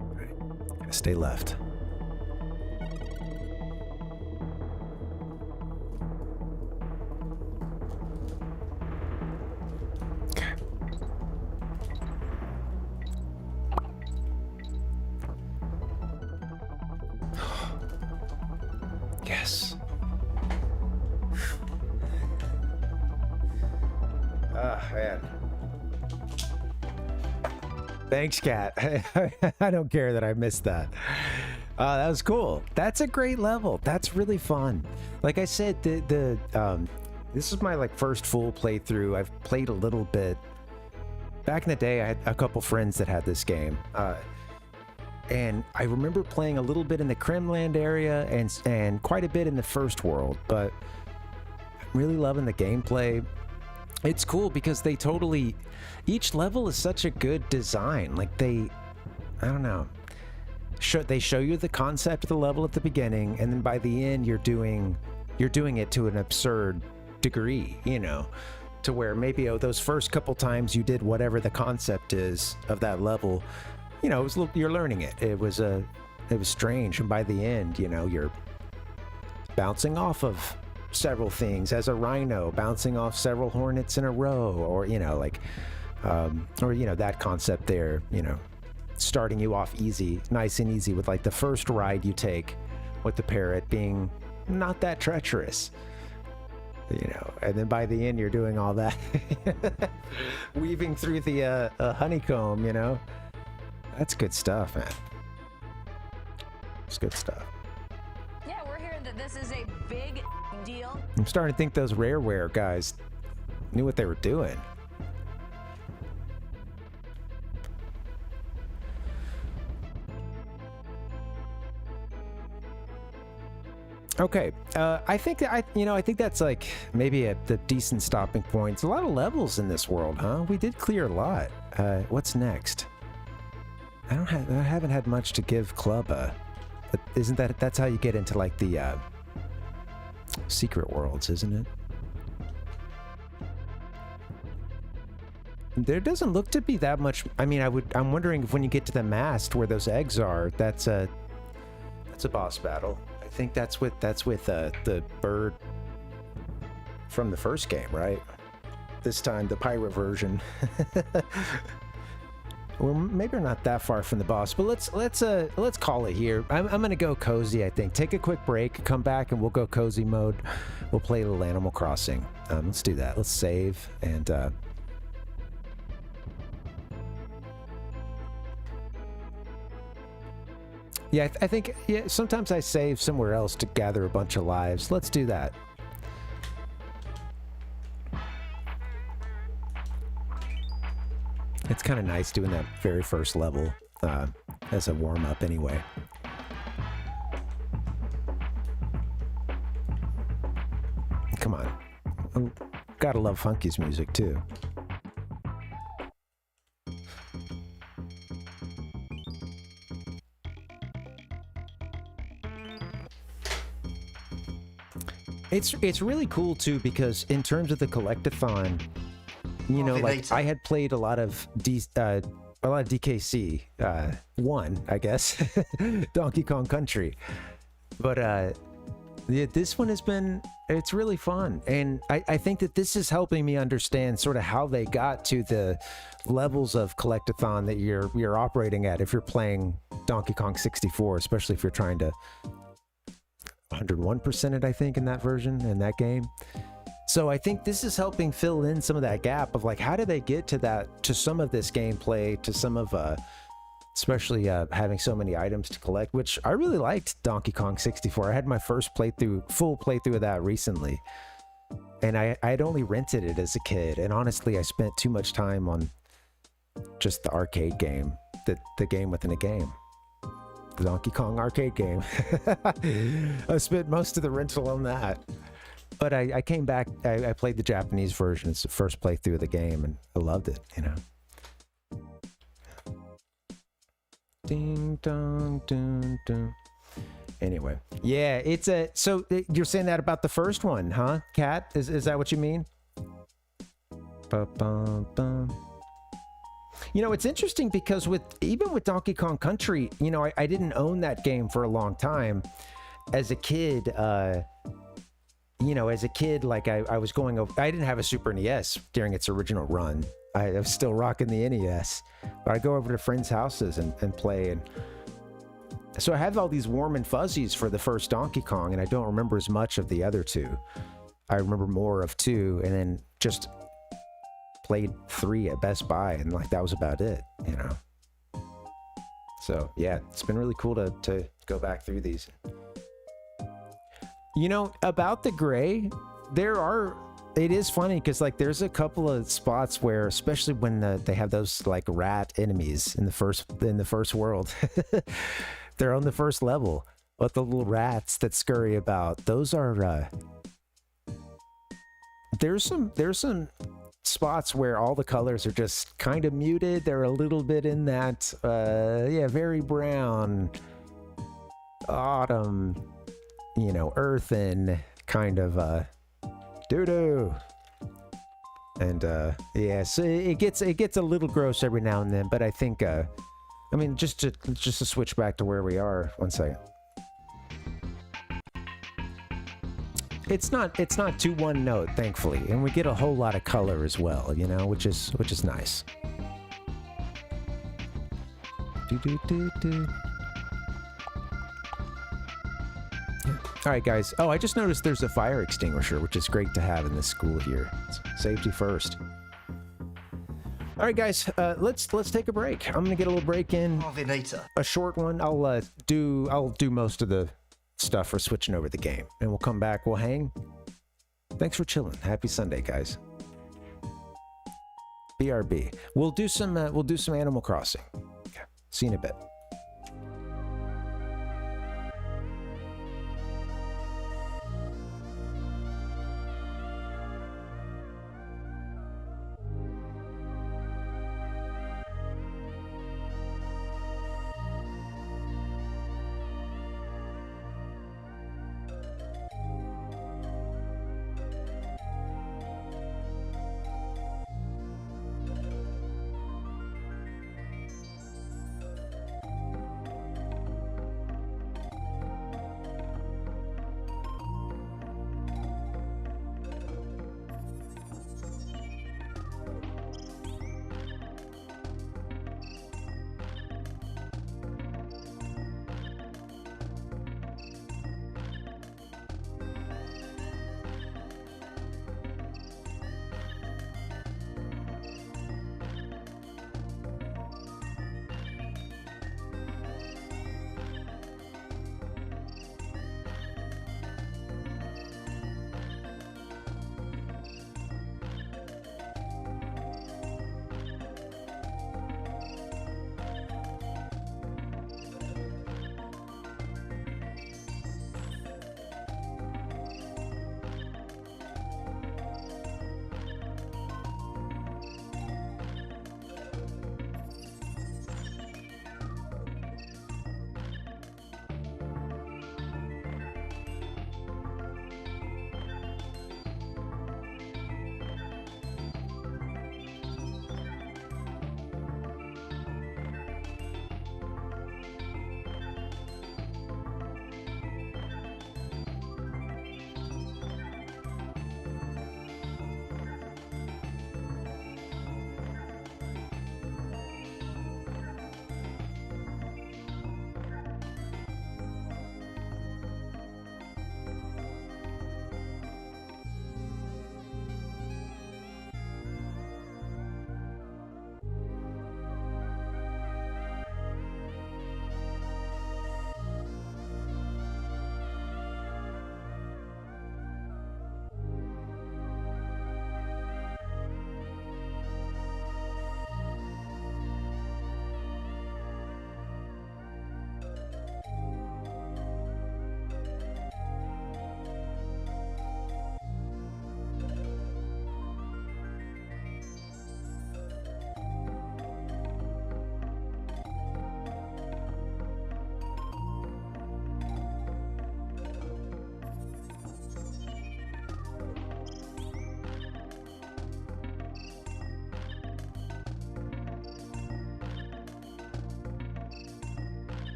All right. Stay left. Okay. Yes. Ah, man. Thanks, Kat. I don't care that I missed that. That was cool. That's a great level. That's really fun. Like I said, this is my first full playthrough. I've played a little bit. Back in the day, I had a couple friends that had this game. And I remember playing a little bit in the Kremland area and quite a bit in the First World, but I'm really loving the gameplay. It's cool because they totally, each level is such a good design. Like I don't know, they show you the concept of the level at the beginning, and then by the end you're doing it to an absurd degree, you know, to where maybe those first couple times you did whatever the concept is of that level, you know, you're learning it. It was strange, and by the end, you know, you're bouncing off of several things as a rhino, bouncing off several hornets in a row, or you know, or you know, that concept there, you know, starting you off nice and easy with the first ride you take with the parrot being not that treacherous, you know, and then by the end you're doing all that weaving through the honeycomb, you know. That's good stuff, man. It's good stuff. Yeah, we're hearing that this is a big deal. I'm starting to think those Rareware guys knew what they were doing. Okay, I think that's maybe the decent stopping point. It's a lot of levels in this world, huh? We did clear a lot. What's next? I haven't had much to give Clubba. But that's how you get into the secret worlds, isn't it? There doesn't look to be that much. I mean, I'm wondering if when you get to the mast where those eggs are, that's a boss battle, I think that's with the bird from the first game, right? This time the pirate version. Well, maybe we're not that far from the boss, but let's call it here. I'm gonna go cozy. I think take a quick break, come back, and we'll go cozy mode. We'll play a little Animal Crossing. Let's do that. Let's save and. Yeah, I think sometimes I save somewhere else to gather a bunch of lives. Let's do that. It's kind of nice doing that very first level as a warm-up anyway. Come on. Gotta love Funky's music too. It's really cool too, because in terms of the collectathon, you know, like I had played a lot of DKC 1, I guess, Donkey Kong Country, but yeah, this one it's really fun, and I think that this is helping me understand sort of how they got to the levels of collectathon that you're operating at if you're playing Donkey Kong 64, especially if you're trying to 101% it, I think, in that version, in that game. So I think this is helping fill in some of that gap of like, how do they get to some of this gameplay, to some of especially having so many items to collect, which I really liked Donkey Kong 64. I had my first full playthrough of that recently, and I had only rented it as a kid, and honestly I spent too much time on just the arcade game, the game within a game. The Donkey Kong arcade game. I spent most of the rental on that. But I came back, I played the Japanese version. It's the first playthrough of the game, and I loved it, you know. Ding dong dun dun. Anyway, yeah, so you're saying that about the first one, huh, Kat? Is that what you mean? Ba-bum-bum. You know, it's interesting because even with Donkey Kong Country, you know, I didn't own that game for a long time. As a kid, you know, like I was going over, I didn't have a Super NES during its original run. I was still rocking the NES, but I'd go over to friends' houses and play. And so I have all these warm and fuzzies for the first Donkey Kong, and I don't remember as much of the other two. I remember more of 2, and then just played 3 at Best Buy, and like that was about it, you know. So yeah, it's been really cool to go back through these. You know, about the gray, it is funny because like there's a couple of spots where, especially when they have those like rat enemies in the first world, they're on the first level, but the little rats that scurry about, those are there's some spots where all the colors are just kind of muted. They're a little bit in that very brown, autumn, you know, earthen kind of doo-doo. And yeah, so it gets a little gross every now and then, but I think I mean, just to switch back to where we are, 1 second. It's not too one note, thankfully, and we get a whole lot of color as well, you know, which is nice. All right, guys. Oh, I just noticed there's a fire extinguisher, which is great to have in this school here. It's safety first. All right, guys. Let's take a break. I'm gonna get a little break in. Parvinator. A short one. I'll do most of the stuff for switching over the game, and we'll come back. We'll hang. Thanks for chilling. Happy Sunday, guys. BRB. We'll do some Animal Crossing. Okay. See you in a bit.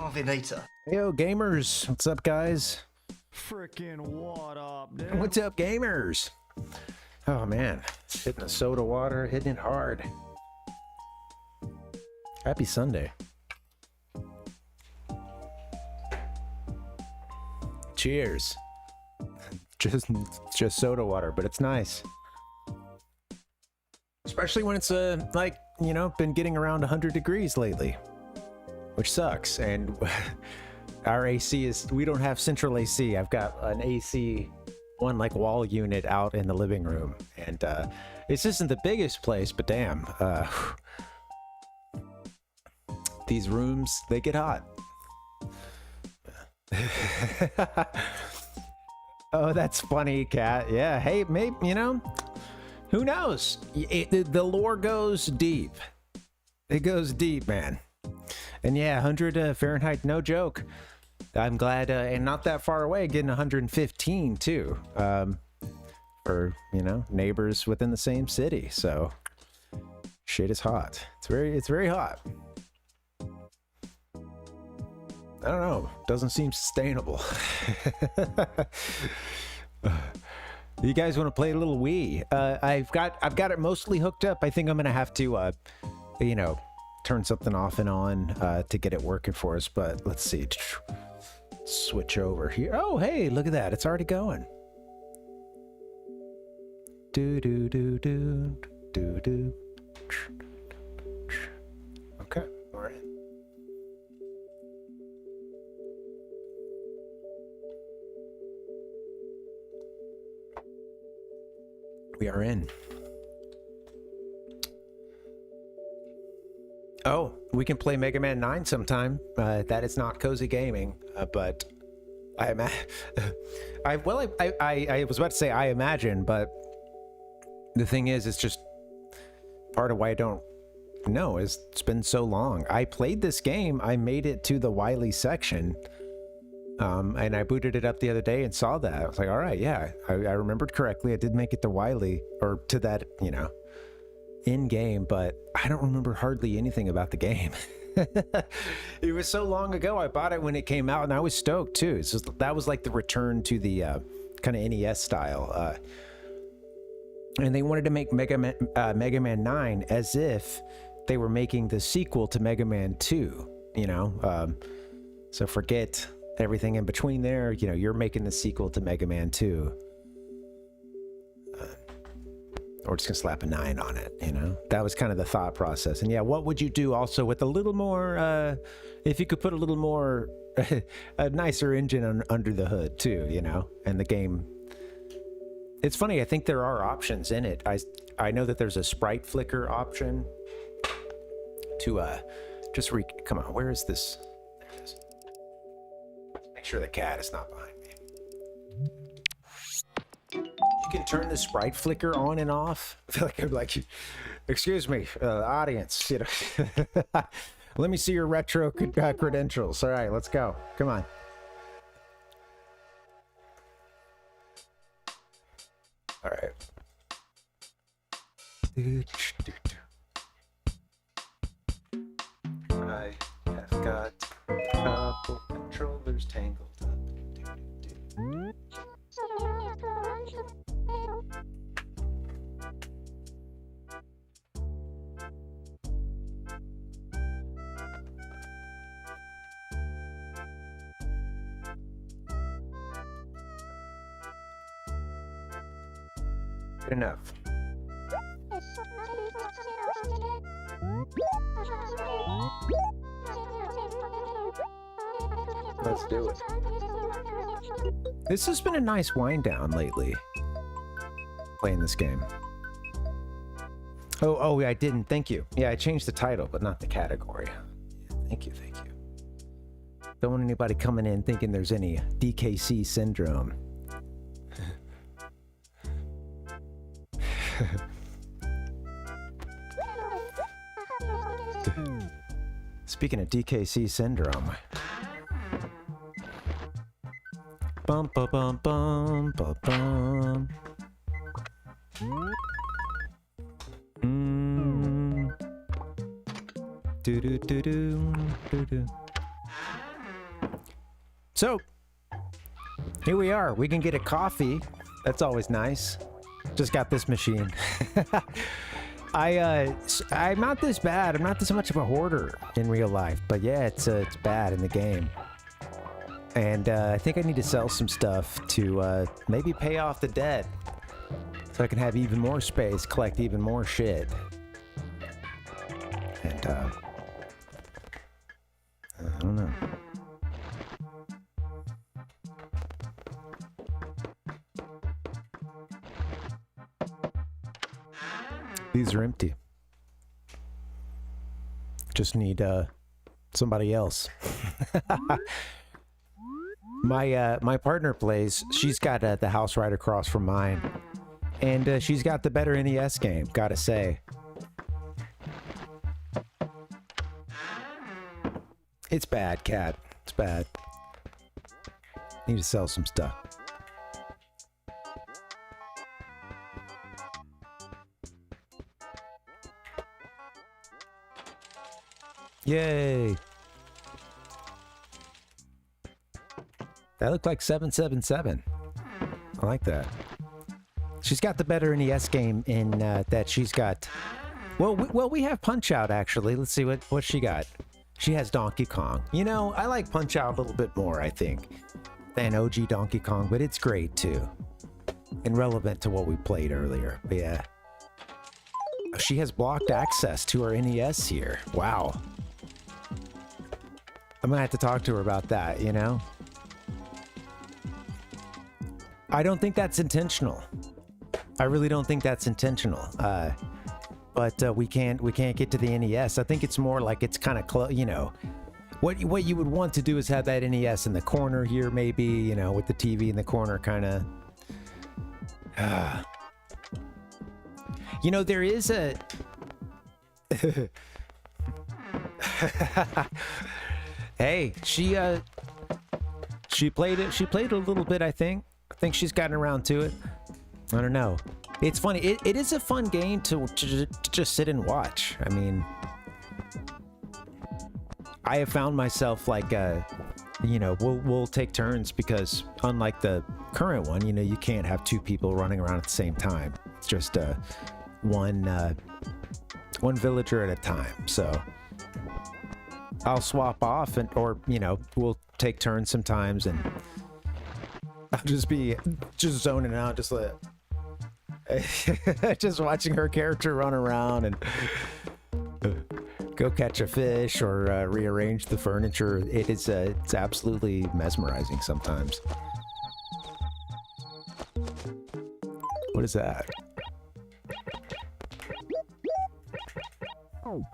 Parvinator. Yo, gamers. What's up, guys? Frickin' what up, dude? What's up, gamers? Oh, man. Hitting the soda water, hitting it hard. Happy Sunday. Cheers. Just soda water, but it's nice. Especially when it's like, you know, been getting around 100 degrees lately, which sucks. And our AC is, we don't have central AC. I've got an AC, one like wall unit out in the living room, and this isn't the biggest place, but damn, these rooms, they get hot. Oh, that's funny, Kat. Yeah, hey, maybe, you know, who knows? The lore goes deep. It goes deep, man. And yeah, 100 Fahrenheit, no joke. I'm glad, and not that far away, getting 115 too. For, you know, neighbors within the same city. So shit is hot. It's very hot. I don't know. Doesn't seem sustainable. You guys want to play a little Wii? I've got it mostly hooked up. I think I'm gonna have to, you know, turn something off and on to get it working for us. But let's see. Switch over here. Oh, hey, look at that. It's already going. Do do do do do do. Okay, we're in. We are in. Oh, we can play Mega Man 9 sometime. That is not cozy gaming, but I was about to say I imagine, but the thing is, it's just part of why I don't know is it's been so long. I played this game. I made it to the Wily section. And I booted it up the other day and saw that. I was like, all right, yeah, I remembered correctly. I did make it to Wily, or to that, you know, in game, but I don't remember hardly anything about the game. It was so long ago. I bought it when it came out, and I was stoked too. So that was like the return to the kind of NES style. And they wanted to make Mega Man 9 as if they were making the sequel to Mega Man 2, you know? So forget everything in between there. You know, you're making the sequel to Mega Man 2. Or just gonna slap a 9 on it, you know? That was kind of the thought process. And yeah, what would you do also with a little more, if you could put a little more, a nicer engine under the hood too, you know? And the game, it's funny, I think there are options in it. I know that there's a sprite flicker option to come on, where is this? There it is. Make sure the cat is not behind me. You can turn the sprite flicker on and off. I feel like I'm like, excuse me, audience, you know. Let me see your retro credentials. All right, let's go. Come on. All right. I have got a couple controllers tangled up. Good enough. Let's do it. This has been a nice wind down lately, playing this game. Oh, I didn't. Thank you. Yeah, I changed the title, but not the category. Thank you. Don't want anybody coming in thinking there's any DKC syndrome. Speaking of DKC syndrome. Bum ba bum bum ba bum. Do do do do do do. So, here we are. We can get a coffee. That's always nice. Just got this machine. I'm not this bad. I'm not this much of a hoarder in real life, but yeah, it's bad in the game. And I think I need to sell some stuff to maybe pay off the debt, so I can have even more space, collect even more shit. And I don't know. These are empty. Just need somebody else. My partner plays. She's got the house right across from mine, and she's got the better NES game. Gotta say, it's bad, cat. It's bad. Need to sell some stuff. Yay! That looked like 777. I like that. She's got the better NES game in that she's got... Well, we have Punch-Out, actually. Let's see what she got. She has Donkey Kong. You know, I like Punch-Out a little bit more, I think, than OG Donkey Kong, but it's great, too. And relevant to what we played earlier. But yeah. She has blocked access to her NES here. Wow. I'm gonna have to talk to her about that, you know? I don't think that's intentional. I really don't think that's intentional. But we can't get to the NES. I think it's more like it's kind of close, you know. What you would want to do is have that NES in the corner here, maybe, you know, with the TV in the corner, kind of. You know, there is a... Hey, she played it. She played a little bit, I think. I think she's gotten around to it. I don't know. It's funny. It is a fun game to just sit and watch. I mean, I have found myself like, you know, we'll take turns because unlike the current one, you know, you can't have two people running around at the same time. It's just one villager at a time. So I'll swap off or, you know, we'll take turns sometimes and I'll just be zoning out, just like just watching her character run around and go catch a fish or rearrange the furniture. It's absolutely mesmerizing sometimes. What is that? Oh.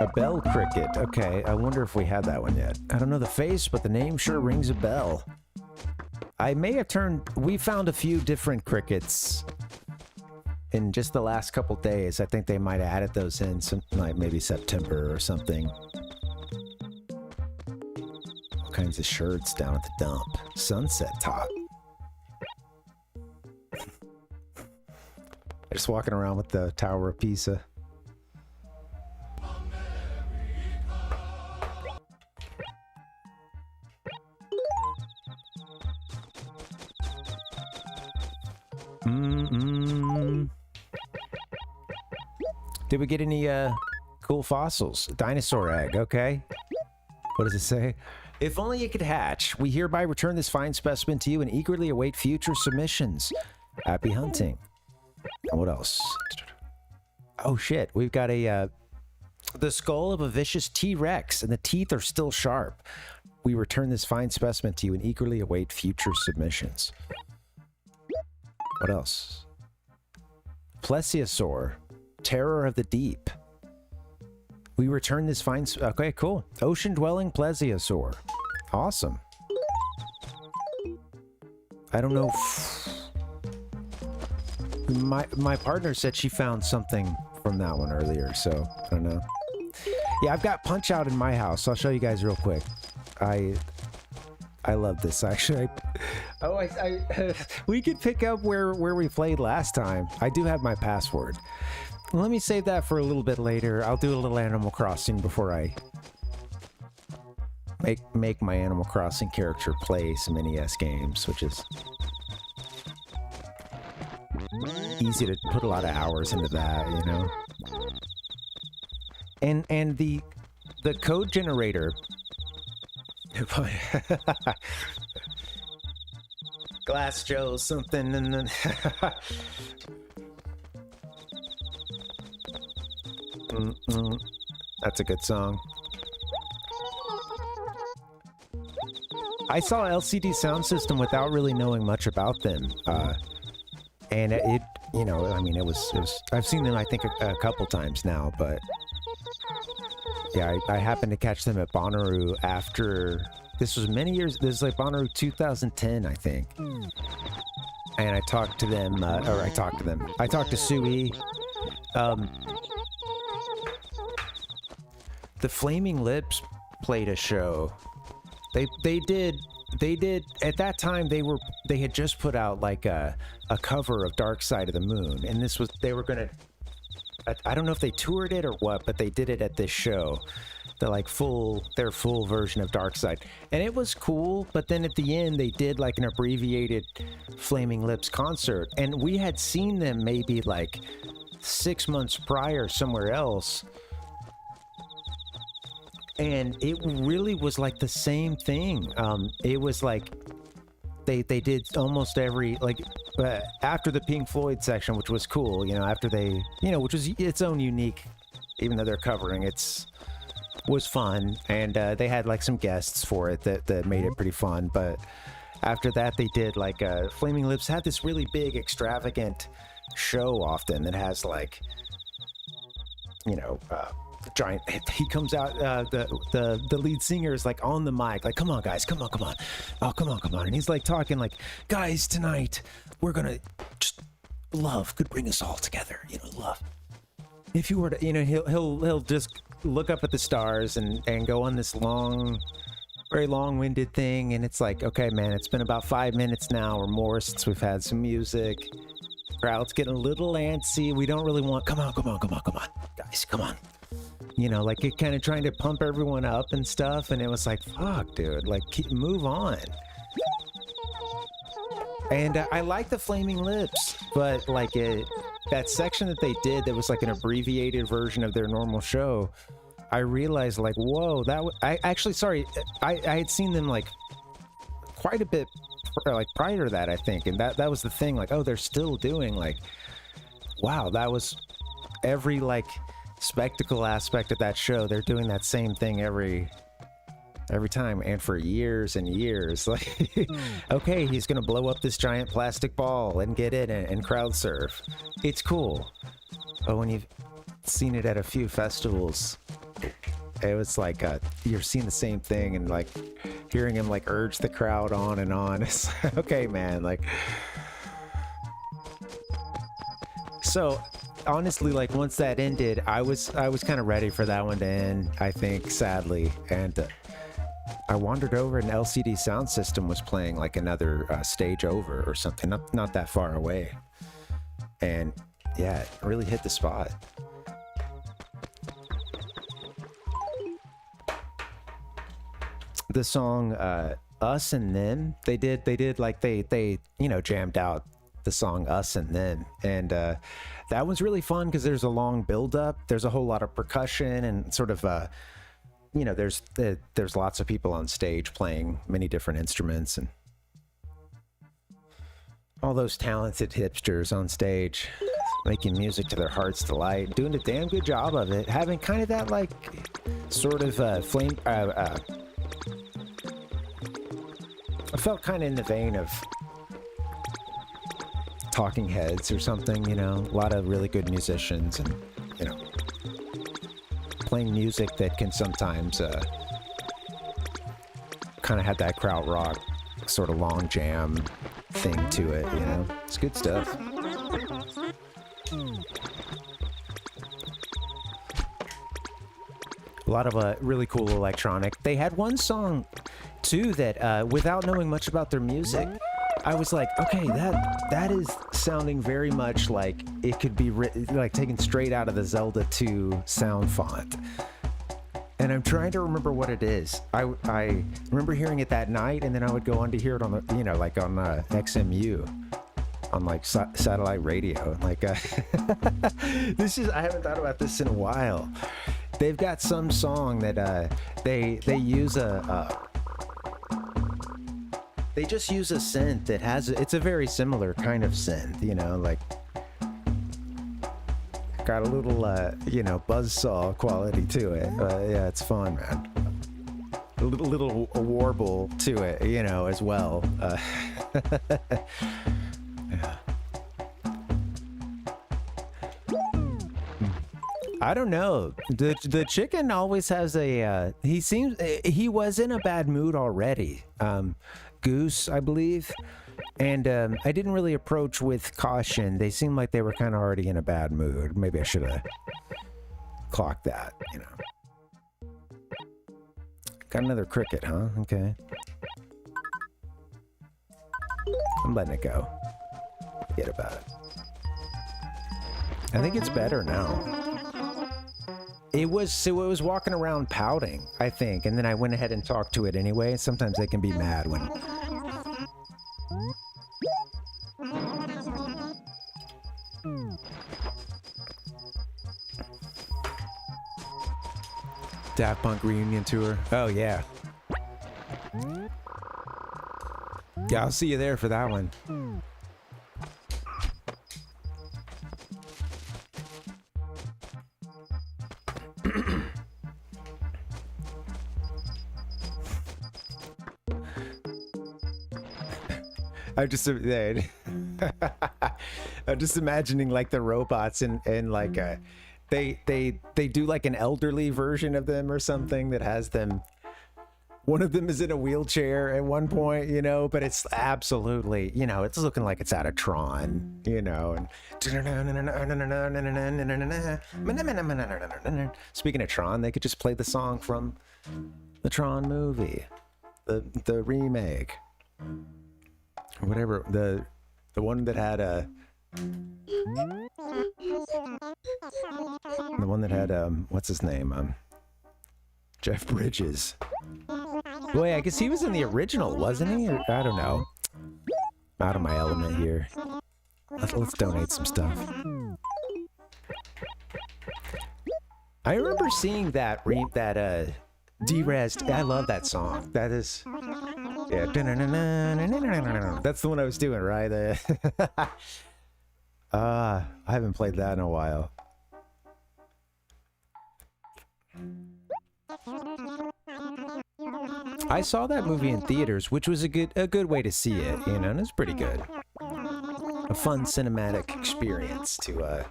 A bell cricket. Okay, I wonder if we had that one yet. I don't know the face, but the name sure rings a bell. I may have we found a few different crickets in just the last couple days. I think they might have added those in some, like maybe September or something. All kinds of shirts down at the dump. Sunset top. Just walking around with the Tower of Pisa. Did we get any cool fossils? Dinosaur egg, okay. What does it say? If only you could hatch. We hereby return this fine specimen to you and eagerly await future submissions. Happy hunting. And what else? Oh shit, we've got the skull of a vicious T-Rex and the teeth are still sharp. We return this fine specimen to you and eagerly await future submissions. What else? Plesiosaur. Terror of the deep. We return this fine... Okay, cool. Ocean-dwelling plesiosaur. Awesome. I don't know... My partner said she found something from that one earlier, so I don't know. Yeah, I've got Punch-Out in my house. I'll show you guys real quick. I love this, actually. We could pick up where we played last time. I do have my password. let me save that for a little bit later. I'll do a little Animal Crossing before I make my Animal Crossing character play some NES games, which is easy to put a lot of hours into that, you know. And the code generator. Glass Joe something and then That's a good song. I saw LCD Sound System without really knowing much about them, and it, you know, I mean, it was. I've seen them, I think, a couple times now, but yeah, I happened to catch them at Bonnaroo after. This was many years. This is like Bonnaroo 2010, I think. And I talked to them, I talked to Sui. The Flaming Lips played a show. They did at that time. They had just put out like a cover of Dark Side of the Moon, and this was, they were gonna, I don't know if they toured it or what, but they did it at this show. Their full version of Dark Side, and it was cool. But then at the end, they did like an abbreviated Flaming Lips concert, and we had seen them maybe like 6 months prior somewhere else, and it really was like the same thing. It was like they did almost every, like, after the Pink Floyd section, which was cool, you know, after they, you know, which was its own unique, even though they're covering, was fun, and they had like some guests for it that made it pretty fun. But after that, they did like Flaming Lips had this really big extravagant show often that has like, you know, giant, he comes out, the lead singer is like on the mic, like, come on guys, come on, oh come on, and he's like talking like, guys, tonight we're gonna just, love could bring us all together, you know, love. If you were to, you know, he'll just look up at the stars and go on this long, very long-winded thing, and it's like, okay, man, it's been about 5 minutes now or more since we've had some music. Crowd's getting a little antsy. We don't really want, come on, guys, come on. You know, like, it kind of trying to pump everyone up and stuff, and it was like, fuck, dude, like, move on. And I like the Flaming Lips, but like that section that they did that was like an abbreviated version of their normal show, I realized like, whoa, I had seen them like quite a bit like prior to that, I think, and that was the thing, like, oh, they're still doing, like, wow, that was every like spectacle aspect of that show. They're doing that same thing every time, and for years and years. Like, okay, he's gonna blow up this giant plastic ball and get in and crowd surf. It's cool. But when you've seen it at a few festivals, it was like you're seeing the same thing, and like hearing him like urge the crowd on and on. It's like, okay, man, like. So honestly, like, once that ended, I was kind of ready for that one to end, I think, sadly, and I wandered over and LCD Sound System was playing like another stage over or something, not that far away. And yeah, it really hit the spot. The song Us and Them, they did like they you know, jammed out the song Us and Them, and that was really fun because there's a long build up, there's a whole lot of percussion and sort of you know, there's lots of people on stage playing many different instruments, and all those talented hipsters on stage making music to their heart's delight, doing a damn good job of it, having kind of that like sort of flame. I felt kind of in the vein of Talking Heads or something, you know, a lot of really good musicians, and you know, playing music that can sometimes kind of have that kraut rock sort of long jam thing to it, you know. It's good stuff. A lot of really cool electronic. They had one song too that without knowing much about their music, I was like, okay, that is sounding very much like it could be like taken straight out of the Zelda 2 sound font. And I'm trying to remember what it is. I remember hearing it that night, and then I would go on to hear it on the, like on XMU, on like satellite radio. Like, this is, I haven't thought about this in a while. They've got some song that they use they just use a synth that has, it's a very similar kind of synth, like got a little, buzzsaw quality to it. Yeah, it's fun, man. A little warble to it, as well. Yeah. I don't know. The chicken always has a, he was in a bad mood already. Goose, I believe. And I didn't really approach with caution. They seemed like they were kind of already in a bad mood. Maybe I should have clocked that, Got another cricket, huh? Okay. I'm letting it go. Forget about it. I think it's better now. It was walking around pouting, I think, and then I went ahead and talked to it anyway. Sometimes they can be mad when... Daft Punk reunion tour. Oh, yeah. Yeah, I'll see you there for that one. I'm just I'm just imagining like the robots and like they do like an elderly version of them or something that has them. One of them is in a wheelchair at one point, but it's absolutely, it's looking like it's out of Tron, and speaking of Tron, they could just play the song from the Tron movie, the remake, or whatever, the one that had what's his name, Jeff Bridges. Boy, I guess he was in the original, wasn't he? Or, I don't know. I'm out of my element here. Let's donate some stuff. I remember seeing that D-Res. I love that song. That is, yeah. That's the one I was doing, right? I haven't played that in a while. I saw that movie in theaters, which was a good way to see it, and it's pretty good. A fun cinematic experience to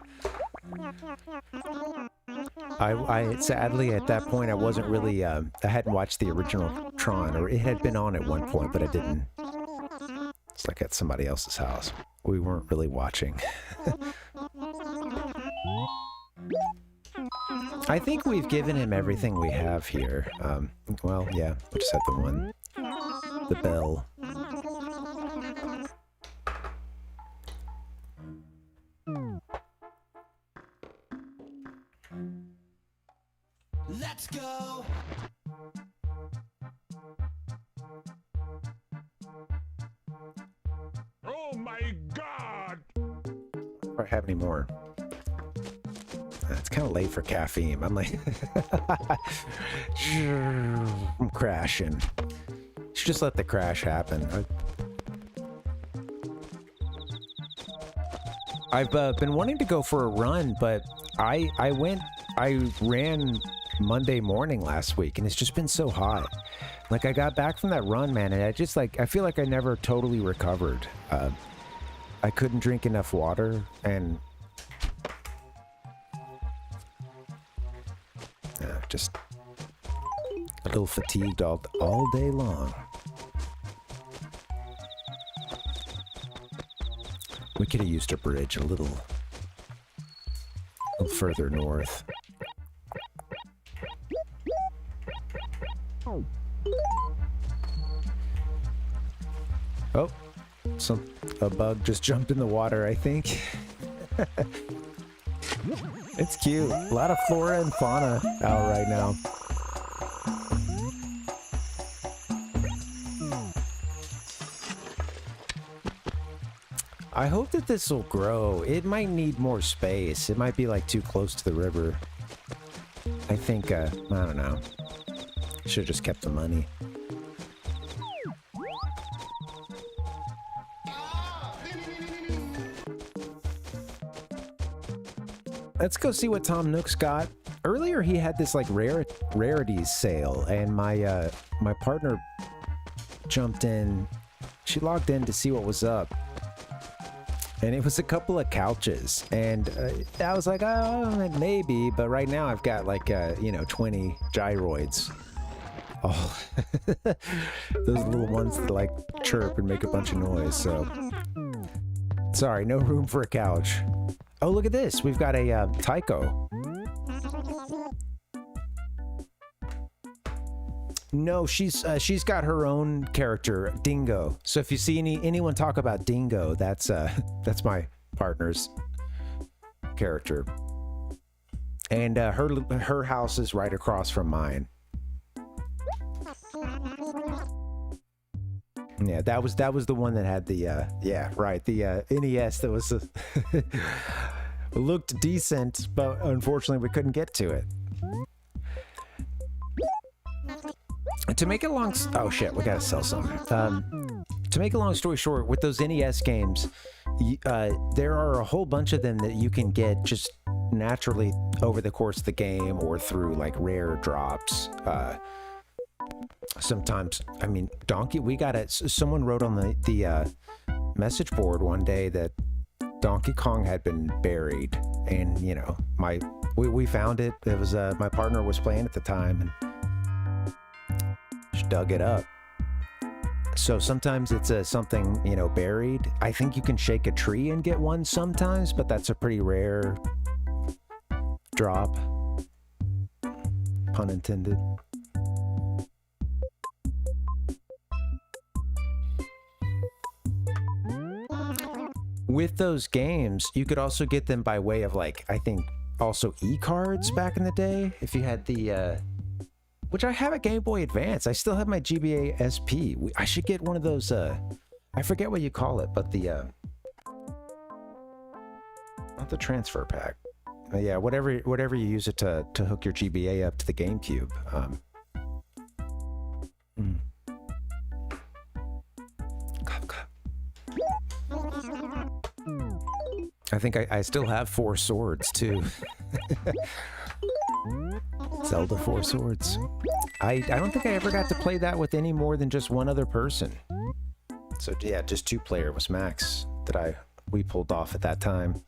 I sadly at that point I wasn't really I hadn't watched the original Tron, or it had been on at one point, but I didn't. It's like at somebody else's house. We weren't really watching. I think we've given him everything we have here. Well, yeah, we just had the one. The bell. Let's go! Oh my God! I don't have any more. It's kind of late for caffeine. I'm like, I'm crashing. Should just let the crash happen. I've been wanting to go for a run, but I ran Monday morning last week, and it's just been so hot. Like, I got back from that run, man, and I feel like I never totally recovered. I couldn't drink enough water, and just a little fatigued all day long. We could have used a bridge a little further north. Oh, A bug just jumped in the water, I think. It's cute. A lot of flora and fauna out right now. I hope that this will grow. It might need more space. It might be like too close to the river. I think, I don't know. Should have just kept the money. Let's go see what Tom Nook's got. Earlier he had this like rarities sale, and my my partner jumped in. She logged in to see what was up. And it was a couple of couches, and I was like, oh, maybe, but right now I've got like, 20 gyroids. Oh, those little ones that like chirp and make a bunch of noise, so. Sorry, no room for a couch. Oh, look at this. We've got a Tycho. No, she's got her own character, Dingo. So if you see anyone talk about Dingo, that's my partner's character. And her house is right across from mine. Yeah, that was the one that had the the NES that was looked decent, but unfortunately we couldn't get to it. To make it a long... Oh, shit. We gotta sell some. To make a long story short, with those NES games, there are a whole bunch of them that you can get just naturally over the course of the game or through, like, rare drops. Sometimes, I mean, we got it. Someone wrote on the message board one day that Donkey Kong had been buried. And, we found it. It was, my partner was playing at the time, and dug it up. So sometimes it's something, buried. I think you can shake a tree and get one sometimes, but that's a pretty rare drop. Pun intended. With those games, you could also get them by way of, like, I think also e-cards back in the day. If you had the which I have a Game Boy Advance. I still have my GBA SP. I should get one of those, I forget what you call it, but the, not the transfer pack. Yeah, whatever you use it to hook your GBA up to the GameCube. I think I still have 4 swords, too. Zelda 4 Swords. I don't think I ever got to play that with any more than just one other person. So yeah, just 2-player was max that we pulled off at that time.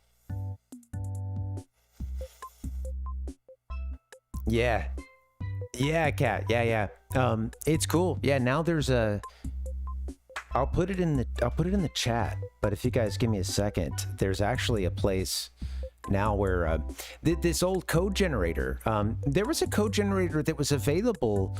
Yeah. Yeah, Cat. Yeah. It's cool. Yeah, now there's I'll put it in the chat, but if you guys give me a second, there's actually a place now where this old code generator, there was a code generator that was available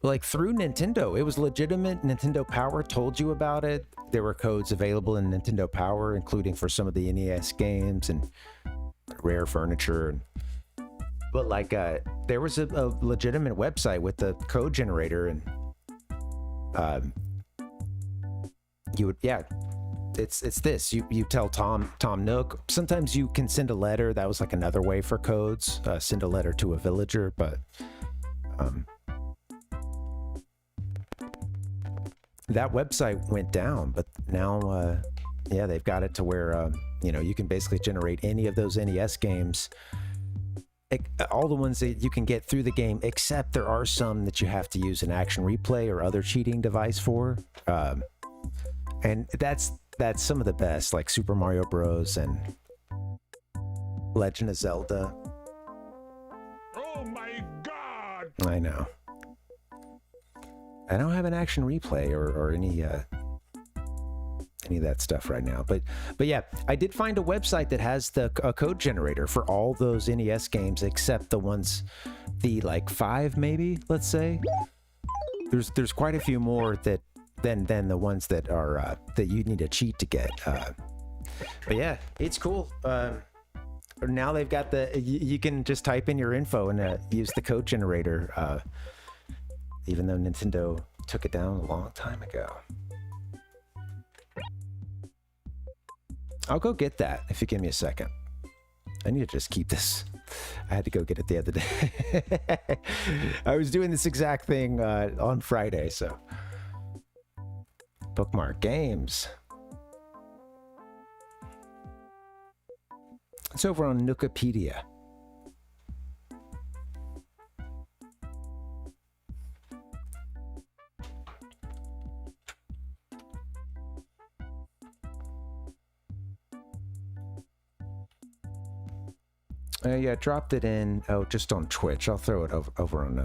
like through Nintendo. It was legitimate. Nintendo Power told you about it. There were codes available in Nintendo Power, including for some of the NES games and rare furniture. But like there was a legitimate website with the code generator, and you would, yeah, it's this. You tell Tom Nook. Sometimes you can send a letter. That was like another way for codes. Send a letter to a villager, but that website went down. But now, yeah, they've got it to where you can basically generate any of those NES games. All the ones that you can get through the game, except there are some that you have to use an action replay or other cheating device for. And that's some of the best, like Super Mario Bros. And Legend of Zelda. Oh my God! I know. I don't have an action replay or any of that stuff right now, but yeah, I did find a website that has a code generator for all those NES games except the ones, the like 5 maybe, let's say. There's quite a few more that than the ones that are that you need a cheat to get. But yeah, it's cool. Now they've got you can just type in your info and use the code generator. Even though Nintendo took it down a long time ago. I'll go get that if you give me a second. I need to just keep this. I had to go get it the other day. I was doing this exact thing on Friday, so. Bookmark games. It's over on Wikipedia. Yeah, dropped it in. Oh, just on Twitch. I'll throw it over on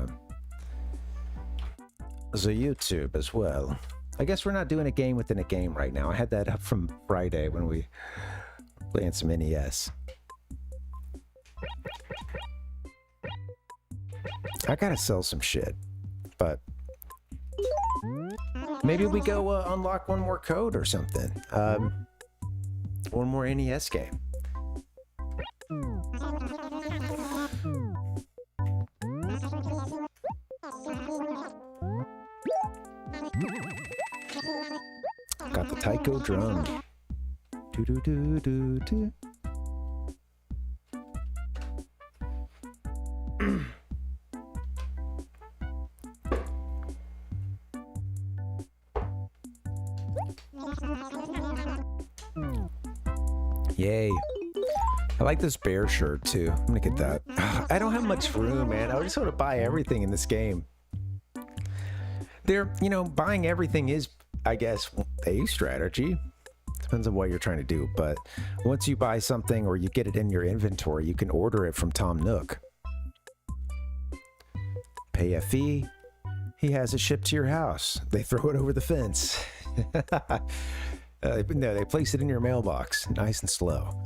the YouTube as well. I guess we're not doing a game within a game right now. I had that up from Friday when we playing some NES. I gotta sell some shit, but maybe we go unlock one more code or something. One more NES game. Got the taiko drum. Do do do do do. Yay. I like this bear shirt too. I'm gonna get that. I don't have much room, man. I just want to buy everything in this game. Buying everything is, I guess, a strategy. Depends on what you're trying to do. But once you buy something or you get it in your inventory, you can order it from Tom Nook. Pay a fee. He has it shipped to your house. They throw it over the fence. No, they place it in your mailbox, nice and slow.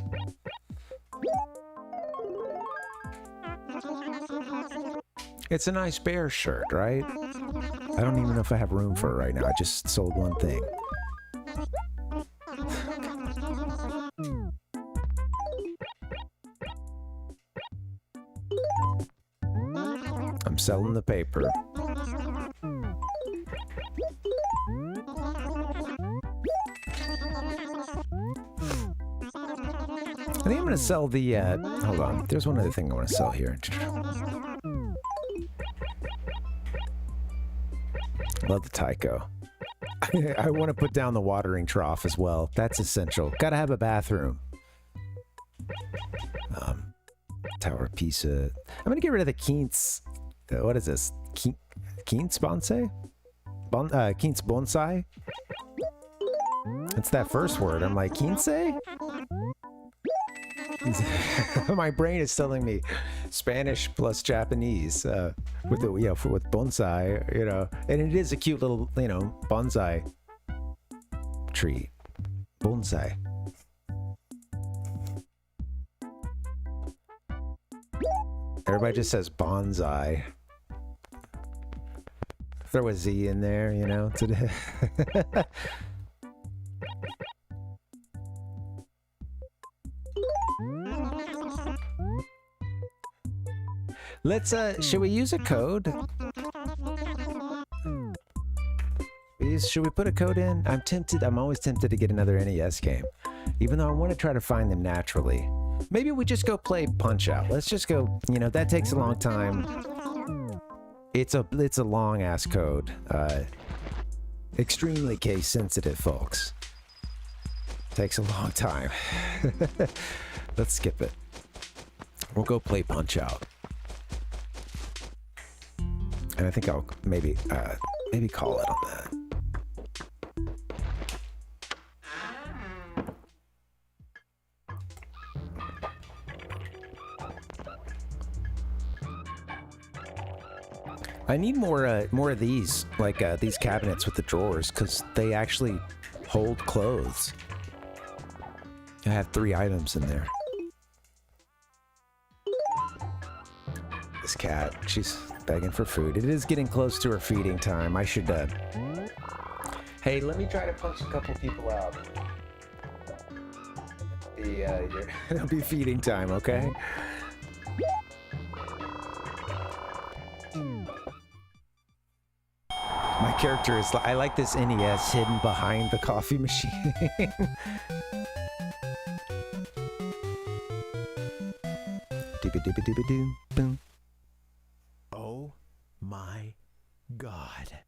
It's a nice bear shirt, right? I don't even know if I have room for it right now. I just sold one thing. I'm selling the paper. I think I'm gonna sell the, hold on, there's one other thing I want to sell here. Love the taiko. I want to put down the watering trough as well. That's essential. Gotta have a bathroom. Tower pizza. I'm gonna get rid of the Keats. What is this? Keats bonsai? Keats bonsai? It's that first word. I'm like, Kinsei? My brain is telling me Spanish plus Japanese with the with bonsai, and it is a cute little bonsai tree. Bonsai. Everybody just says bonsai. Throw a Z in there, today. Let's should we use a code? Should we put a code in? I'm always tempted to get another NES game, even though I want to try to find them naturally. Maybe we just go play Punch-Out. Let's just go, that takes a long time. It's a long ass code. Extremely case sensitive, folks. Takes a long time. Let's skip it. We'll go play Punch-Out. And I think I'll maybe call it on that. I need more of these, like these cabinets with the drawers, because they actually hold clothes. I have 3 items in there. This cat, she's begging for food. It is getting close to her feeding time. I should, Hey, let me try to punch a couple people out. It'll be feeding time, okay? My character is... I like this NES hidden behind the coffee machine. Boom. Oh my god.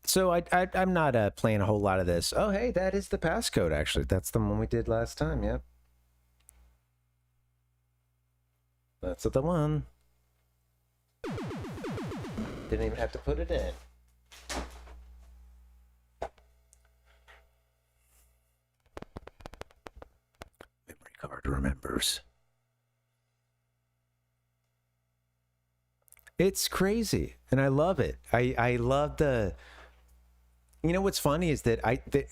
So I'm not playing a whole lot of this. Oh, hey, that is the passcode, actually. That's the one we did last time, yep. That's the one. Didn't even have to put it in. Memory card remembers. It's crazy, and I love it. I love the... You know what's funny is that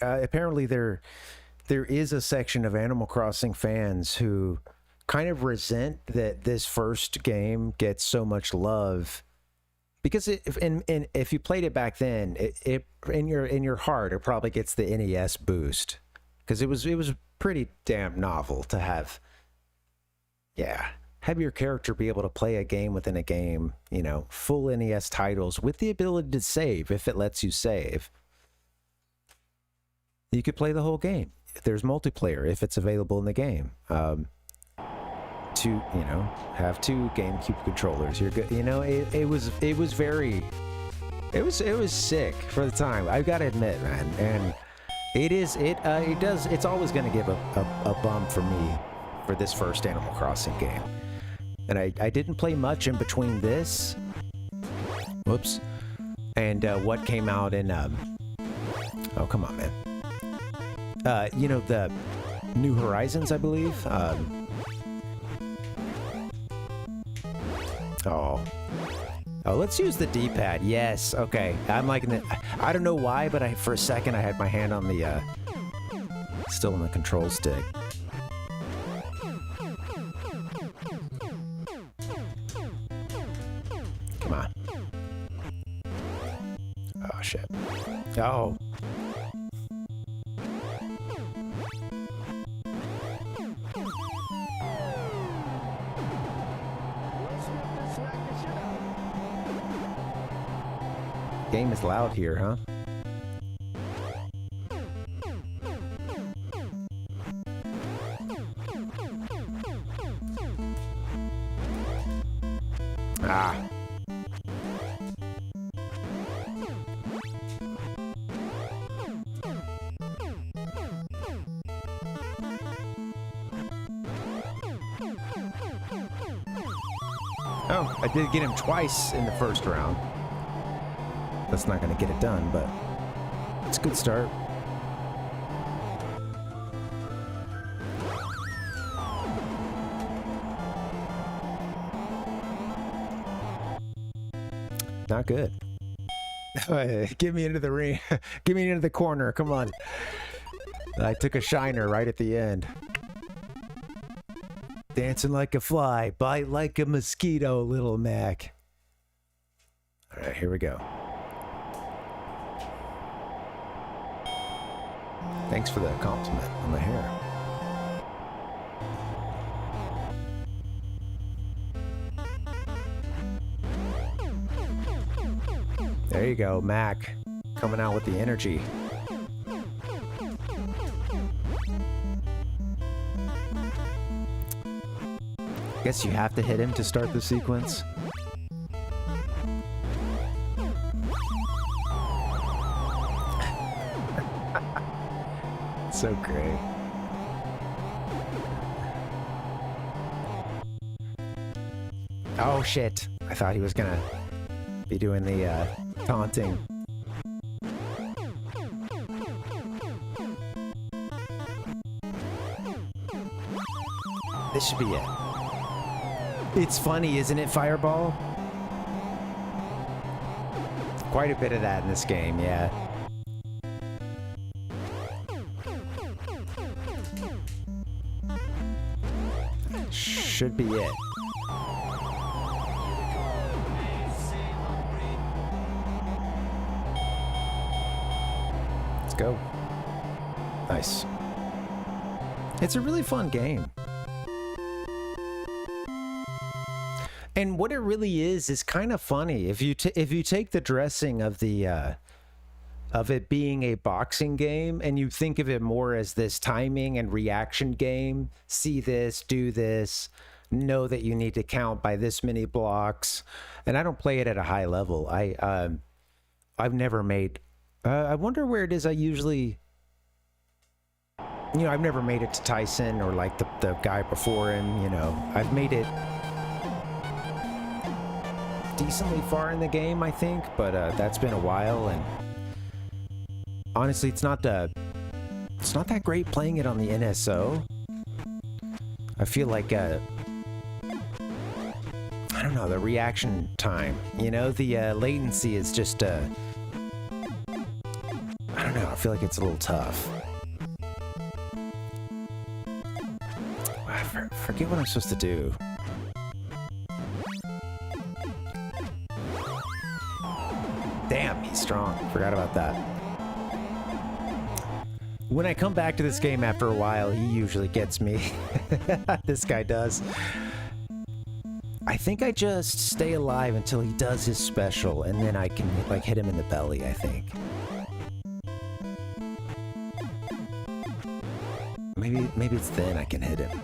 apparently there is a section of Animal Crossing fans who kind of resent that this first game gets so much love, because if you played it back then, it in your heart it probably gets the NES boost, because it was pretty damn novel to have. Yeah. Have your character be able to play a game within a game, you know, full NES titles with the ability to save if it lets you save. You could play the whole game. There's multiplayer if it's available in the game. Have two GameCube controllers. You're good. You know, it was sick for the time. I've got to admit, man. And it's always going to give a bump for me for this first Animal Crossing game. And I didn't play much in between this, whoops, and what came out in, oh, come on, man. You know, the New Horizons, I believe. Oh, let's use the D-pad. Yes, okay. I'm liking it. I don't know why, but for a second I had my hand on the, still on the control stick. Come on. Oh, shit. Oh. Game is loud here, huh? Ah. Oh, I did get him twice in the first round. That's not going to get it done, but it's a good start. Not good. Get me into the ring. Get me into the corner. Come on. I took a shiner right at the end. Dancing like a fly, bite like a mosquito, little Mac. All right, here we go. Thanks for the compliment on the hair. There you go, Mac. Coming out with the energy. Guess you have to hit him to start the sequence. So great. Oh shit. I thought he was gonna be doing the taunting. This should be it. It's funny, isn't it, Fireball? Quite a bit of that in this game, yeah. Should be it. go. Nice. It's a really fun game. And what it really is kind of funny. If you take the dressing of the of it being a boxing game and you think of it more as this timing and reaction game, see this, do this, know that you need to count by this many blocks. And I don't play it at a high level. I've never made I wonder where it is I usually, you know, I've never made it to Tyson or like the guy before him, you know. I've made it decently far in the game, I think, but that's been a while, and honestly, it's not that great playing it on the NSO. I feel like I don't know, the reaction time, you know, the latency is just I don't know, I feel like it's a little tough. I forget what I'm supposed to do. Damn, he's strong. Forgot about that. When I come back to this game after a while, he usually gets me. This guy does. I think I just stay alive until he does his special, and then I can like hit him in the belly, I think. Maybe it's then I can hit him.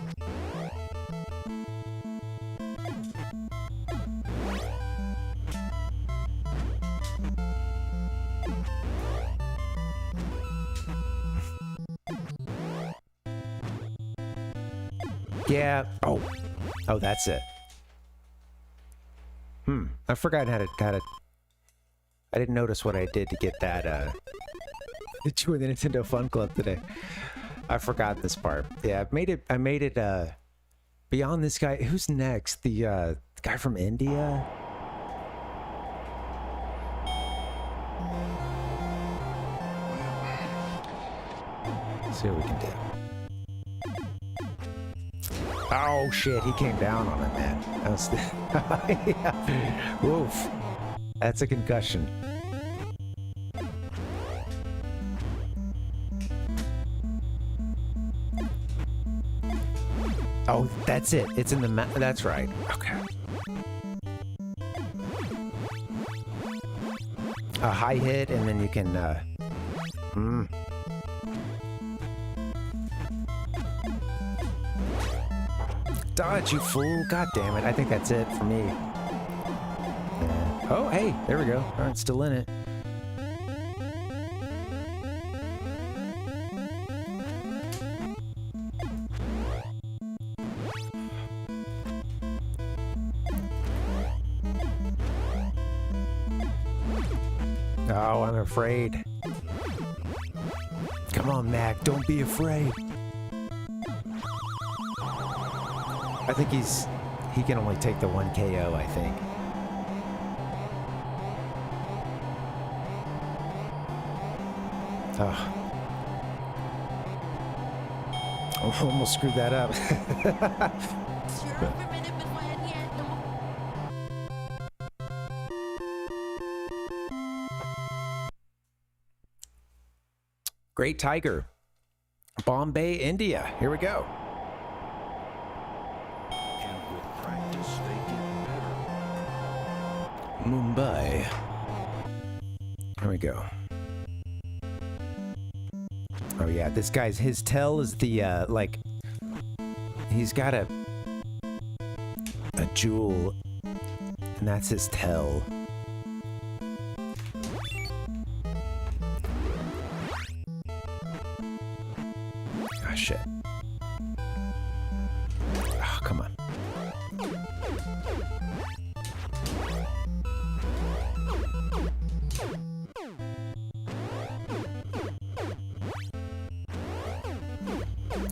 Yeah. Oh, that's it. I forgot how to. I didn't notice what I did to get that. To join the Nintendo Fun Club today. I forgot this part. Yeah, I made it. Beyond this guy, who's next? The guy from India. Let's see what we can do. Oh shit, he came down on it, man. That was yeah. Woof. That's a concussion. Oh, that's it. It's in the that's right. Okay. A high hit, and then you can dodge, you fool. God damn it. I think that's it for me. Yeah. Oh, hey, there we go. All right, still in it. Oh, I'm afraid. Come on, Mac. Don't be afraid. I think he can only take the one KO, I think. Oh. I almost screwed that up. Great Tiger. Bombay, India. Here we go. Mumbai. Here we go. Oh yeah, this guy's, his tail is the like, he's got a jewel, and that's his tail. Ah, shit. Oh, come on.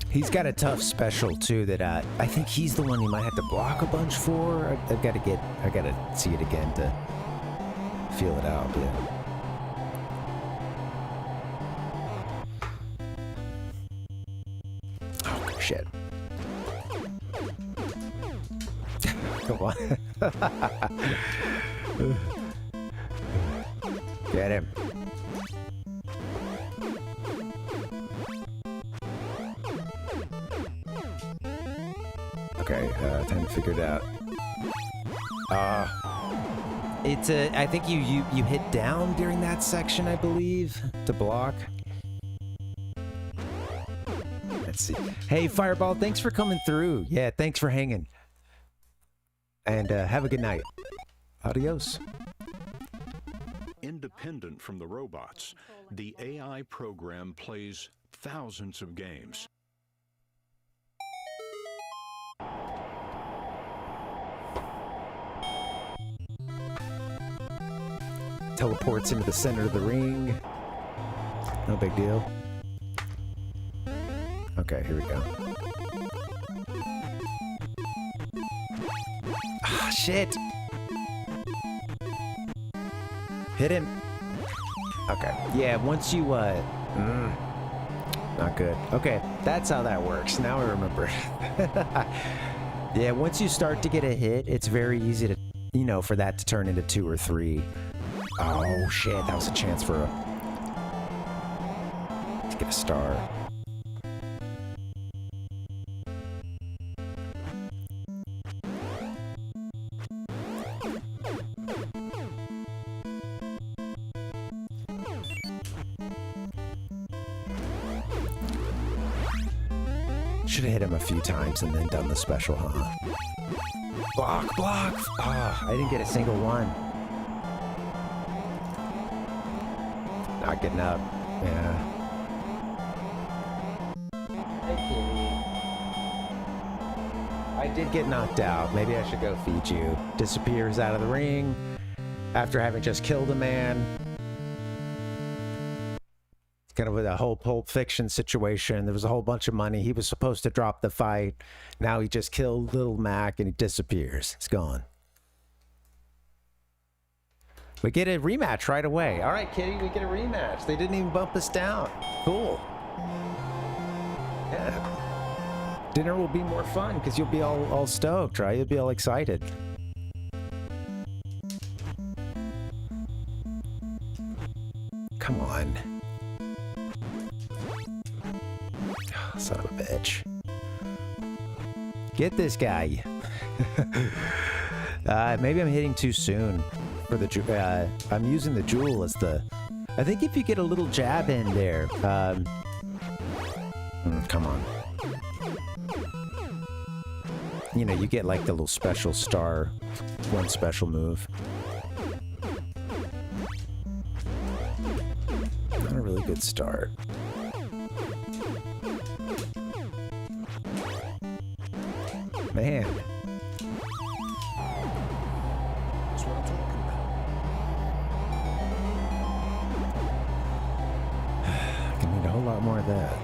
He's got a tough special too that I think he's the one you might have to block a bunch for. I gotta see it again to feel it out. Yeah. Oh shit! Come on. Get him. figured out. It's I think you hit down during that section, I believe, to block. Let's see. Hey, Fireball, thanks for coming through. Yeah, thanks for hanging. And have a good night. Adios. Independent from the robots, the AI program plays thousands of games. Teleports into the center of the ring. No big deal. Okay, here we go. Ah, shit! Hit him. Okay. Yeah, once you, not good. Okay, that's how that works. Now I remember. Yeah, once you start to get a hit, it's very easy to, you know, for that to turn into 2 or 3. Oh, shit. That was a chance for to get a star. Should have hit him a few times and then done the special, huh? Block, block! Ah, I didn't get a single one. Not getting up. Yeah. I did get knocked out. Maybe I should go feed you. Disappears out of the ring after having just killed a man. Kind of a whole Pulp Fiction situation. There was a whole bunch of money. He was supposed to drop the fight. Now he just killed Little Mac and he disappears. It's gone. We get a rematch right away. All right, Kitty, we get a rematch. They didn't even bump us down. Cool. Yeah. Dinner will be more fun because you'll be all stoked, right? You'll be all excited. Come on. Son of a bitch. Get this guy. Maybe I'm hitting too soon for the I'm using the jewel as the... I think if you get a little jab in there... come on. You know, you get like the little special star, one special move. Not a really good start. Man. That's what I'm talking about. I need a whole lot more of that.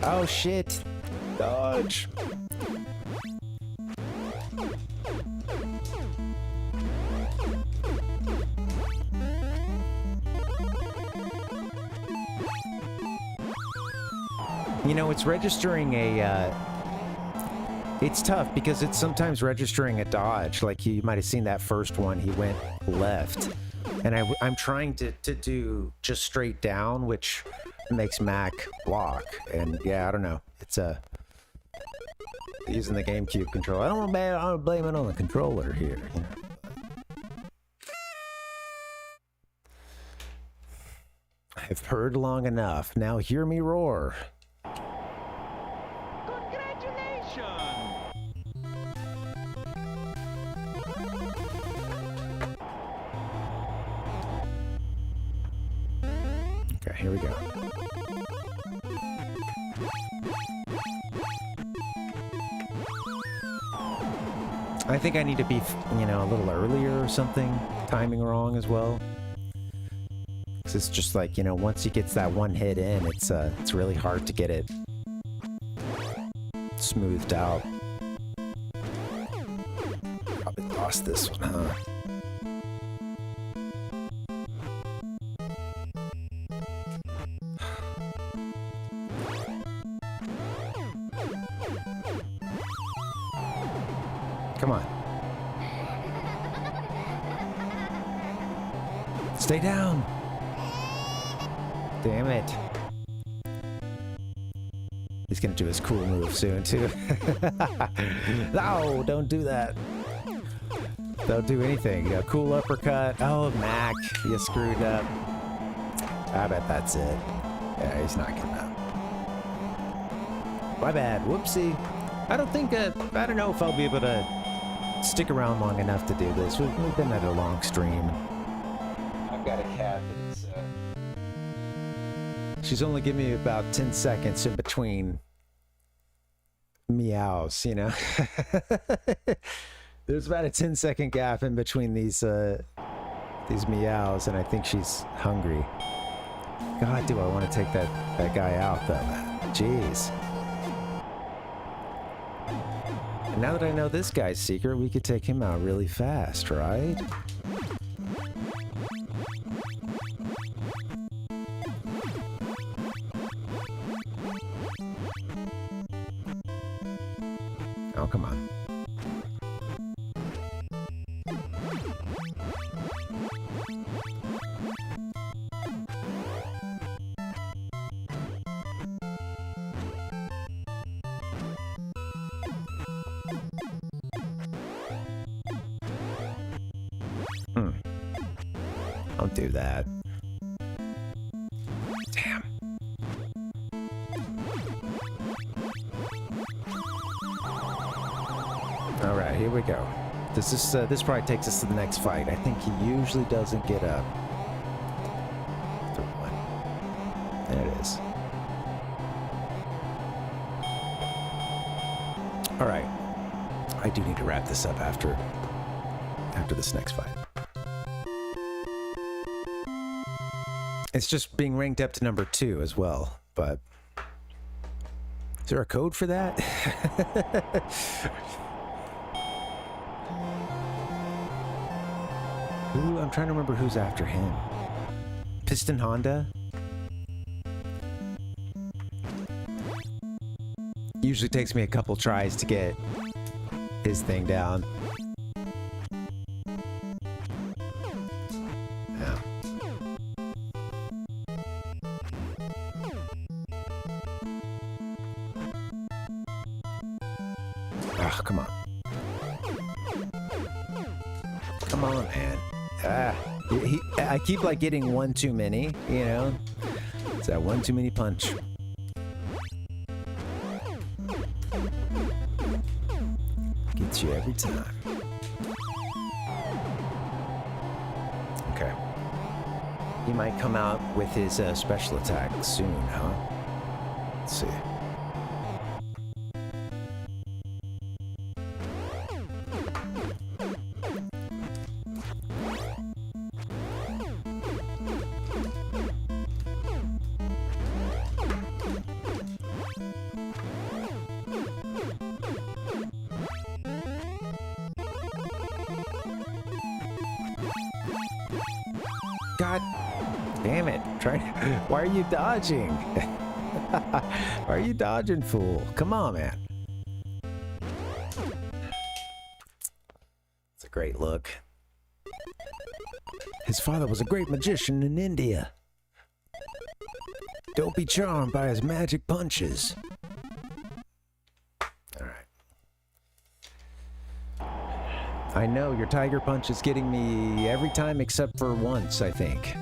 Oh shit! Dodge! You know, it's registering a, it's tough because it's sometimes registering a dodge. Like you might have seen that first one, he went left. And I'm trying to do just straight down, which makes Mac block. And yeah, I don't know. It's using the GameCube controller. I don't want to blame it on the controller here. You know? I've heard long enough. Now hear me roar. Okay, here we go. I think I need to be, you know, a little earlier or something. Timing wrong as well. Because it's just like, you know, once he gets that one hit in, it's really hard to get it smoothed out. Probably lost this one, huh? Come on. Stay down. Damn it. He's gonna do his cool move soon too. No, don't do that. Don't do anything. Cool uppercut. Oh, Mac, you screwed up. I bet that's it. Yeah, he's not getting up. My bad. Whoopsie. I don't think, I don't know if I'll be able to stick around long enough to do this. We've been at a long stream. I've got a cat that's, she's only giving me about 10 seconds in between meows, you know? There's about a 10-second gap in between these meows, and I think she's hungry. God, do I want to take that guy out, though, man. Jeez. And now that I know this guy's secret, we could take him out really fast, right? Oh, come on. Don't do that. Damn. All right, here we go. This probably takes us to the next fight. I think he usually doesn't get up. There it is. All right. I do need to wrap this up after this next fight. It's just being ranked up to number 2 as well, but is there a code for that? I'm trying to remember who's after him. Piston Honda? Usually takes me a couple tries to get his thing down. Yeah. Oh, come on. Come on, man. I keep like getting one too many, you know? It's that one too many punch. Gets you every time. Okay. He might come out with his special attack soon, huh? Let's see. God damn it. Why are you dodging? Why are you dodging, fool? Come on, man. It's a great look. His father was a great magician in India. Don't be charmed by his magic punches. I know, your tiger punch is getting me every time except for once, I think.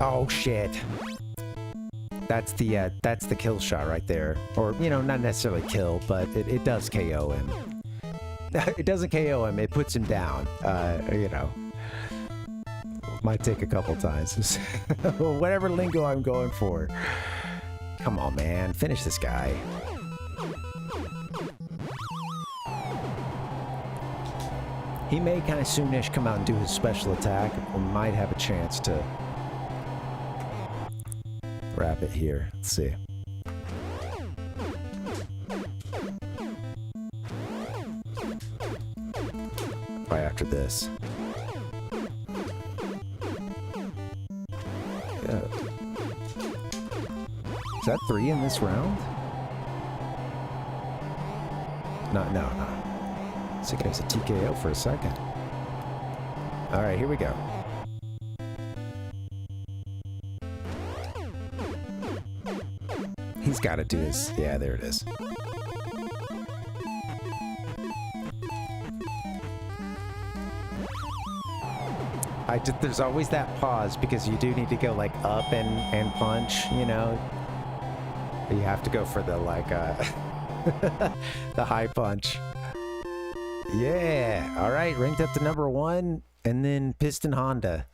Oh, shit. That's the kill shot right there. Or, you know, not necessarily kill, but it does KO him. It doesn't KO him, it puts him down, you know. Might take a couple times. Whatever lingo I'm going for. Come on, man. Finish this guy. He may kind of soonish come out and do his special attack. We might have a chance to wrap it here. Let's see. Right after this. Is that 3 in this round? No. I was thinking it was a TKO for a second. All right, here we go. He's got to do this. Yeah, there it is. There's always that pause because you do need to go like up and punch, you know. You have to go for the like the high punch. Yeah. All right, ranked up to number 1, and then Piston Honda.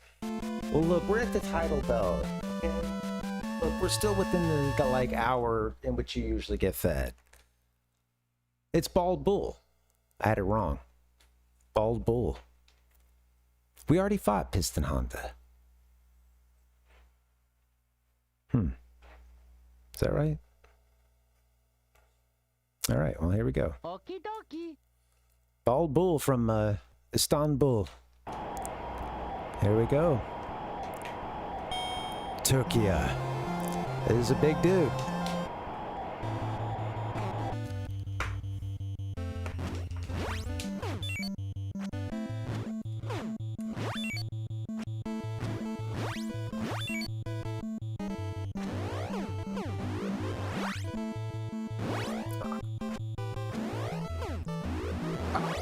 Well, look, we're at the title belt. Okay? Look, we're still within the like hour in which you usually get fed. It's Bald Bull. I had it wrong. Bald Bull. We already fought Piston Honda. Is that right? All right, well, here we go. Okie dokie. Bald Bull from Istanbul. Here we go. Turkey. This is a big dude.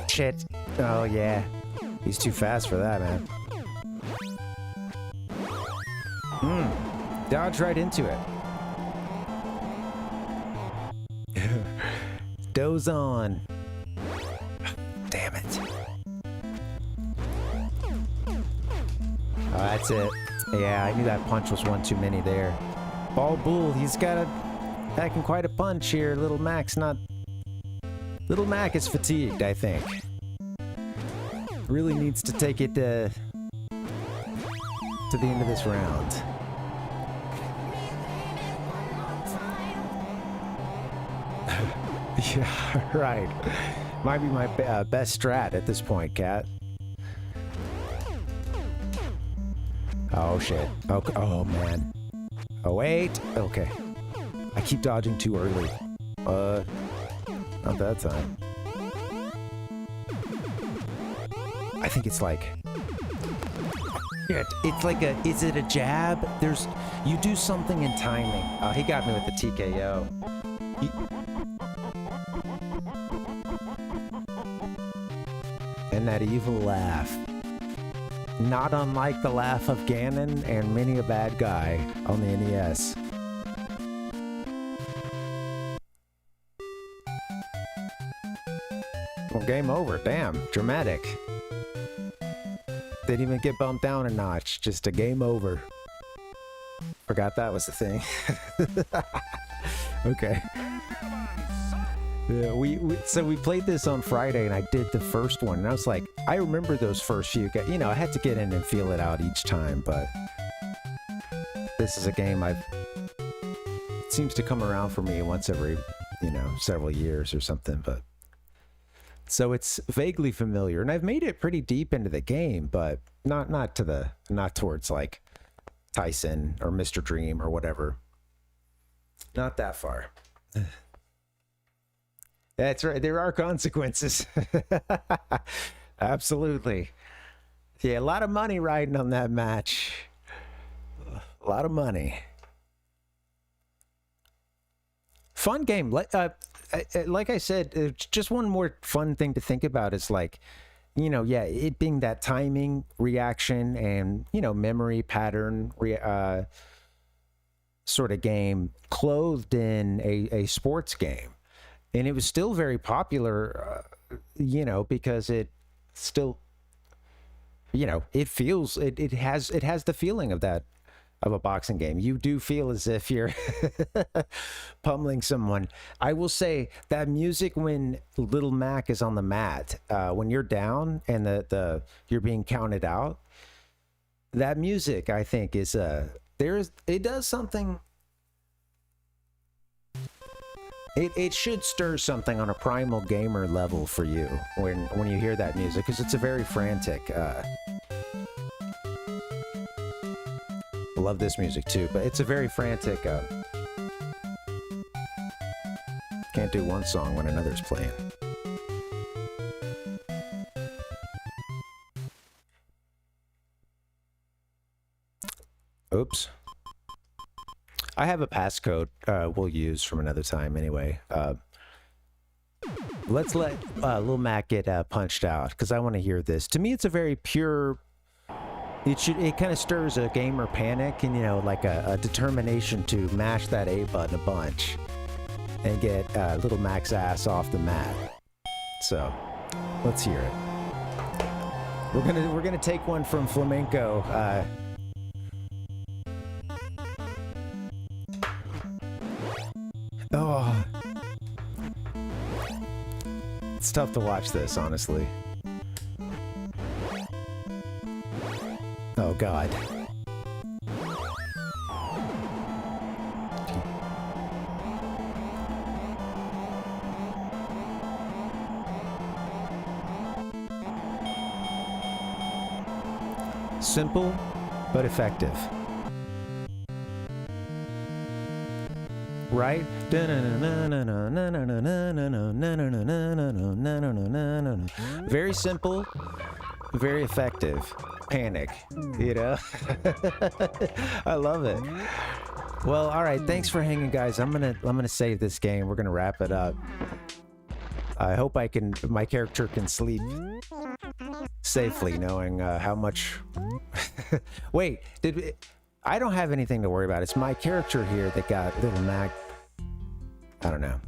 Shit. Oh, yeah. He's too fast for that, man. Dodge right into it. Doze on. Damn it. Oh, that's it. Yeah, I knew that punch was one too many there. Bald Bull, he's got packing quite a punch here. Little Mac is fatigued, I think. Really needs to take it to the end of this round. Yeah, right. Might be my best strat at this point, Cat. Oh, shit. Okay. Oh, man. Oh, wait. Okay. I keep dodging too early. Not that time. I think it's like... It's like a... Is it a jab? You do something in timing. Oh, he got me with the TKO. And that evil laugh. Not unlike the laugh of Ganon and many a bad guy on the NES. Well, game over. Damn. Dramatic. Didn't even get bumped down a notch. Just a game over. Forgot that was the thing. Okay. Yeah, so we played this on Friday, and I did the first one, and I was like, I remember those first few. You know, I had to get in and feel it out each time, but this is a game it seems to come around for me once every, several years or something, but so it's vaguely familiar, and I've made it pretty deep into the game, but not towards like Tyson or Mr. Dream or whatever. Not that far. That's right. There are consequences. Absolutely. Yeah, a lot of money riding on that match. A lot of money. Fun game. Like I said, just one more fun thing to think about is like, it being that timing, reaction, and, memory pattern sort of game clothed in a sports game. And it was still very popular, because it still, it feels, it has the feeling of a boxing game. You do feel as if you're pummeling someone. I will say that music when Little Mac is on the mat, when you're down and you're being counted out, that music, I think, is it does something. It should stir something on a primal gamer level for you when you hear that music, because it's a very frantic. I love this music too, but it's a very frantic. Can't do one song when another's playing. Oops. I have a passcode we'll use from another time anyway. Let's let Lil Mac get punched out because I want to hear this. To me, it's a very pure. It kind of stirs a gamer panic and, you know, like a determination to mash that A button a bunch and get Little Mac's ass off the mat. So, let's hear it. We're gonna take one from Flamenco. Oh, it's tough to watch this, honestly. Oh God. Simple, but effective. Right? Very simple, very effective. Panic, you know? I love it. Well, all right, thanks for hanging, guys. I'm gonna save this game. We're gonna wrap it up. I hope my character can sleep safely, knowing how much. Wait, I don't have anything to worry about. It's my character here that got Little Mac. I don't know.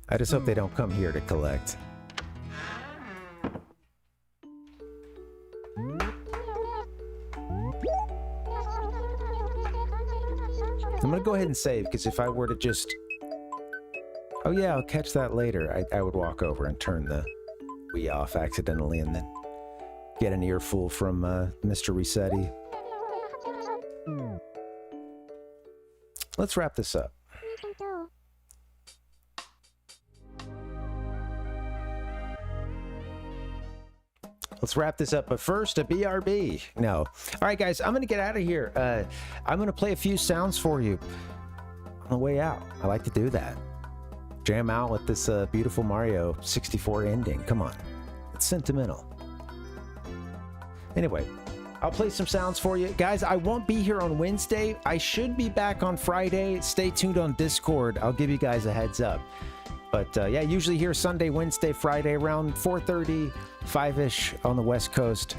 I just hope they don't come here to collect. I'm gonna go ahead and save, because if I were to just... Oh yeah, I'll catch that later. I would walk over and turn the Wii off accidentally and then get an earful from Mr. Resetti. Let's wrap this up. Let's wrap this up, but first, a BRB. No. All right, guys, I'm going to get out of here. I'm going to play a few sounds for you on the way out. I like to do that. Jam out with this beautiful Mario 64 ending. Come on. It's sentimental. Anyway, I'll play some sounds for you. Guys, I won't be here on Wednesday. I should be back on Friday. Stay tuned on Discord. I'll give you guys a heads up. But yeah, usually here Sunday, Wednesday, Friday around 4:30, 5-ish on the West Coast.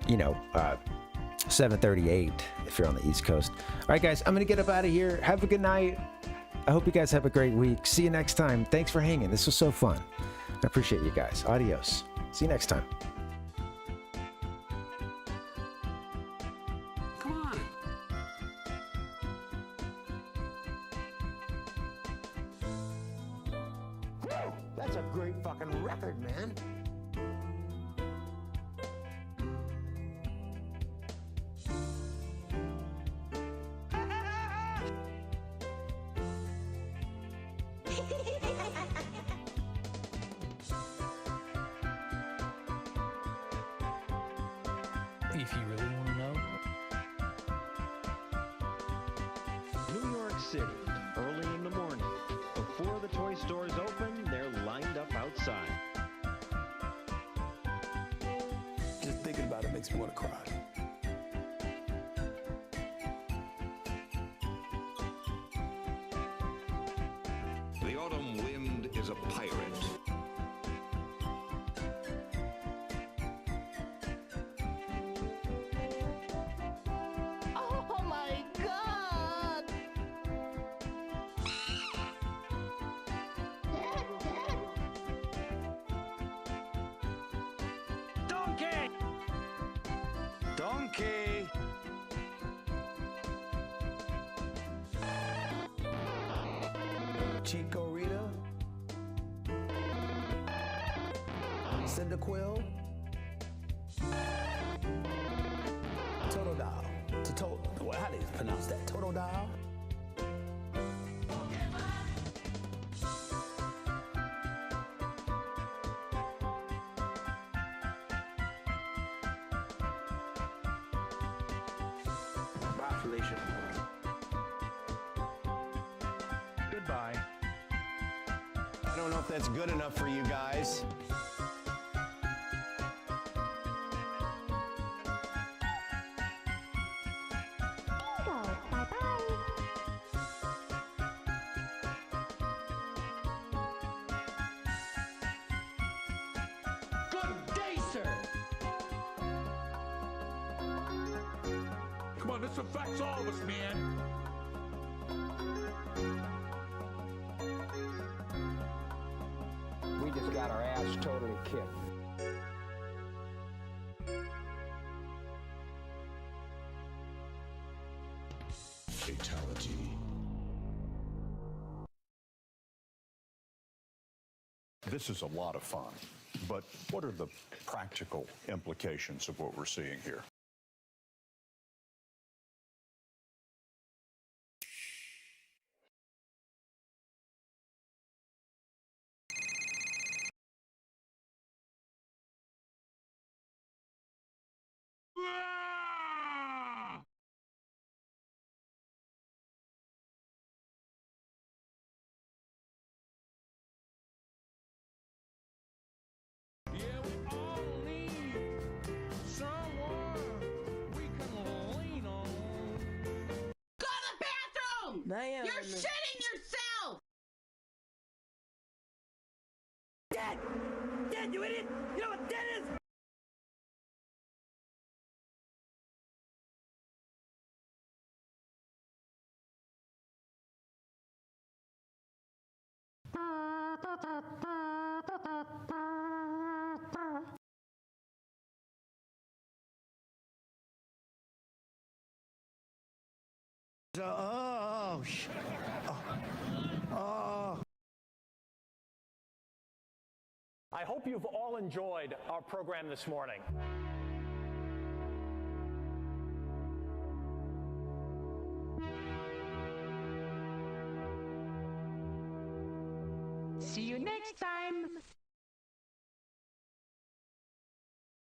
You know, 7:38 if you're on the East Coast. All right, guys, I'm going to get up out of here. Have a good night. I hope you guys have a great week. See you next time. Thanks for hanging. This was so fun. I appreciate you guys. Adios. See you next time. That's a great fucking record, man. If you really want to know. New York City, early in the morning. Before the toy stores open, they're lined up outside. Just thinking about it makes me want to cry. The autumn wind is a pirate. Oh my God! Donkey! Donkey! Chico Rita, Cyndaquil, Totodile. How do you pronounce that? Totodile? Bye, Felicia. Goodbye. I don't know if that's good enough for you guys. on. This affects all of us, man. We just got our ass totally kicked. Fatality. This is a lot of fun, but what are the practical implications of what we're seeing here? You're shitting yourself! Dead! Dead, you idiot! You know what dead is? I hope you've all enjoyed our program this morning. See you next time!